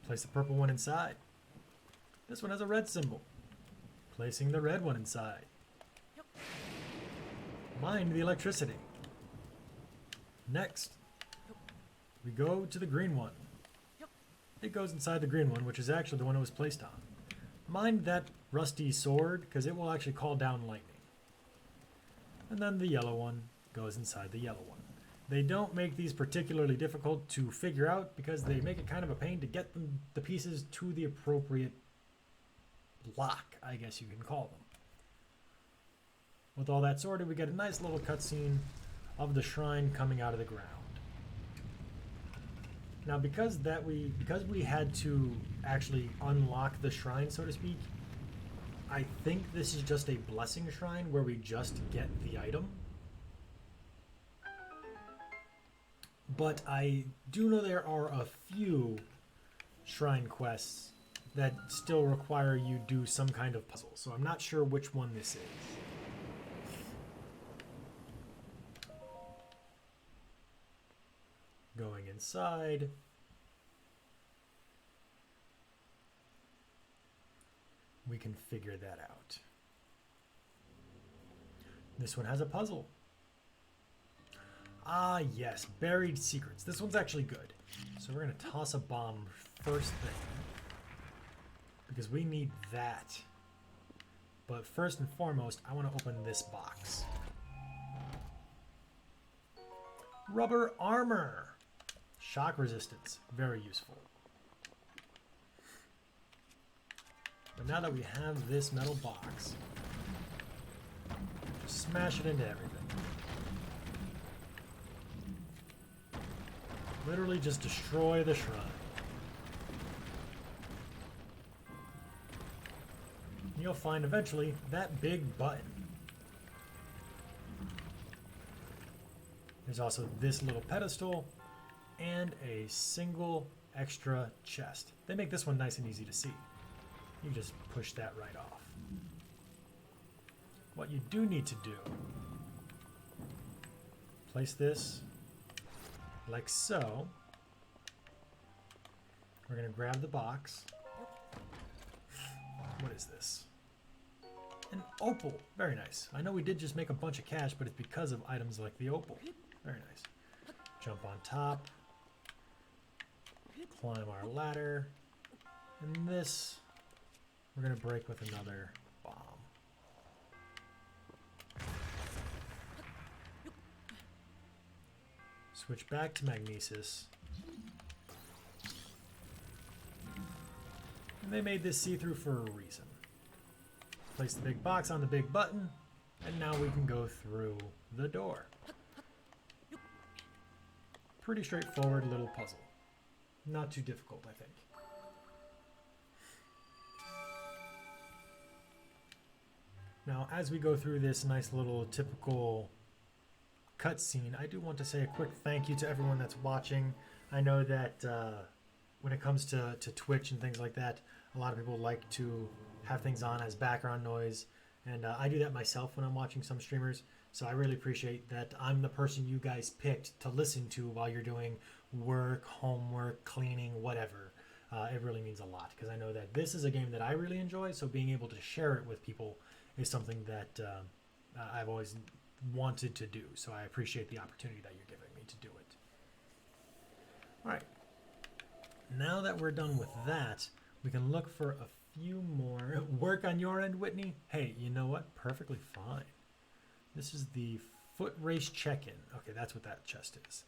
Place the purple one inside. This one has a red symbol. Placing the red one inside. Mind the electricity. Next, we go to the green one. It goes inside the green one, which is actually the one it was placed on. Mind that rusty sword, because it will actually call down lightning. And then the yellow one goes inside the yellow one. They don't make these particularly difficult to figure out, because they make it kind of a pain to get the pieces to the appropriate lock, I guess you can call them. With all that sorted, we get a nice little cutscene of the shrine coming out of the ground. Now, because we had to actually unlock the shrine, so to speak, I think this is just a blessing shrine where we just get the item. But I do know there are a few shrine quests that still require you do some kind of puzzle, so I'm not sure which one this is. Going inside. We can figure that out. This one has a puzzle. Ah, yes, buried secrets. This one's actually good. So we're going to toss a bomb first thing, because we need that. But first and foremost, I want to open this box. Rubber armor. Shock resistance. Very useful. But now that we have this metal box, smash it into everything. Literally just destroy the shrine. You'll find eventually that big button. There's also this little pedestal and a single extra chest. They make this one nice and easy to see. You just push that right off. What you do need to do, place this like so. We're going to grab the box. What is this? An opal. Very nice. I know we did just make a bunch of cash, but it's because of items like the opal. Very nice. Jump on top. Climb our ladder. And this we're going to break with another bomb. Switch back to magnesis. And they made this see-through for a reason. Place the big box on the big button, and now we can go through the door. Pretty straightforward little puzzle. Not too difficult, I think. Now, as we go through this nice little typical cutscene, I do want to say a quick thank you to everyone that's watching. I know that when it comes to Twitch and things like that, a lot of people like to have things on as background noise, and I do that myself when I'm watching some streamers, so I really appreciate that I'm the person you guys picked to listen to while you're doing work, homework, cleaning, whatever. It really means a lot, because I know that this is a game that I really enjoy, so being able to share it with people is something that I've always wanted to do, so I appreciate the opportunity that you're giving me to do it. Alright, now that we're done with that, we can look for a few more. Work on your end, Whitney? Hey, you know what? Perfectly fine. This is the foot race check-in. Okay, that's what that chest is.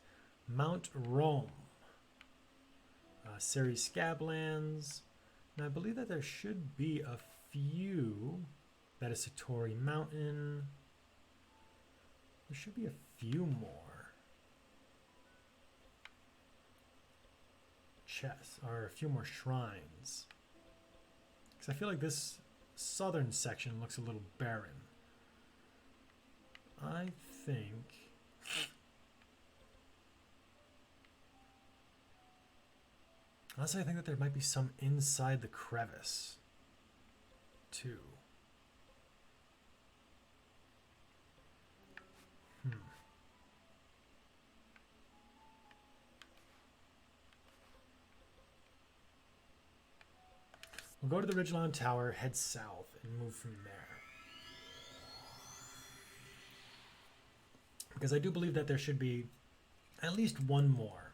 Mount Rome. Ceres Scablands. And I believe that there should be a few. That is Satori Mountain. There should be a few more chests, or a few more shrines. Because I feel like this southern section looks a little barren. I think... Honestly, I think that there might be some inside the crevice, too. We'll go to the Ridgeline Tower, head south, and move from there. Because I do believe that there should be at least one more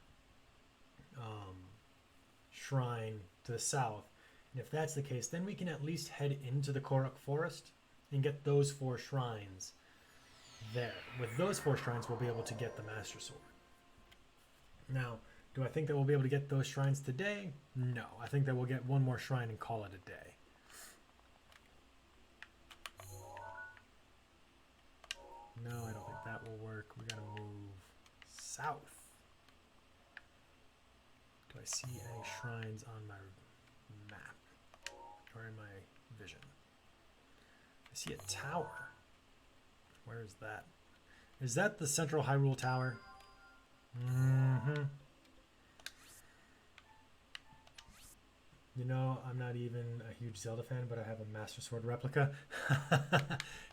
shrine to the south. And if that's the case, then we can at least head into the Korok Forest and get those 4 shrines there. With those 4 shrines, we'll be able to get the Master Sword. Now, do I think that we'll be able to get those shrines today? No. I think that we'll get one more shrine and call it a day. No, I don't think that will work. We gotta move south. Do I see any shrines on my map? Or in my vision? I see a tower. Where is that? Is that the Central Hyrule Tower? Mm-hmm. You know, I'm not even a huge Zelda fan, but I have a Master Sword replica.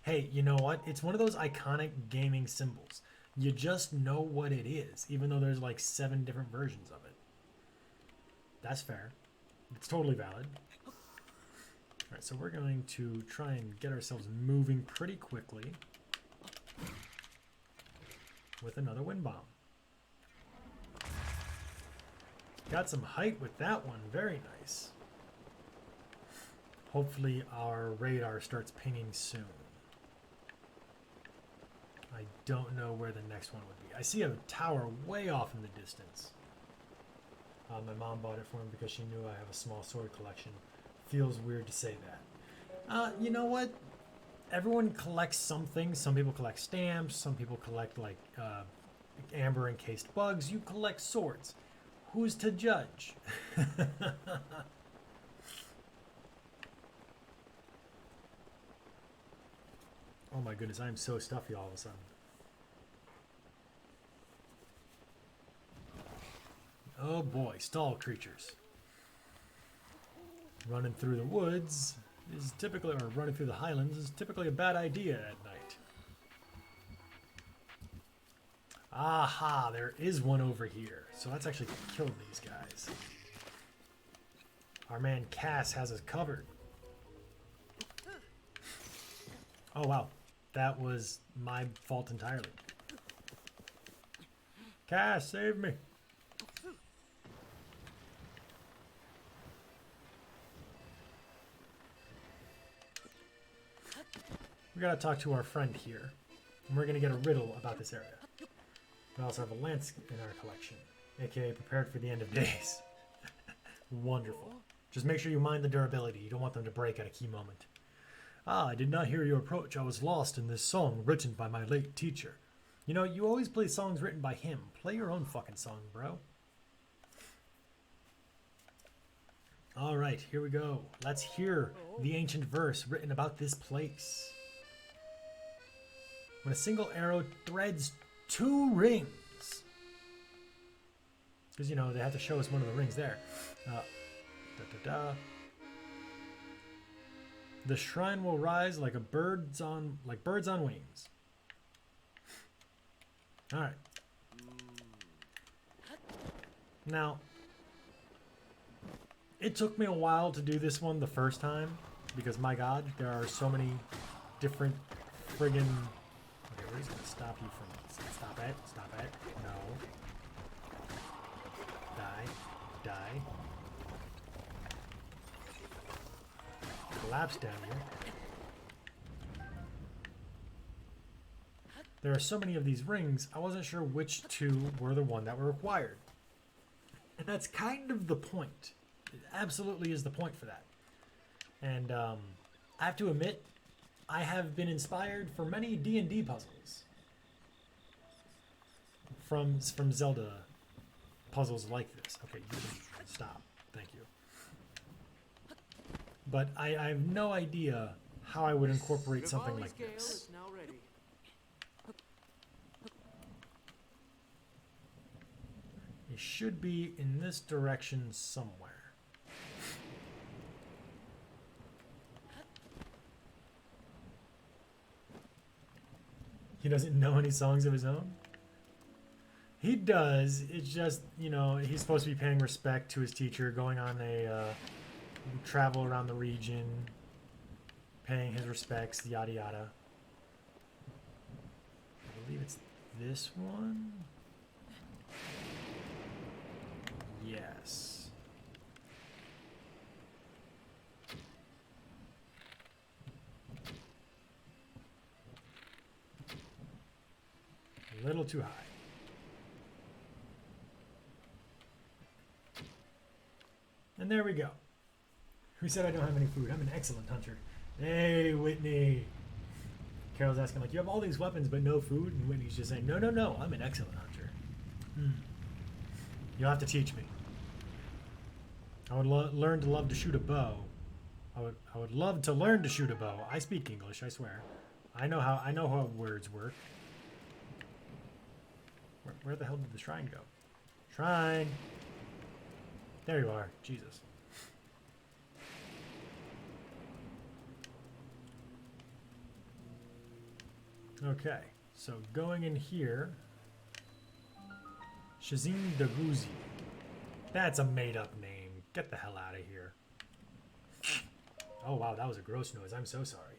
Hey, you know what? It's one of those iconic gaming symbols. You just know what it is, even though there's like 7 different versions of it. That's fair. It's totally valid. Alright, so we're going to try and get ourselves moving pretty quickly with another wind bomb. Got some height with that one. Very nice. Hopefully our radar starts pinging soon. I don't know where the next one would be. I see a tower way off in the distance. My mom bought it for me because she knew I have a small sword collection. Feels weird to say that. You know what? Everyone collects something. Some people collect stamps. Some people collect like amber encased bugs. You collect swords. Who's to judge? Oh my goodness, I'm so stuffy all of a sudden. Oh boy, stall creatures. Running through the woods is typically, or running through the highlands is typically a bad idea at night. Aha, there is one over here. So let's actually kill these guys. Our man Cass has us covered. Oh wow, that was my fault entirely. Cass, save me. We gotta talk to our friend here, and we're gonna get a riddle about this area. We also have a lance in our collection, aka prepared for the end of days. Wonderful. Just make sure you mind the durability. You don't want them to break at a key moment. Ah, I did not hear your approach. I was lost in this song written by my late teacher. You know, you always play songs written by him. Play your own fucking song, bro. All right, here we go. Let's hear the ancient verse written about this place. When a single arrow threads 2 rings. Because, you know, they had to show us one of the rings there. The shrine will rise like birds on wings. All right. Now, it took me a while to do this one the first time because, my God, there are so many different friggin'. Okay, we're just gonna stop you from. Stop it! Stop it! No. Die! Die! collapse down here. There are so many of these rings, I wasn't sure which two were the one that were required. And that's kind of the point. It absolutely is the point for that. And I have to admit, I have been inspired for many D&D puzzles. From Zelda puzzles like this. Okay, you can stop. Thank you. But I have no idea how I would incorporate something like this. It should be in this direction somewhere. He doesn't know any songs of his own? He does. It's just, you know, he's supposed to be paying respect to his teacher, going on a travel around the region, paying his respects, yada yada. I believe it's this one. Yes. A little too high. And there we go. Who said I don't have any food? I'm an excellent hunter. Hey, Whitney. Carol's asking, like, you have all these weapons but no food? And Whitney's just saying, no, no, no, I'm an excellent hunter. You'll have to teach me. I would learn to love to shoot a bow. I would love to learn to shoot a bow. I speak English, I swear. I know how words work. Where the hell did the shrine go? Shrine! There you are. Jesus. Okay, so going in here. Shazim Daguzi. That's a made-up name. Get the hell out of here. Oh wow, that was a gross noise. I'm so sorry.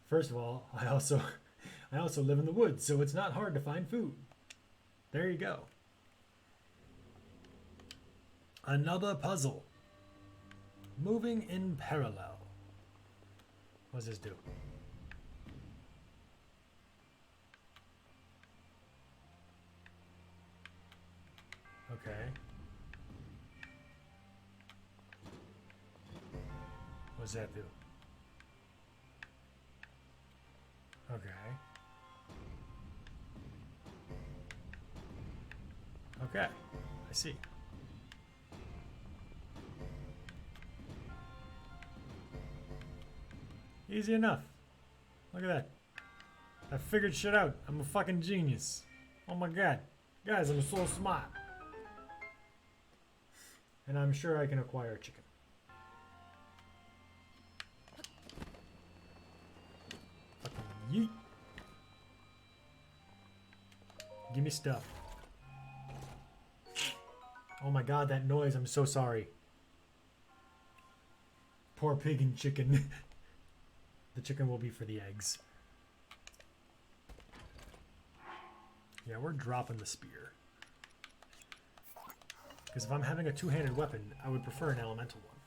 First of all, I also live in the woods, so it's not hard to find food. There you go. Another puzzle. Moving in parallel. What does this do? Okay. What does that do? Okay. Okay. I see. Easy enough. Look at that. I figured shit out. I'm a fucking genius. Oh my god. Guys, I'm so smart. And I'm sure I can acquire a chicken. Fucking yeet. Give me stuff. Oh my god, that noise. I'm so sorry. Poor pig and chicken. The chicken will be for the eggs. Yeah, we're dropping the spear. Because if I'm having a two-handed weapon, I would prefer an elemental one.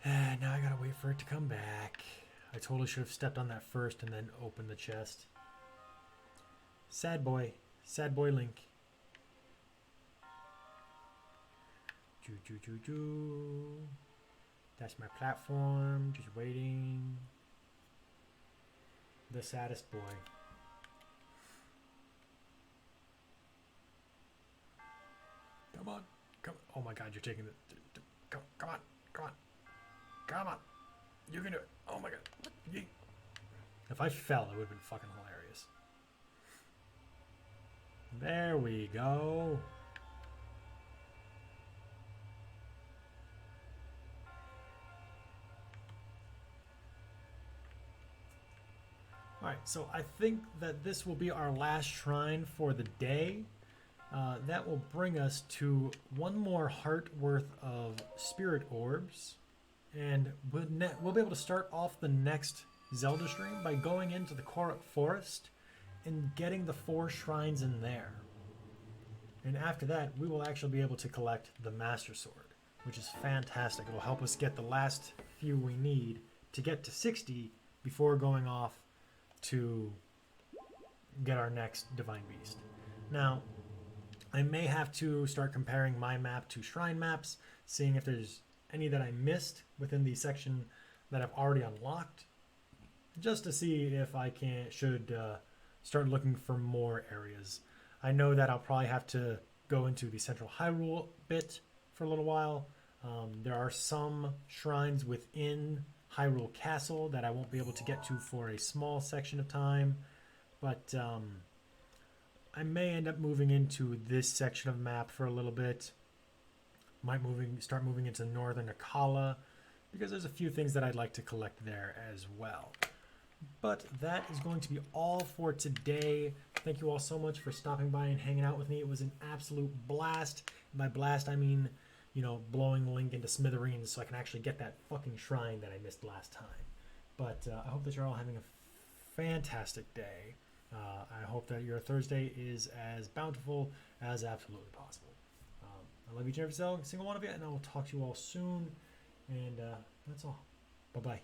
And now I gotta wait for it to come back. I totally should have stepped on that first and then opened the chest. Sad boy. Sad boy Link. That's my platform. Just waiting. The saddest boy. Come on. Come on. Oh my god, you're taking the... Come on. Come on. Come on. You can do it. Oh my god. Yeet. If I fell, it would have been fucking hilarious. There we go. Alright, so I think that this will be our last shrine for the day. That will bring us to one more heart worth of spirit orbs. And we'll be able to start off the next Zelda stream by going into the Korok Forest in getting the 4 shrines in there. And after that, we will actually be able to collect the Master Sword, which is fantastic. It'll help us get the last few we need to get to 60 before going off to get our next Divine Beast. Now, I may have to start comparing my map to shrine maps, seeing if there's any that I missed within the section that I've already unlocked, just to see if I should start looking for more areas. I know that I'll probably have to go into the Central Hyrule bit for a little while. There are some shrines within Hyrule Castle that I won't be able to get to for a small section of time, but I may end up moving into this section of map for a little bit. Might start moving into Northern Akala, because there's a few things that I'd like to collect there as well. But that is going to be all for today. Thank you all so much for stopping by and hanging out with me. It was an absolute blast. By blast, I mean, you know, blowing Link into smithereens so I can actually get that fucking shrine that I missed last time. But I hope that you're all having a fantastic day. I hope that your Thursday is as bountiful as absolutely possible. I love each and every single one of you, and I will talk to you all soon. And that's all. Bye-bye.